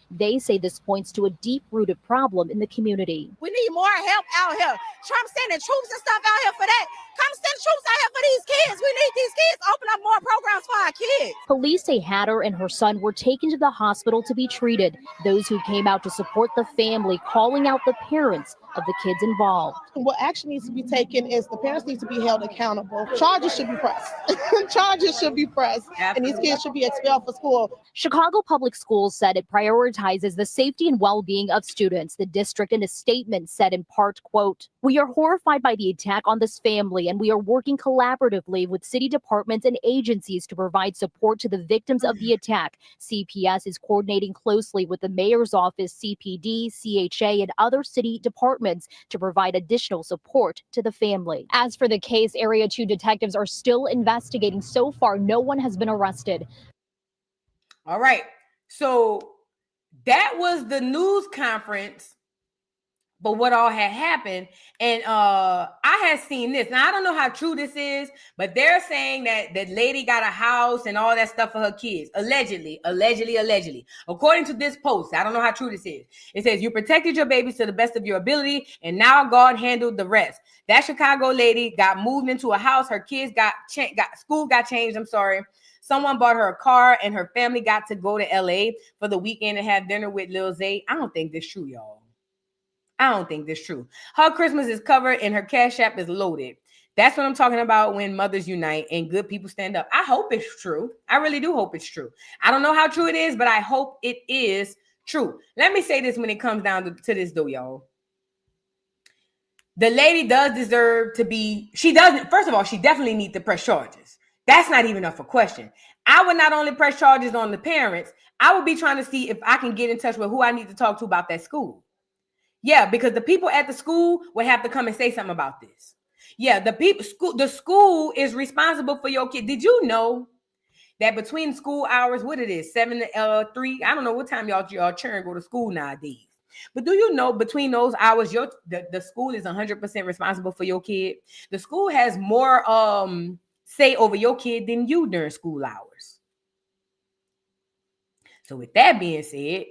Speaker 14: They say this points to a deep-rooted problem in the community.
Speaker 17: We need more help out here. Trump sending troops and stuff out here for that. Come send troops out here for these kids. We need these kids to open up more programs for our kids.
Speaker 14: Police say Hatter and her son were taken to the hospital to be treated. Those who came out to support the family calling out the parents of the kids involved.
Speaker 9: What action needs to be taken is the parents need to be held accountable. Charges should be pressed. Charges should be pressed. And these kids should be expelled from school.
Speaker 14: Chicago Public Schools said it prioritizes the safety and well-being of students. The district in a statement said in part, quote, "We are horrified by the attack on this family and we are working collaboratively with city departments and agencies to provide support to the victims of the attack. CPS is coordinating closely with the mayor's office, CPD, CHA, and other city departments to provide additional support to the family." As for the case, Area 2 detectives are still investigating. So far, no one has been arrested.
Speaker 2: All right. So that was the news conference, but what all had happened. And I had seen this. Now, I don't know how true this is, but they're saying that that lady got a house and all that stuff for her kids. Allegedly. According to this post, I don't know how true this is. It says, you protected your babies to the best of your ability, and now God handled the rest. That Chicago lady got moved into a house. Her kids school got changed. I'm sorry. Someone bought her a car, and her family got to go to LA for the weekend and have dinner with Lil Zay. I don't think this is true, y'all. I don't think this is true. Her Christmas is covered and her Cash App is loaded. That's what I'm talking about when mothers unite and good people stand up. I hope it's true. I really do hope it's true. I don't know how true it is, but I hope it is true. Let me say this when it comes down to this though, y'all. The lady does deserve to be, she doesn't, first of all, she definitely needs to press charges. That's not even up for question. I would not only press charges on the parents, I would be trying to see if I can get in touch with who I need to talk to about that school. Yeah, because the people at the school would have to come and say something about this. Yeah, the school is responsible for your kid. Did you know that between school hours, what it is, 7 to 3, I don't know what time y'all children go to school nowadays. But do you know between those hours, the school is 100% responsible for your kid? The school has more say over your kid than you during school hours. So with that being said,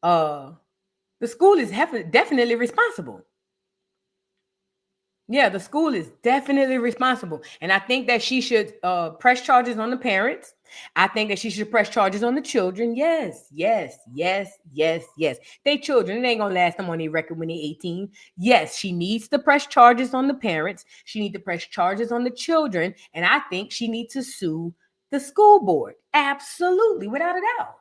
Speaker 2: the school is definitely responsible. Yeah, the school is definitely responsible. And I think that she should press charges on the parents. I think that she should press charges on the children. Yes. They children, it ain't gonna last them on their record when they're 18. Yes, she needs to press charges on the parents. She needs to press charges on the children. And I think she needs to sue the school board. Absolutely, without a doubt.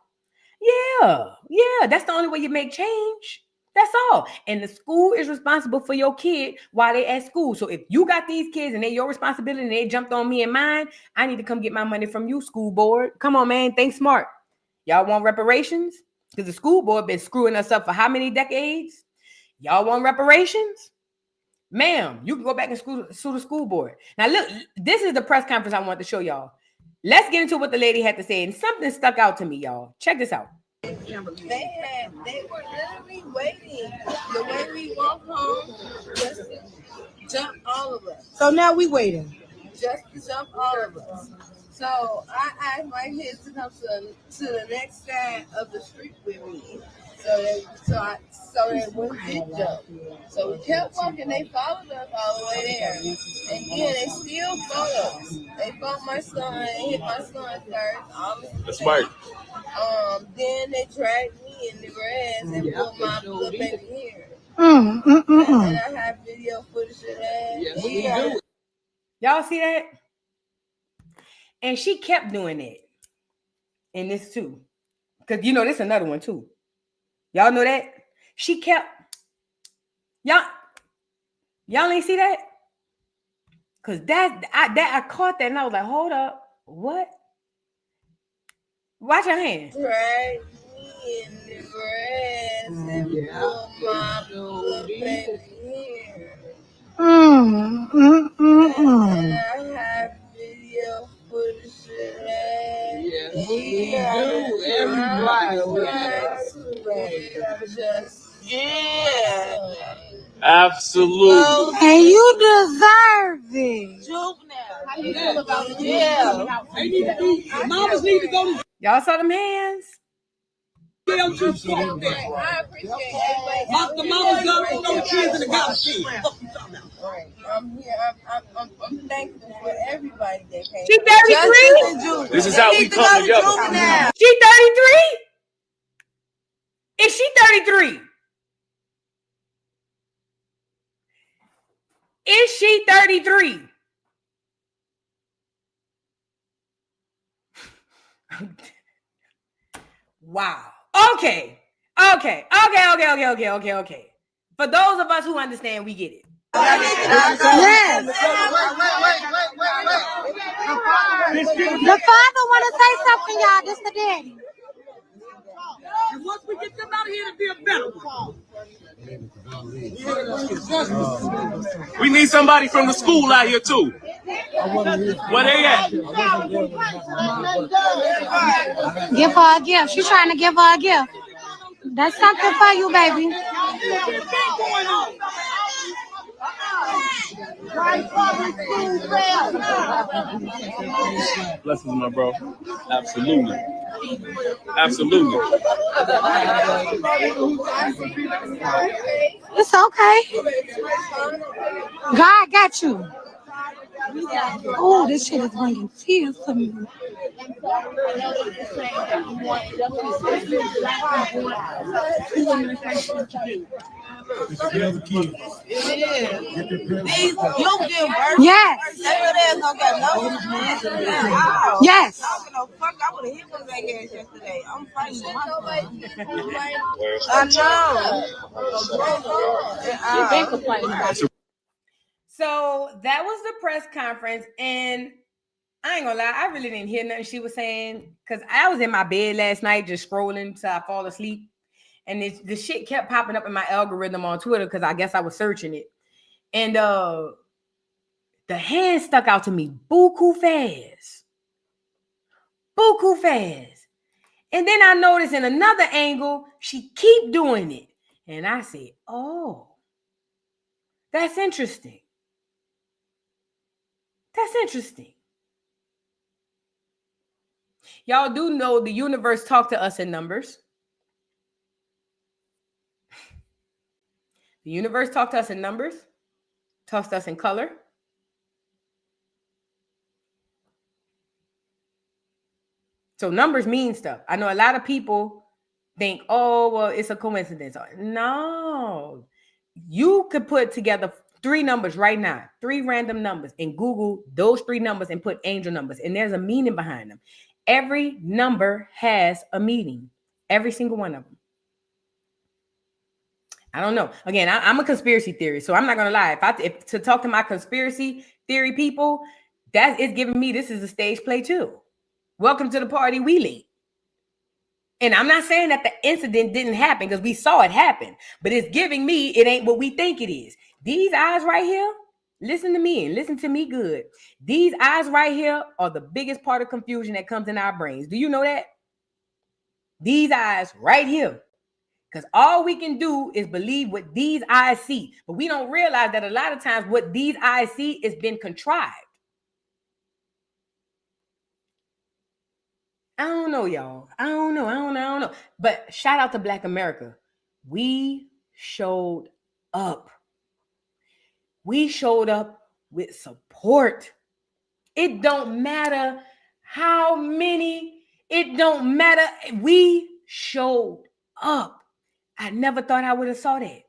Speaker 2: Yeah, that's the only way you make change. That's all. And the school is responsible for your kid while they're at school. So if you got these kids and they're your responsibility and they jumped on me and mine, I need to come get my money from you, school board. Come on, man. Think smart. Y'all want reparations? Because the school board been screwing us up for how many decades? Y'all want reparations? Ma'am, you can go back and sue the school board. Now, look, this is the press conference I want to show y'all. Let's get into what the lady had to say. And something stuck out to me, y'all. Check this out.
Speaker 15: They were literally waiting. The way we walked home, just to jump all of us.
Speaker 9: So now we waiting.
Speaker 15: Just to jump all of us. So I asked my kids to come to the next side of the street with me. So they wouldn't get jumped. So we kept walking. They followed us all the way there. And then they still followed us. They followed my son. They hit my son first.
Speaker 3: That's smart.
Speaker 15: Then they dragged me in the grass and put my little baby here. And I have video footage of that. Yeah.
Speaker 2: Y'all see that? And she kept doing it. And this too. Because you know, this is another one too. Y'all know that? She kept. Y'all ain't see that? Because I caught that and I was like, hold up. What? Watch your hand.
Speaker 15: Drag me in the grass and put my little baby here. And I have video footage of that.
Speaker 11: Yes, we do.
Speaker 3: Absolutely.
Speaker 17: And you deserve it.
Speaker 15: How you feel about jail?
Speaker 11: Mamas need to go to
Speaker 2: Y'all saw them hands?
Speaker 11: jail too.
Speaker 15: I appreciate everybody.
Speaker 11: Lock the mamas up and throw the kids in the garbage can.
Speaker 15: Right. I'm here. I'm thankful for everybody that came.
Speaker 2: She 33?
Speaker 3: This is how we come together.
Speaker 2: She 33? Is she 33? Is she 33? Wow. Okay. For those of us who understand, we get it.
Speaker 17: Yes. The father want to say something, y'all. This the daddy.
Speaker 11: And once we get them out of here, it'll be a better one.
Speaker 3: We need somebody from the school out here too. Where they at?
Speaker 17: Give her a gift. She's trying to give her a gift. That's something for you, baby.
Speaker 3: Blessings, my bro. Absolutely.
Speaker 17: It's okay. God got you. Oh, this shit is bringing tears to me. Yes. Yes.
Speaker 15: I would have hit one of their ass yesterday. I'm fighting with my I know.
Speaker 2: So that was the press conference, and I ain't gonna lie, I really didn't hear nothing she was saying because I was in my bed last night just scrolling till I fall asleep, and the shit kept popping up in my algorithm on Twitter because I guess I was searching it, and the hand stuck out to me buku fast, and then I noticed in another angle she keep doing it, and I said, "Oh, that's interesting. That's interesting." Y'all do know the universe talked to us in numbers. The universe talked to us in numbers, talks to us in color. So numbers mean stuff. I know a lot of people think, oh, well, it's a coincidence. No. You could put together 3 numbers right now, 3 random numbers, and Google those 3 numbers and put angel numbers, and there's a meaning behind them. Every number has a meaning. Every single one of them. I don't know. Again, I'm a conspiracy theorist, so I'm not gonna lie. If to talk to my conspiracy theory people, that is giving me this is a stage play too. Welcome to the party, we late. And I'm not saying that the incident didn't happen because we saw it happen, but it's giving me it ain't what we think it is. These eyes right here, listen to me and listen to me good. These eyes right here are the biggest part of confusion that comes in our brains. Do you know that? These eyes right here. Because all we can do is believe what these eyes see. But we don't realize that a lot of times what these eyes see has been contrived. I don't know, y'all. I don't know. But shout out to Black America. We showed up. We showed up with support. It don't matter how many. It don't matter. We showed up. I never thought I would have saw that.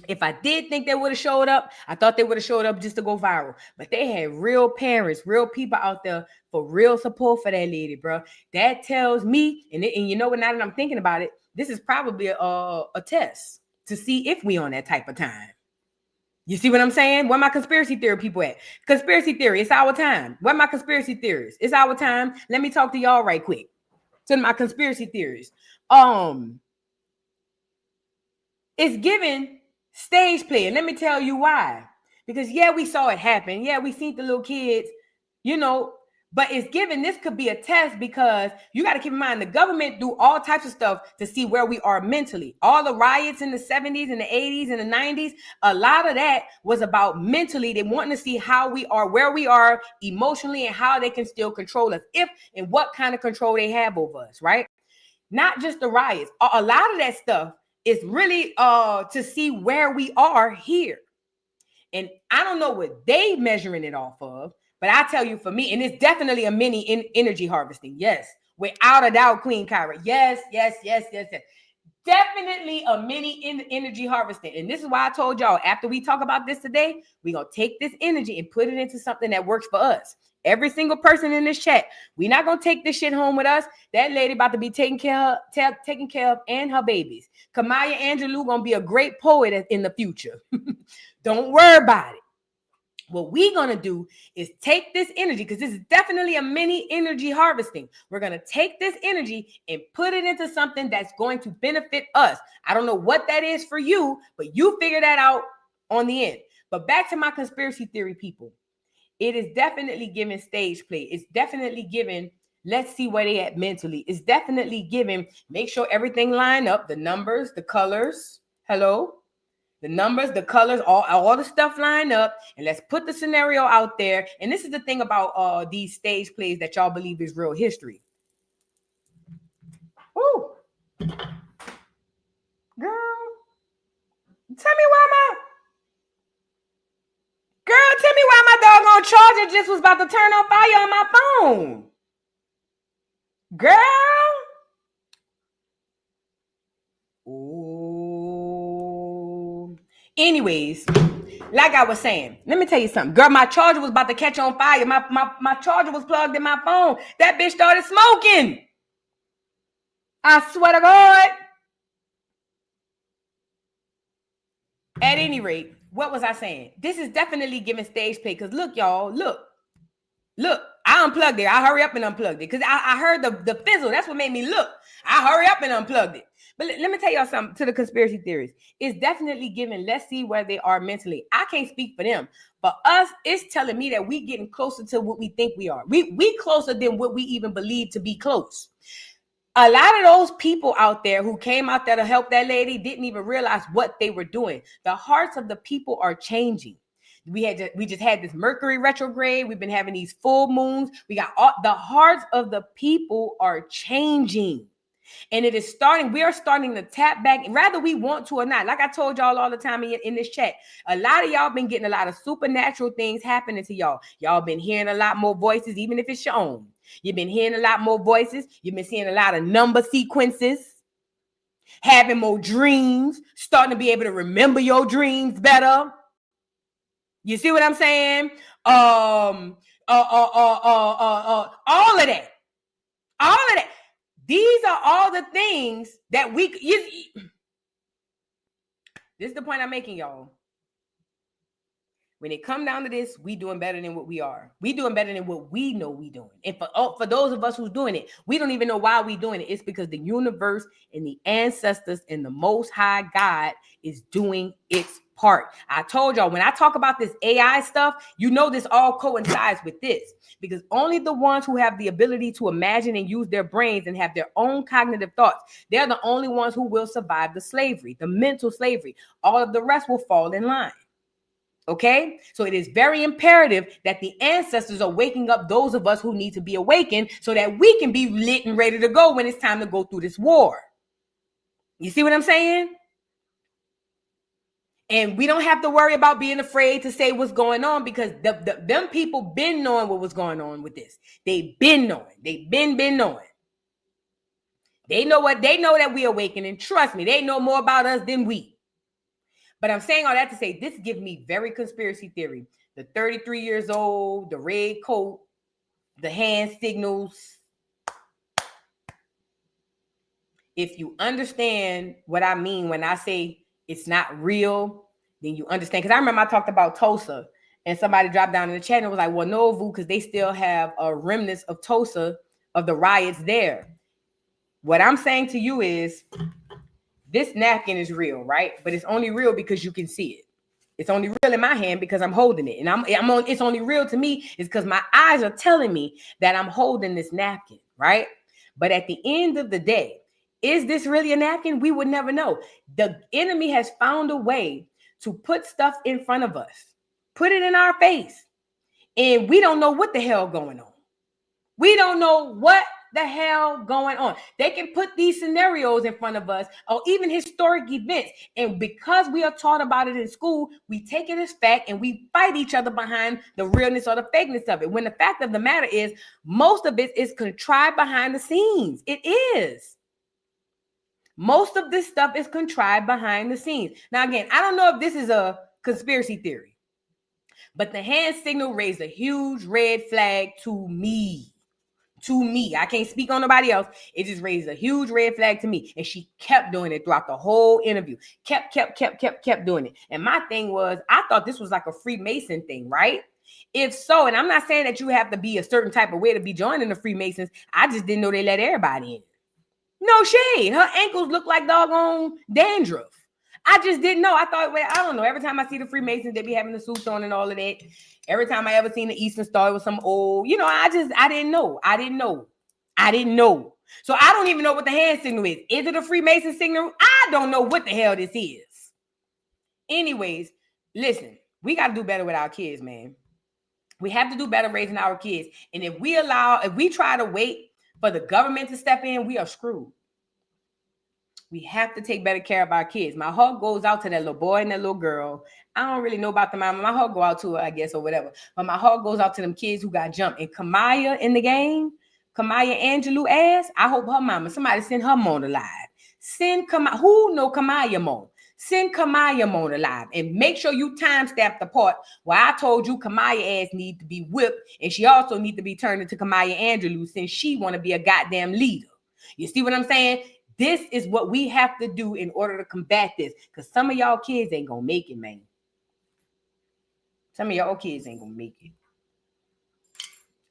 Speaker 2: If I did think they would have showed up, I thought they would have showed up just to go viral. But they had real parents, real people out there for real support for that lady, bro. That tells me, and you know what, now that I'm thinking about it, this is probably a test to see if we on that type of time. You see what I'm saying? Where my conspiracy theory people at? Conspiracy theory, it's our time. Where my conspiracy theories? It's our time. Let me talk to y'all right quick. To my conspiracy theories. It's given stage play. And let me tell you why. Because yeah, we saw it happen. Yeah, we seen the little kids, you know, but it's given, this could be a test because you got to keep in mind the government do all types of stuff to see where we are mentally. All the riots in the 70s and the 80s and the 90s, a lot of that was about mentally. They want to see how we are, where we are emotionally, and how they can still control us, if and what kind of control they have over us, right? Not just the riots. A lot of that stuff is really to see where we are here. And I don't know what they measuring it off of, but I tell you, for me, and it's definitely a mini energy harvesting. Yes, without a doubt, Queen Kyra. Yes. Definitely a mini energy harvesting. And this is why I told y'all, after we talk about this today, we're going to take this energy and put it into something that works for us. Every single person in this chat, we're not going to take this shit home with us. That lady about to be taken care of and her babies. Kamaya Angelou going to be a great poet in the future. Don't worry about it. What we're going to do is take this energy, because this is definitely a mini energy harvesting. We're going to take this energy and put it into something that's going to benefit us. I don't know what that is for you, but you figure that out on the end. But back to my conspiracy theory people. It is definitely giving stage play. It's definitely giving, let's see where they at mentally. It's definitely giving, make sure everything line up, the numbers, the colors. Hello? The numbers, the colors, all the stuff line up, and let's put the scenario out there. And this is the thing about these stage plays that y'all believe is real history. Woo! Girl, tell me why my doggone charger just was about to turn on fire on my phone. Girl. Ooh. Anyways, like I was saying, let me tell you something. Girl, my charger was about to catch on fire. My charger was plugged in my phone. That bitch started smoking. I swear to God. At any rate, what was I saying? This is definitely giving stage play. Because look, y'all, look, I unplugged it. I hurry up and unplugged it because I heard the fizzle. That's what made me look. I hurry up and unplugged it. But let me tell y'all something to the conspiracy theories. It's definitely giving, let's see where they are mentally. I can't speak for them. But us, it's telling me that we getting closer to what we think we are. We closer than what we even believe to be close. A lot of those people out there who came out there to help that lady didn't even realize what they were doing. The hearts of the people are changing. We just had this Mercury retrograde. We've been having these full moons. We got the hearts of the people are changing. And it is starting, we are starting to tap back, whether we want to or not. Like I told y'all all the time in this chat, a lot of y'all been getting a lot of supernatural things happening to y'all. Y'all been hearing a lot more voices, even if it's your own. You've been hearing a lot more voices. You've been seeing a lot of number sequences, having more dreams, starting to be able to remember your dreams better. You see what I'm saying? All of that. All of that. These are all the things that this is the point I'm making, y'all. When it come down to this, we doing better than what we are. We doing better than what we know we doing. And for those of us who's doing it, we don't even know why we doing it. It's because the universe and the ancestors and the Most High God is doing its part. I told y'all, when I talk about this AI stuff, you know this all coincides with this. Because only the ones who have the ability to imagine and use their brains and have their own cognitive thoughts, they're the only ones who will survive the slavery, the mental slavery. All of the rest will fall in line. Okay, so it is very imperative that the ancestors are waking up those of us who need to be awakened so that we can be lit and ready to go when it's time to go through this war. You see what I'm saying? And we don't have to worry about being afraid to say what's going on because them people been knowing what was going on with this. They've been knowing. They've been knowing. They know that we awakening. Trust me, they know more about us than we. But I'm saying all that to say this gives me very conspiracy theory. The 33 years old, the red coat, the hand signals. If you understand what I mean when I say it's not real, then you understand. Because I remember I talked about Tulsa and somebody dropped down in the chat and was like, well, no, Vu, because they still have remnants of Tulsa, of the riots there. What I'm saying to you is this napkin is real, right? But it's only real because you can see it. It's only real in my hand because I'm holding it. And it's only real to me is because my eyes are telling me that I'm holding this napkin, right? But at the end of the day, is this really a napkin? We would never know. The enemy has found a way to put stuff in front of us, put it in our face, and we don't know what the hell going on. We don't know what the hell going on. They can put these scenarios in front of us or even historic events. And because we are taught about it in school, we take it as fact and we fight each other behind the realness or the fakeness of it. When the fact of the matter is, most of it is contrived behind the scenes. It is. Most of this stuff is contrived behind the scenes. Now, again, I don't know if this is a conspiracy theory, but the hand signal raised a huge red flag to me. I can't speak on nobody else. It just raised a huge red flag to me. And she kept doing it throughout the whole interview. Kept doing it. And my thing was, I thought this was like a Freemason thing, right? If so, and I'm not saying that you have to be a certain type of way to be joining the Freemasons. I just didn't know they let everybody in. No shade. Her ankles look like doggone dandruff. I just didn't know. I thought, well, I don't know. Every time I see the Freemasons, they be having the suits on and all of that. Every time I ever seen the Eastern Star, it was some old, I didn't know. I didn't know. So I don't even know what the hand signal is. Is it a Freemason signal? I don't know what the hell this is. Anyways, listen, we got to do better with our kids, man. We have to do better raising our kids. And if we try to wait for the government to step in, we are screwed. We have to take better care of our kids. My heart goes out to that little boy and that little girl. I don't really know about the mama. My heart go out to her, I guess, or whatever. But my heart goes out to them kids who got jumped. And Kamaya in the game, Kamaya Angelou ass, I hope her mama, somebody send her Mon alive. Send Kamaya, who know Kamaya Mon? Send Kamaya Mon alive. And make sure you timestamp the part where I told you Kamaya ass need to be whipped. And she also need to be turned into Kamaya Angelou since she want to be a goddamn leader. You see what I'm saying? This is what we have to do in order to combat this. Because some of y'all kids ain't going to make it, man. Some of y'all kids ain't gonna make it.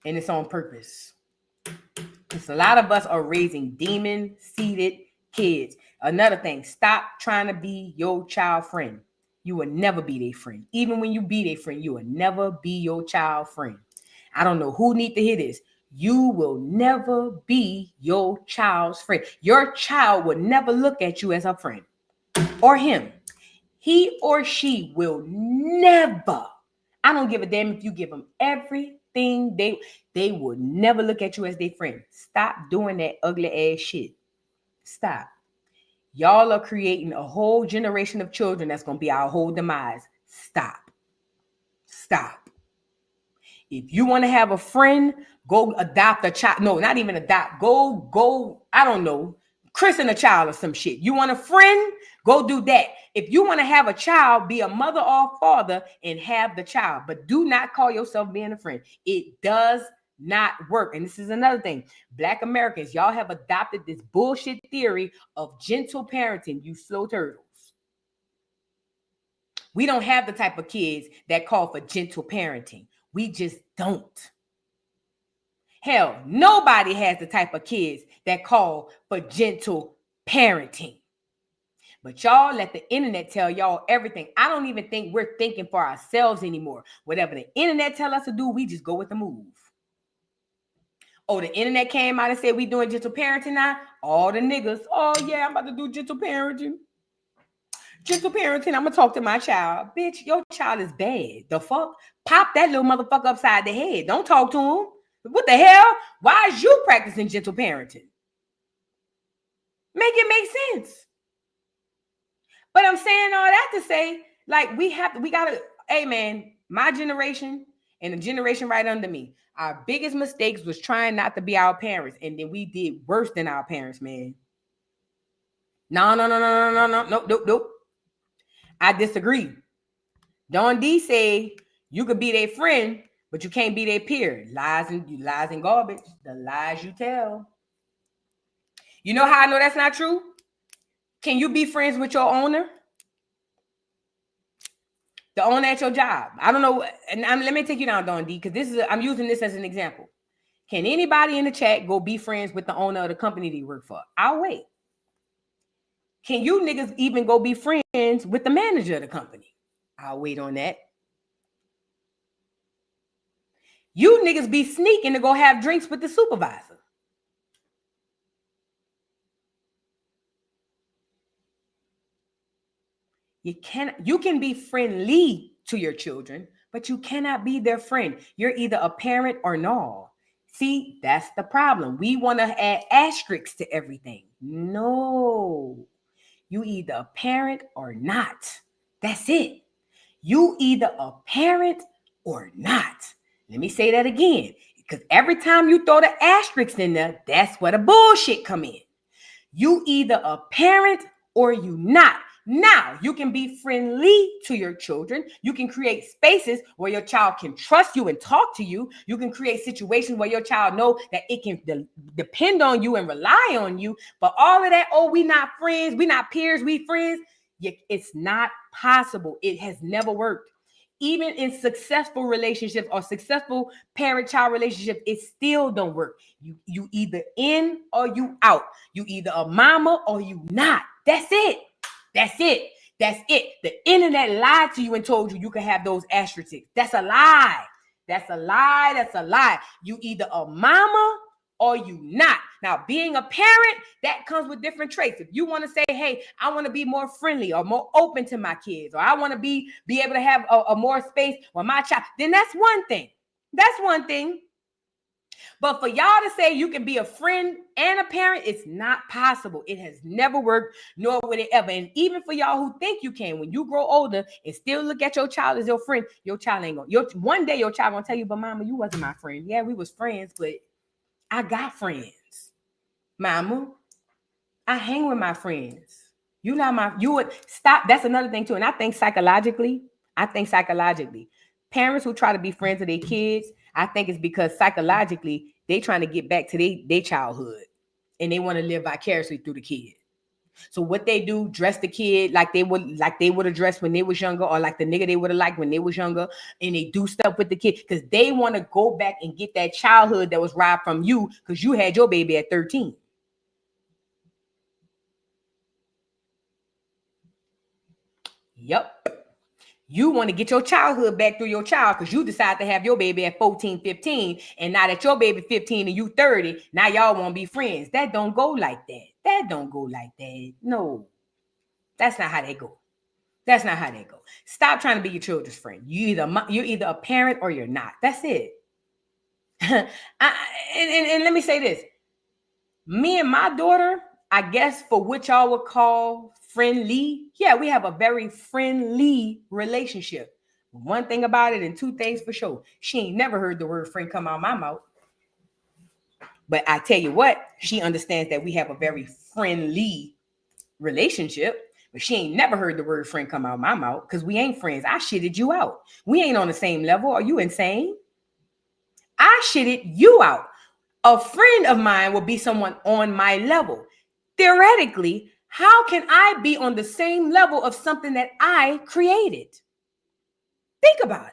Speaker 2: And it's on purpose. Because a lot of us are raising demon-seated kids. Another thing, stop trying to be your child friend. You will never be their friend. Even when you be their friend, you will never be your child friend. I don't know who need to hear this. You will never be your child's friend. Your child will never look at you as a friend or him. He or she will never. I don't give a damn if you give them everything. They will never look at you as their friend. Stop doing that ugly ass shit. Stop. Y'all are creating a whole generation of children that's going to be our whole demise. Stop. Stop. If you want to have a friend, go adopt a child. No, not even adopt. Go, I don't know, christen a child or some shit. You want a friend? Go do that. If you want to have a child, be a mother or father and have the child. But do not call yourself being a friend. It does not work. And this is another thing. Black Americans, y'all have adopted this bullshit theory of gentle parenting, you slow turtles. We don't have the type of kids that call for gentle parenting. We just don't. Hell, nobody has the type of kids that call for gentle parenting. But y'all let the internet tell y'all everything. I don't even think we're thinking for ourselves anymore. Whatever the internet tell us to do, we just go with the move. Oh, the internet came out and said we doing gentle parenting now? All the niggas, oh yeah, I'm about to do gentle parenting. Gentle parenting, I'm going to talk to my child. Bitch, your child is bad. The fuck? Pop that little motherfucker upside the head. Don't talk to him. What the hell? Why is you practicing gentle parenting? Make it make sense. But I'm saying all that to say, like, we got to, hey man, my generation and the generation right under me, our biggest mistakes was trying not to be our parents. And then we did worse than our parents, man. Nope. I disagree. Don D said you could be their friend, but you can't be their peer. Lies and garbage. The lies you tell. You know how I know that's not true? Can you be friends with your owner? The owner at your job. I don't know. And let me take you down, Don D, because I'm using this as an example. Can anybody in the chat go be friends with the owner of the company they work for? I'll wait. Can you niggas even go be friends with the manager of the company? I'll wait on that. You niggas be sneaking to go have drinks with the supervisor. You can be friendly to your children, but you cannot be their friend. You're either a parent or no. See, that's the problem. We want to add asterisks to everything. No. You either a parent or not. That's it. You either a parent or not. Let me say that again. Because every time you throw the asterisks in there, that's where the bullshit come in. You either a parent or you not. Now, you can be friendly to your children. You can create spaces where your child can trust you and talk to you. You can create situations where your child know that it can depend on you and rely on you. But all of that, oh, we not friends, we not peers, we friends. It's not possible. It has never worked. Even in successful relationships or successful parent-child relationships, it still don't work. You either in or you out. You either a mama or you not. That's it. That's it. That's it. The internet lied to you and told you can have those asterisks. That's a lie. That's a lie. That's a lie. You either a mama or you not. Now, being a parent, that comes with different traits. If you want to say, hey, I want to be more friendly or more open to my kids, or I want to be able to have a more space with my child, then that's one thing. That's one thing. But for y'all to say you can be a friend and a parent, it's not possible. It has never worked, nor would it ever. And even for y'all who think you can, when you grow older and still look at your child as your friend, your child ain't gonna. One day your child gonna tell you, but mama, you wasn't my friend. Yeah, we was friends, but I got friends. Mama, I hang with my friends. You would stop. That's another thing too. And I think psychologically, parents who try to be friends with their kids, I think it's because psychologically they trying to get back to their childhood and they want to live vicariously through the kid. So what they do, dress the kid like they would have dressed when they was younger, or like the nigga they would have liked when they was younger, and they do stuff with the kid because they want to go back and get that childhood that was robbed from you because you had your baby at 13. Yep. You want to get your childhood back through your child because you decide to have your baby at 14, 15, and now that your baby 15 and you 30, now y'all want to be friends. That don't go like that. That don't go like that. No, that's not how they go. That's not how they go. Stop trying to be your children's friend. You're either a parent or you're not. That's it. And let me say this. Me and my daughter, I guess for what y'all would call friendly. Yeah, we have a very friendly relationship. One thing about it and two things for sure. She ain't never heard the word friend come out of my mouth. But I tell you what, she understands that we have a very friendly relationship. But she ain't never heard the word friend come out of my mouth because we ain't friends. I shitted you out. We ain't on the same level. Are you insane? I shitted you out. A friend of mine will be someone on my level. Theoretically, how can I be on the same level of something that I created? Think about it.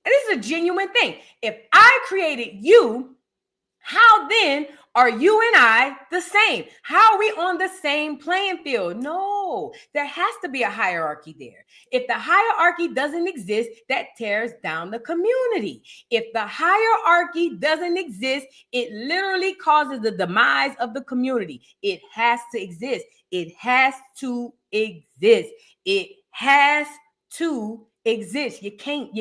Speaker 2: And this is a genuine thing. If I created you, how then are you and I the same? How are we on the same playing field? No, there has to be a hierarchy there. If the hierarchy doesn't exist, that tears down the community. If the hierarchy doesn't exist, it literally causes the demise of the community. It has to exist. It has to exist. It has to exist. You can't.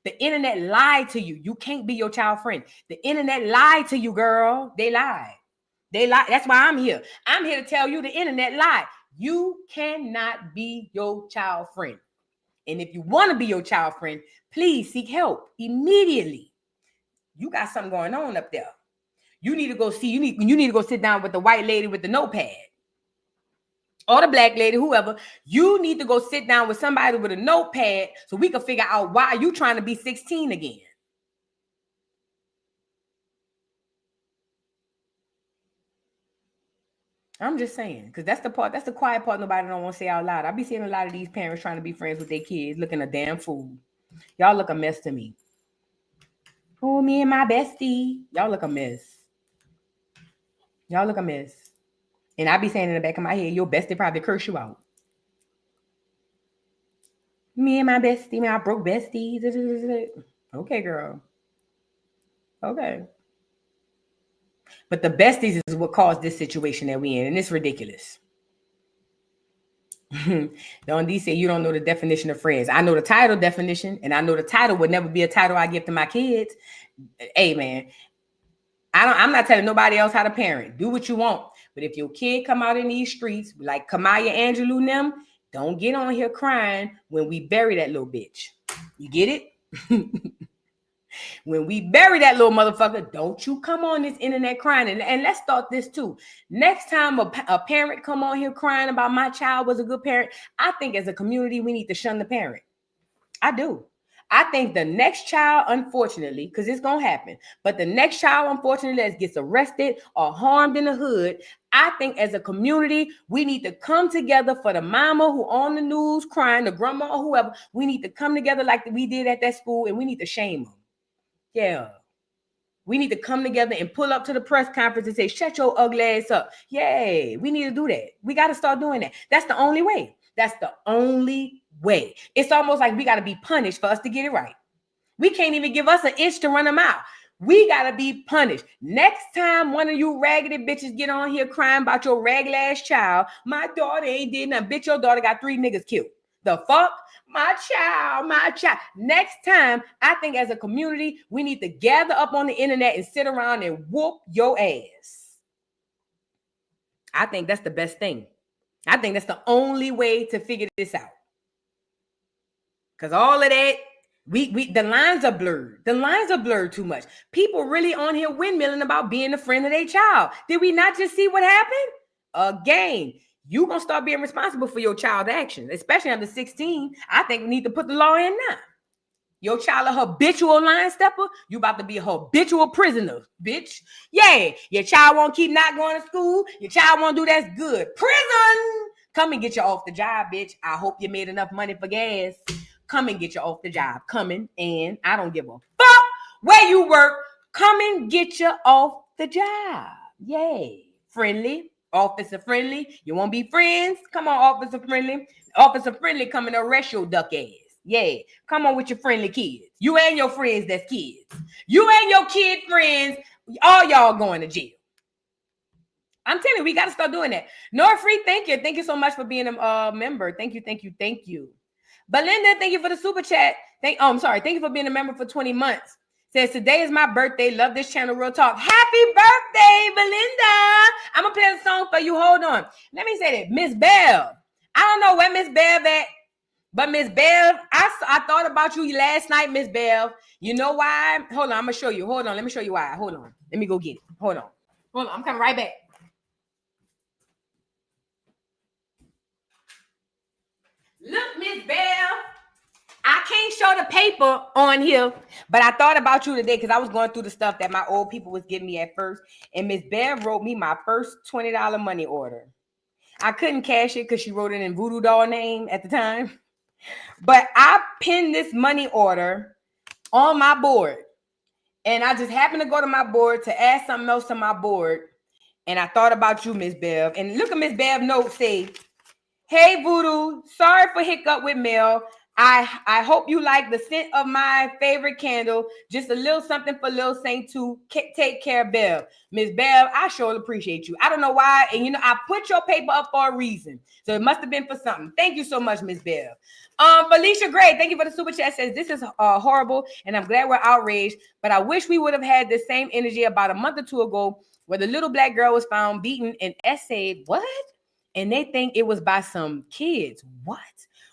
Speaker 2: The internet lied to you. You can't be your child friend. The internet lied to you, girl. They lied. They lied. That's why I'm here. I'm here to tell you the internet lied. You cannot be your child friend. And if you want to be your child friend, please seek help immediately. You got something going on up there. You need to go see. You need to go sit down with the white lady with the notepad. Or the black lady, whoever. You need to go sit down with somebody with a notepad so we can figure out why you trying to be 16 again. I'm just saying, because that's the quiet part nobody don't want to say out loud. I be seeing a lot of these parents trying to be friends with their kids, looking a damn fool. Y'all look a mess to me. Oh, me and my bestie. Y'all look a mess. Y'all look a mess. And I be saying in the back of my head, your bestie probably curse you out. Me and my bestie, my broke bestie. Okay, girl. Okay. But the besties is what caused this situation that we in, and it's ridiculous. Don D said you don't know the definition of friends. I know the title definition, and I know the title would never be a title I give to my kids. Hey, man, I'm not telling nobody else how to parent. Do what you want. But if your kid come out in these streets like Kamaya Angelou and them, don't get on here crying when we bury that little bitch. You get it? When we bury that little motherfucker, don't you come on this internet crying. And let's start this too. Next time a parent come on here crying about my child was a good parent, I think as a community, we need to shun the parent. I do. I think the next child, unfortunately, because it's going to happen, but the next child, unfortunately, that gets arrested or harmed in the hood, I think as a community, we need to come together for the mama who on the news crying, the grandma or whoever. We need to come together like we did at that school, and we need to shame them. Yeah. We need to come together and pull up to the press conference and say, shut your ugly ass up. Yay. We need to do that. We got to start doing that. That's the only way. That's the only way. It's almost like we got to be punished for us to get it right. We can't even give us an inch to run them out. We got to be punished. Next time one of you raggedy bitches get on here crying about your raggedy ass child, my daughter ain't did nothing. Bitch, your daughter got 3 niggas killed. The fuck? My child. Next time, I think as a community, we need to gather up on the internet and sit around and whoop your ass. I think that's the best thing. I think that's the only way to figure this out. Because all of that, the lines are blurred. The lines are blurred too much. People really on here windmilling about being a friend of their child. Did we not just see what happened? Again, you're going to start being responsible for your child's actions, especially under 16. I think we need to put the law in now. Your child a habitual line stepper, you about to be a habitual prisoner, bitch. Yeah, your child won't keep not going to school. Your child won't do that's good. Prison. Come and get you off the job, bitch. I hope you made enough money for gas. Come and get you off the job. Coming, and I don't give a fuck where you work. Come and get you off the job. Yay. Friendly. Officer friendly. You want to be friends? Come on, officer friendly. Officer friendly come and arrest your duck ass. Yeah. Come on with your friendly kids. You and your friends that's kids. You and your kid friends, all y'all going to jail. I'm telling you, we got to start doing that. Nora Free, thank you. Thank you so much for being a member. Thank you, thank you, thank you. Belinda, thank you for the super chat. Thank you for being a member for 20 months. Says, today is my birthday. Love this channel, Real Talk. Happy birthday, Belinda. I'm going to play a song for you. Hold on. Let me say that. Miss Bev. I don't know where Miss Bev at, but Miss Bev, I thought about you last night, Miss Bev. You know why? Hold on. I'm going to show you. Hold on. Let me show you why. Hold on. Let me go get it. Hold on. Hold on. I'm coming right back. Look, Miss Bev. I can't show the paper on here, but I thought about you today because I was going through the stuff that my old people was giving me at first. And Miss Bev wrote me my first $20 money order. I couldn't cash it because she wrote it in Voodoo Doll name at the time. But I pinned this money order on my board. And I just happened to go to my board to add something else to my board. And I thought about you, Miss Bev. And look at Miss Bev note say, hey, Voodoo, sorry for hiccup with mail. I hope you like the scent of my favorite candle. Just a little something for Lil Saint to take care of Bev. Miss Bev, I sure appreciate you. I don't know why. And, you know, I put your paper up for a reason. So it must have been for something. Thank you so much, Miss Bev. Felicia Gray, thank you for the super chat. Says, this is horrible, and I'm glad we're outraged. But I wish we would have had the same energy about a month or two ago where the little black girl was found beaten and essayed. What? And they think it was by some kids. What?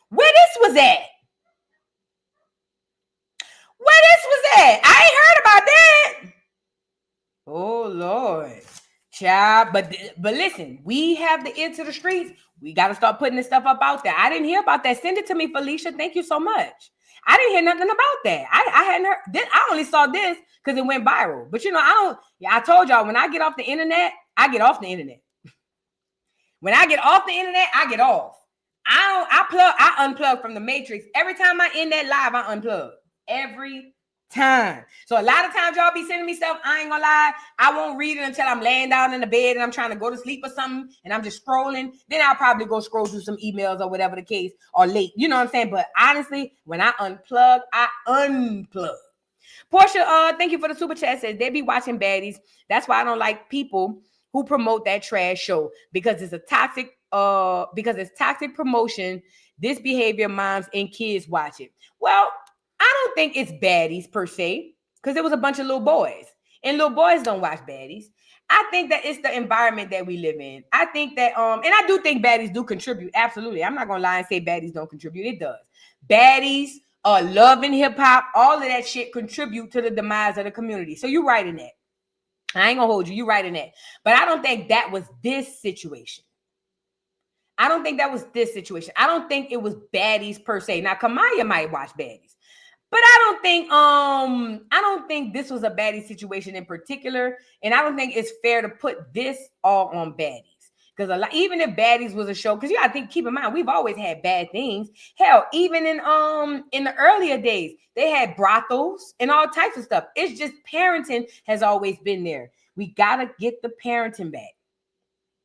Speaker 2: Where this was at? Where this was at? I ain't heard about that. Oh, Lord. Child, but listen, we have the ear to the streets. We got to start putting this stuff up out there. I didn't hear about that. Send it to me, Felicia. Thank you so much. I didn't hear nothing about that. I hadn't heard this. I only saw this because it went viral. But, you know, I told y'all, when I get off the internet, I get off the internet. When I get off the internet, I get off. I unplug from the matrix. Every time I end that live, I unplug. Every time. So a lot of times y'all be sending me stuff. I ain't gonna lie. I won't read it until I'm laying down in the bed and I'm trying to go to sleep or something. And I'm just scrolling. Then I'll probably go scroll through some emails or whatever the case, or late. You know what I'm saying? But honestly, when I unplug, I unplug. Portia, thank you for the super chat. Says they be watching baddies. That's why I don't like people who promote that trash show, because it's a toxic toxic promotion. This behavior, moms and kids watch it. Well, I don't think it's baddies per se, because it was a bunch of little boys, and little boys don't watch baddies. I think that it's the environment that we live in. I think that, and I do think baddies do contribute. Absolutely. I'm not gonna lie and say baddies don't contribute. It does. Baddies, love and hip hop, all of that shit contribute to the demise of the community. So you're right in that. I ain't gonna hold you. You're right in that. But I don't think that was this situation. I don't think that was this situation. I don't think it was baddies per se. Now, Kamaya might watch baddies, but I don't think this was a baddie situation in particular. And I don't think it's fair to put this all on baddies. Because even if baddies was a show, because you gotta think, keep in mind, we've always had bad things. Hell, even in the earlier days, they had brothels and all types of stuff. It's just parenting has always been there. We gotta get the parenting back.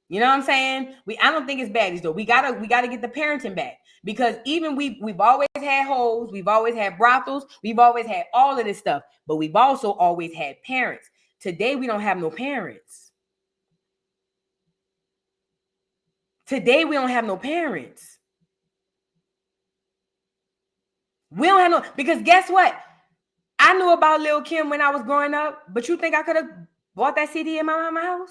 Speaker 2: You know what I'm saying? I don't think it's baddies though. We gotta get the parenting back, because even we've always had hoes, we've always had brothels, we've always had all of this stuff, but we've also always had parents. Today we don't have no parents. Today we don't have no parents. We don't have no, because guess what? I knew about Lil' Kim when I was growing up, but you think I could have bought that CD in my mama's house?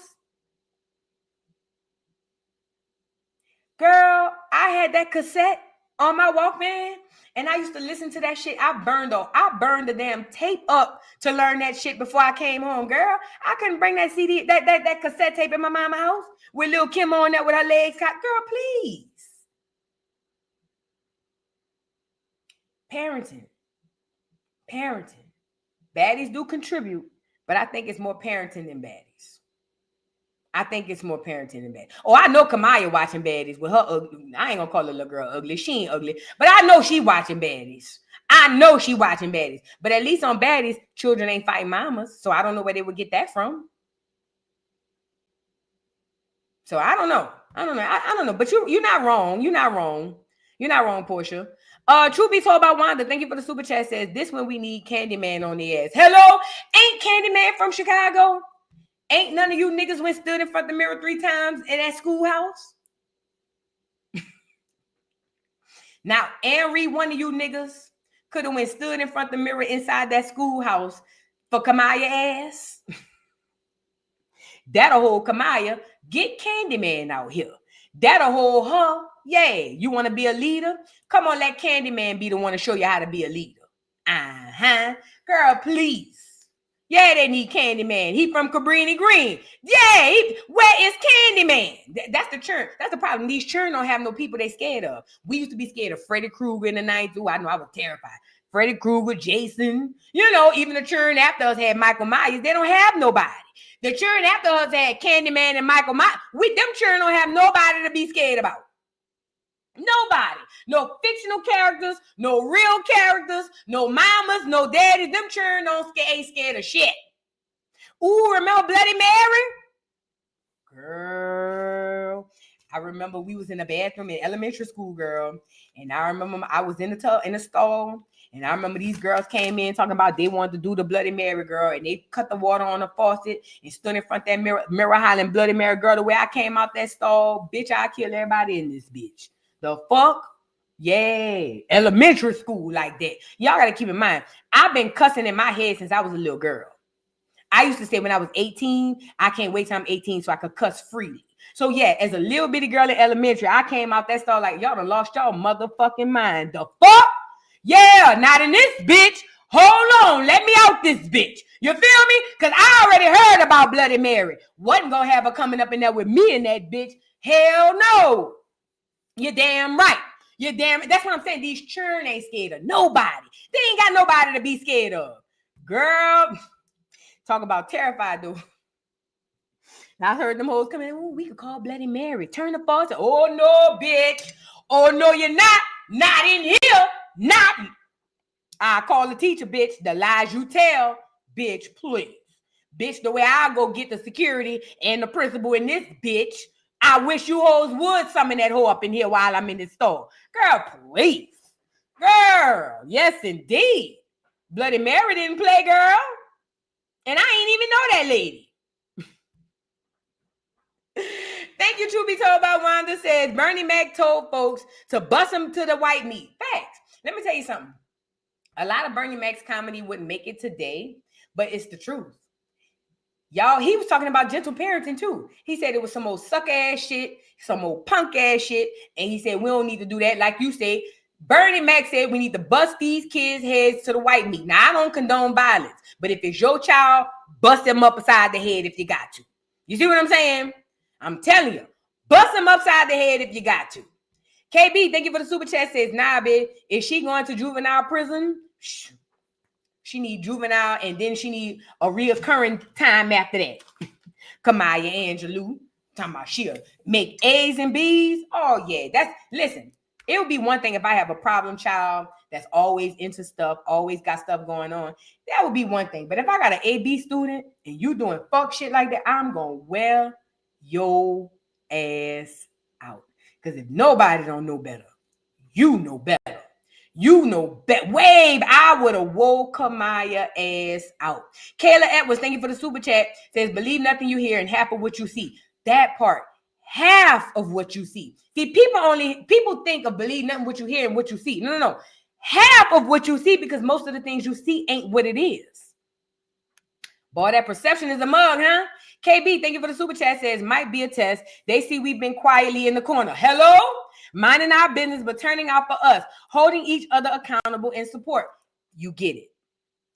Speaker 2: Girl, I had that cassette on my Walkman, and I used to listen to that shit. I burned the damn tape up to learn that shit before I came home, girl. I couldn't bring that CD, that cassette tape in my mama's house with Lil' Kim on there with her legs cocked. Girl, please. Parenting. Parenting. Baddies do contribute, but I think it's more parenting than baddies. I think it's more parenting than baddies. Oh, I know Kamaya watching baddies with her ugly. I ain't gonna call her little girl ugly. She ain't ugly, but I know she watching baddies. I know she watching baddies. But at least on baddies, children ain't fighting mamas. So I don't know where they would get that from. So I don't know. I don't know. But you're not wrong. You're not wrong. You're not wrong, Portia. Truth be told by Wanda, thank you for the super chat, says this when we need Candyman on the ass. Hello? Ain't Candyman from Chicago? Ain't none of you niggas went stood in front of the mirror 3 times in that schoolhouse? Now, every one of you niggas could have went stood in front of the mirror inside that schoolhouse for Kamaya ass. That'll hold Kamaya. Get Candyman out here. That'll hold her. Yeah, you want to be a leader? Come on, let Candyman be the one to show you how to be a leader. Girl, please. Yeah, they need Candyman. He from Cabrini Green. Yeah, where is Candyman? That's the churn. That's the problem. These churn don't have no people they scared of. We used to be scared of Freddy Krueger in the 90s. Ooh, I know I was terrified. Freddy Krueger, Jason. You know, even the churn after us had Michael Myers. They don't have nobody. The churn after us had Candyman and Michael Myers. Them churn don't have nobody to be scared about. Nobody. No fictional characters, no real characters, no mamas, no daddies. Them churn ain't scared of shit. Ooh, remember Bloody Mary? Girl, I remember we was in the bathroom in elementary school, girl. And I remember I was in the stall. And I remember these girls came in talking about they wanted to do the Bloody Mary, girl. And they cut the water on the faucet and stood in front of that mirror hollering Bloody Mary, girl. The way I came out that stall, bitch, I kill everybody in this bitch. The fuck? Yeah. Elementary school like that. Y'all got to keep in mind, I've been cussing in my head since I was a little girl. I used to say when I was 18, I can't wait till I'm 18 so I could cuss freely. So yeah, as a little bitty girl in elementary, I came out that stall like, y'all done lost y'all motherfucking mind. The fuck? Yeah, not in this bitch. Hold on, let me out this bitch. You feel me? Because I already heard about Bloody Mary. Wasn't going to have her coming up in there with me and that bitch. Hell no. You're damn right. You're damn. That's what I'm saying. These churn ain't scared of nobody. They ain't got nobody to be scared of. Girl, talk about terrified though. I heard them hoes coming in. Oh, we could call Bloody Mary. Turn the faucet. Oh no, bitch. Oh no, you're not. Not in here. Not. I call the teacher, bitch. The lies you tell, bitch. Please, bitch. The way I go get the security and the principal in this bitch. I wish you hoes would summon that hoe up in here while I'm in the store. Girl, please. Girl, yes, indeed. Bloody Mary didn't play, girl. And I ain't even know that lady. Thank you, Truth Be Told by Wanda says, Bernie Mac told folks to bust him to the white meat. Facts. Let me tell you something. A lot of Bernie Mac's comedy wouldn't make it today, but it's the truth. Y'all, he was talking about gentle parenting too. He said it was some old suck ass shit, some old punk ass shit. And he said, we don't need to do that. Like you said, Bernie Mac said we need to bust these kids' heads to the white meat. Now, I don't condone violence, but if it's your child, bust them up upside the head if you got to. You see what I'm saying? I'm telling you, bust them upside the head if you got to. KB, thank you for the super chat, says, nah, bitch, is she going to juvenile prison? She need juvenile, and then she need a reoccurring time after that. Kamaya Angelou, talking about she'll make A's and B's. Oh, yeah, listen, it would be one thing if I have a problem child that's always into stuff, always got stuff going on. That would be one thing. But if I got an AB student and you doing fuck shit like that, I'm going to wear your ass out. Because if nobody don't know better, you know better. You know better. Wave, I would have woke Kamaya ass out. Kayla Edwards, thank you for the super chat, says, believe nothing you hear and half of what you see. That part, half of what you see. See, people think of believe nothing what you hear and what you see. No. Half of what you see, because most of the things you see ain't what it is. Boy, that perception is a mug, huh? KB, thank you for the super chat, says, might be a test. They see we've been quietly in the corner. Hello? Minding our business, but turning out for us. Holding each other accountable and support. You get it.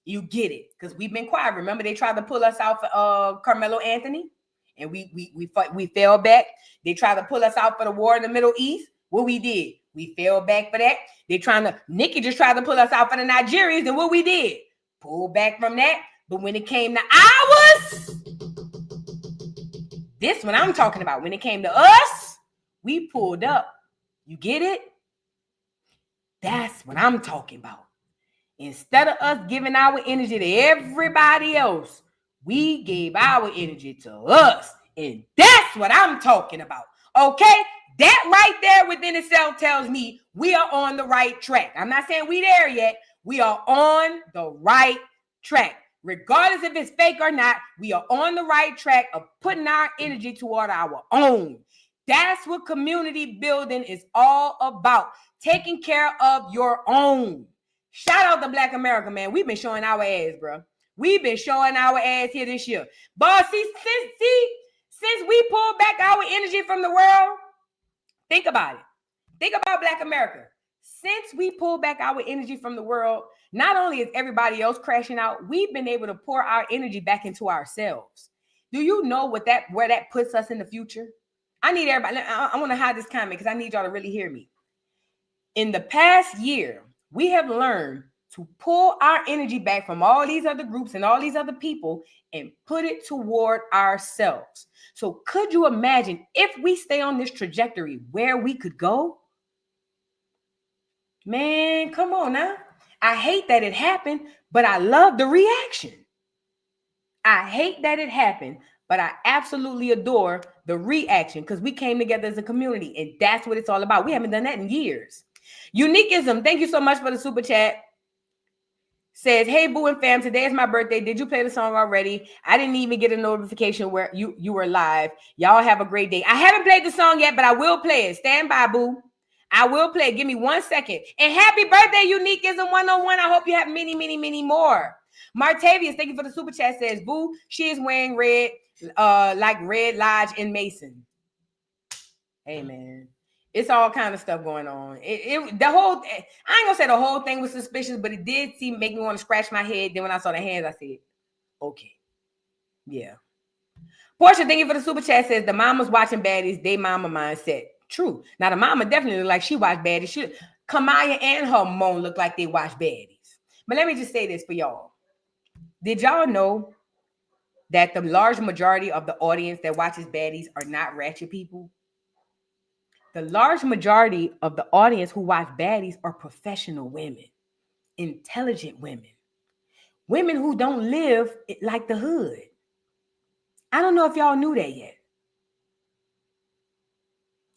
Speaker 2: You get it. Because we've been quiet. Remember, they tried to pull us out for Carmelo Anthony? And we fell back. They tried to pull us out for the war in the Middle East. What we did, we fell back for that. Nikki just tried to pull us out for the Nigerians, and what we did, pull back from that. But when it came to ours, this one I'm talking about, when it came to us, we pulled up. You get it? That's what I'm talking about. Instead of us giving our energy to everybody else, we gave our energy to us. And that's what I'm talking about. Okay? That right there within itself tells me we are on the right track. I'm not saying we there yet. We are on the right track. Regardless if it's fake or not, we are on the right track of putting our energy toward our own. That's what community building is all about. Taking care of your own. Shout out to Black America, man. We've been showing our ass, bro. We've been showing our ass here this year. But since we pulled back our energy from the world, think about it. Think about Black America. Since we pulled back our energy from the world, not only is everybody else crashing out, we've been able to pour our energy back into ourselves. Do you know where that puts us in the future? I need everybody. I want to hide this comment because I need y'all to really hear me. In the past year, we have learned to pull our energy back from all these other groups and all these other people and put it toward ourselves. So could you imagine if we stay on this trajectory where we could go? Man, come on now. I hate that it happened, but I love the reaction. I hate that it happened, but I absolutely adore the reaction because we came together as a community, and that's what it's all about. We haven't done that in years. Uniqueism, thank you so much for the super chat. Says, hey, Boo and fam, today is my birthday. Did you play the song already? I didn't even get a notification where you were live. Y'all have a great day. I haven't played the song yet, but I will play it. Stand by, Boo. I will play it. Give me 1 second. And happy birthday, Uniqueism 101. I hope you have many, many, many more. Martavius, thank you for the super chat. Says, Boo, she is wearing red, like Red Lodge in Mason. Hey, man. It's all kind of stuff going on. I ain't gonna say the whole thing was suspicious, but it did make me want to scratch my head. Then when I saw the hands, I said, okay. Yeah. Portia, thank you for the super chat. Says the mama's watching baddies, they mama mindset. True. Now the mama definitely look like she watched baddies. Kamaya and her mom look like they watch baddies. But let me just say this for y'all. Did y'all know that the large majority of the audience that watches baddies are not ratchet people? The large majority of the audience who watch baddies are professional women, intelligent women, women who don't live like the hood. I don't know if y'all knew that yet.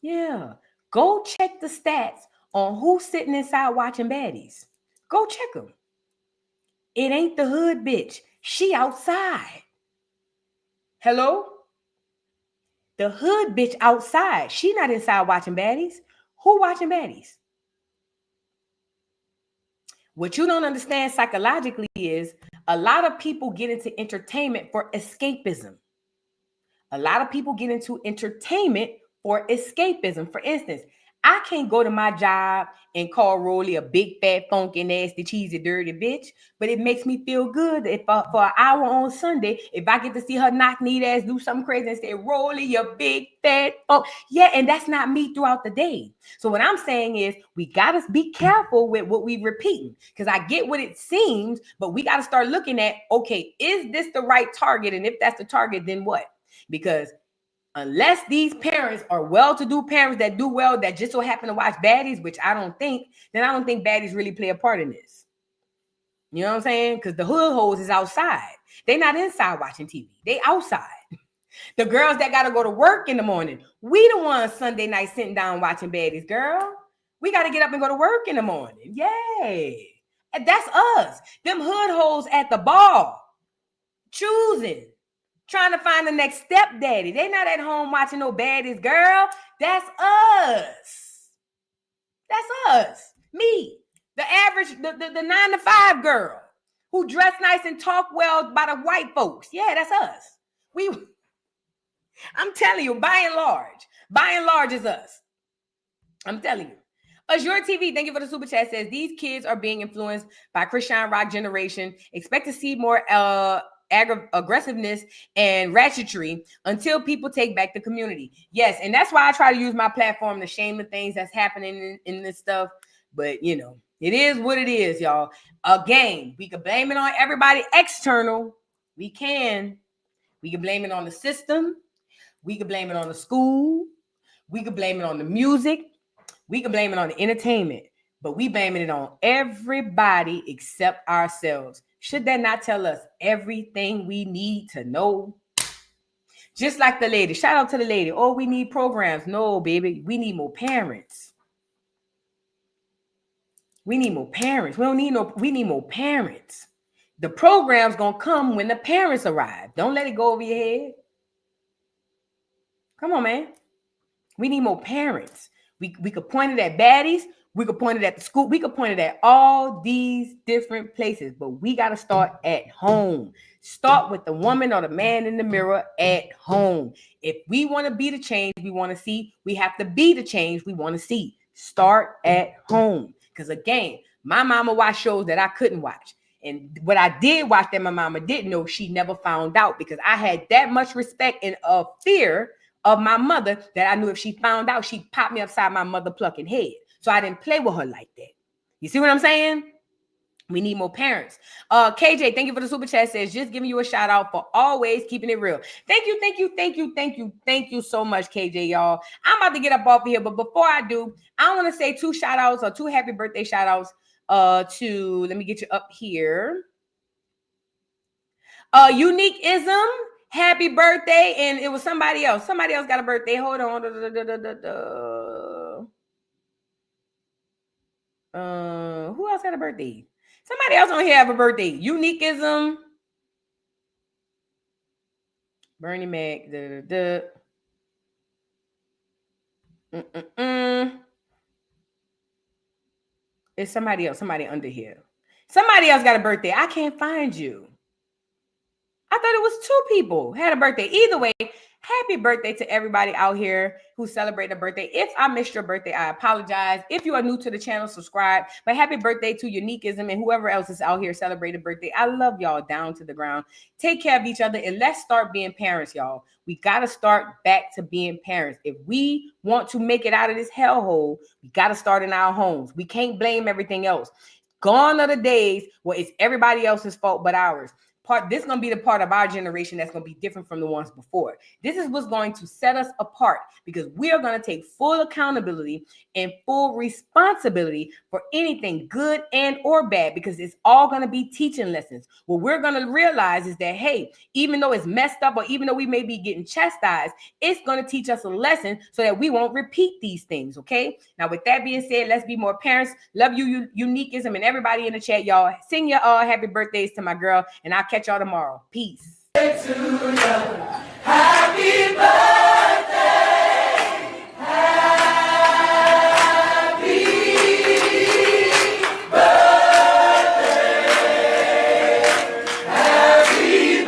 Speaker 2: Yeah. Go check the stats on who's sitting inside watching baddies. Go check them. It ain't the hood bitch. She outside. Hello? The hood bitch outside. She not inside watching baddies. Who watching baddies? What you don't understand psychologically is a lot of people get into entertainment for escapism. A lot of people get into entertainment for escapism. For instance, I can't go to my job and call Rolly a big, fat, funky, nasty, cheesy, dirty bitch, but it makes me feel good if for an hour on Sunday, if I get to see her knock-kneed ass do something crazy and say, Rolly, you big, fat, funk. Yeah, and that's not me throughout the day. So what I'm saying is we got to be careful with what we repeating because I get what it seems, but we got to start looking at, okay, is this the right target? And if that's the target, then what? Because unless these parents are well-to-do parents that do well, that just so happen to watch baddies, which I don't think, then I don't think baddies really play a part in this. You know what I'm saying? Because the hood hoes is outside. They not inside watching TV. They outside. The girls that got to go to work in the morning, we the ones Sunday night sitting down watching baddies, girl. We got to get up and go to work in the morning. Yay. And that's us. Them hood hoes at the bar, choosing. Trying to find the next stepdaddy. They not at home watching no baddies, girl. That's us. That's us. Me. The average, the 9-to-5 girl who dress nice and talk well by the white folks. Yeah, that's us. I'm telling you, by and large is us. I'm telling you. Azure TV, thank you for the super chat, says these kids are being influenced by Christian rock generation. Expect to see more aggressiveness and ratchetry until people take back the community. Yes, and that's why I try to use my platform to shame the things that's happening in this stuff. But, you know, it is what it is, y'all. Again, we can blame it on everybody external. We can blame it on the system. We can blame it on the school. We can blame it on the music. We can blame it on the entertainment. But we blaming it on everybody except ourselves. Should that not tell us everything we need to know? Just like the lady. Shout out to the lady. Oh, we need programs. No, baby. We need more parents. We need more parents. We need more parents. The program's going to come when the parents arrive. Don't let it go over your head. Come on, man. We need more parents. We could point it at baddies. We could point it at the school. We could point it at all these different places, but we got to start at home. Start with the woman or the man in the mirror at home. If we want to be the change we want to see, we have to be the change we want to see. Start at home. Because again, my mama watched shows that I couldn't watch. And what I did watch that my mama didn't know, she never found out, because I had that much respect and fear of my mother that I knew if she found out, she'd pop me upside my mother plucking head. So I didn't play with her like that. You see what I'm saying? We need more parents. KJ, thank you for the super chat. Says, just giving you a shout out for always keeping it real. Thank you so much, KJ, y'all. I'm about to get up off of here, but before I do, I want to say 2 shout outs or 2 happy birthday shout outs to, let me get you up here. Uniqueism, happy birthday. And it was somebody else. Somebody else got a birthday. Hold on. Who else had a birthday? Somebody else on here have a birthday. Uniqueism. Bernie Mac. It's somebody else. Somebody under here. Somebody else got a birthday. I can't find you. I thought it was 2 people had a birthday. Either way, happy birthday to everybody out here who celebrate a birthday. If I missed your birthday, I apologize. If you are new to the channel, subscribe. But happy birthday to Uniqueism and whoever else is out here celebrating a birthday. I love y'all down to the ground. Take care of each other and let's start being parents, y'all. We got to start back to being parents. If we want to make it out of this hellhole, we got to start in our homes. We can't blame everything else. Gone are the days where it's everybody else's fault but ours. This is going to be the part of our generation that's going to be different from the ones before. This is what's going to set us apart, because we are going to take full accountability and full responsibility for anything good and or bad, because it's all going to be teaching lessons. What we're going to realize is that, hey, even though it's messed up or even though we may be getting chastised, it's going to teach us a lesson so that we won't repeat these things, okay? Now, with that being said, let's be more parents. Love you, Uniqueism, and everybody in the chat, y'all. Sing your happy birthdays to my girl, and I'll catch y'all tomorrow. Peace.
Speaker 18: Happy birthday. Happy birthday. Happy birthday. Happy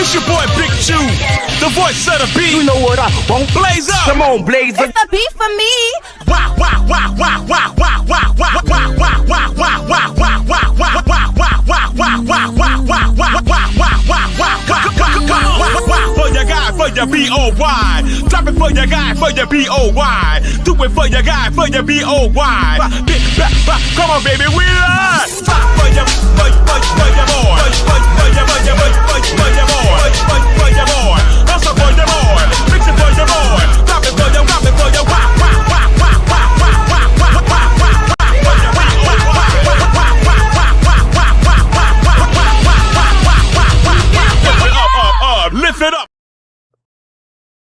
Speaker 1: It's your boy Big Chew, the voice of the beat.
Speaker 18: You know what I want?
Speaker 1: Blaze up.
Speaker 18: Come on, Blaze up.
Speaker 17: It's the beat for me.
Speaker 1: Wow, wow, wow, wow, wow, wow, wow, wow, wow, wow, wow, wow, wow, wow, wow, wow, for your guy, for your B-O-Y. Drop it for your guy, for your B-O-Y. Do it for your guy, for your B-O-Y. Come on, baby, we love. For your boy. For your boy. Also for your boy. Fix it for your boy. Drop it for your lift it up.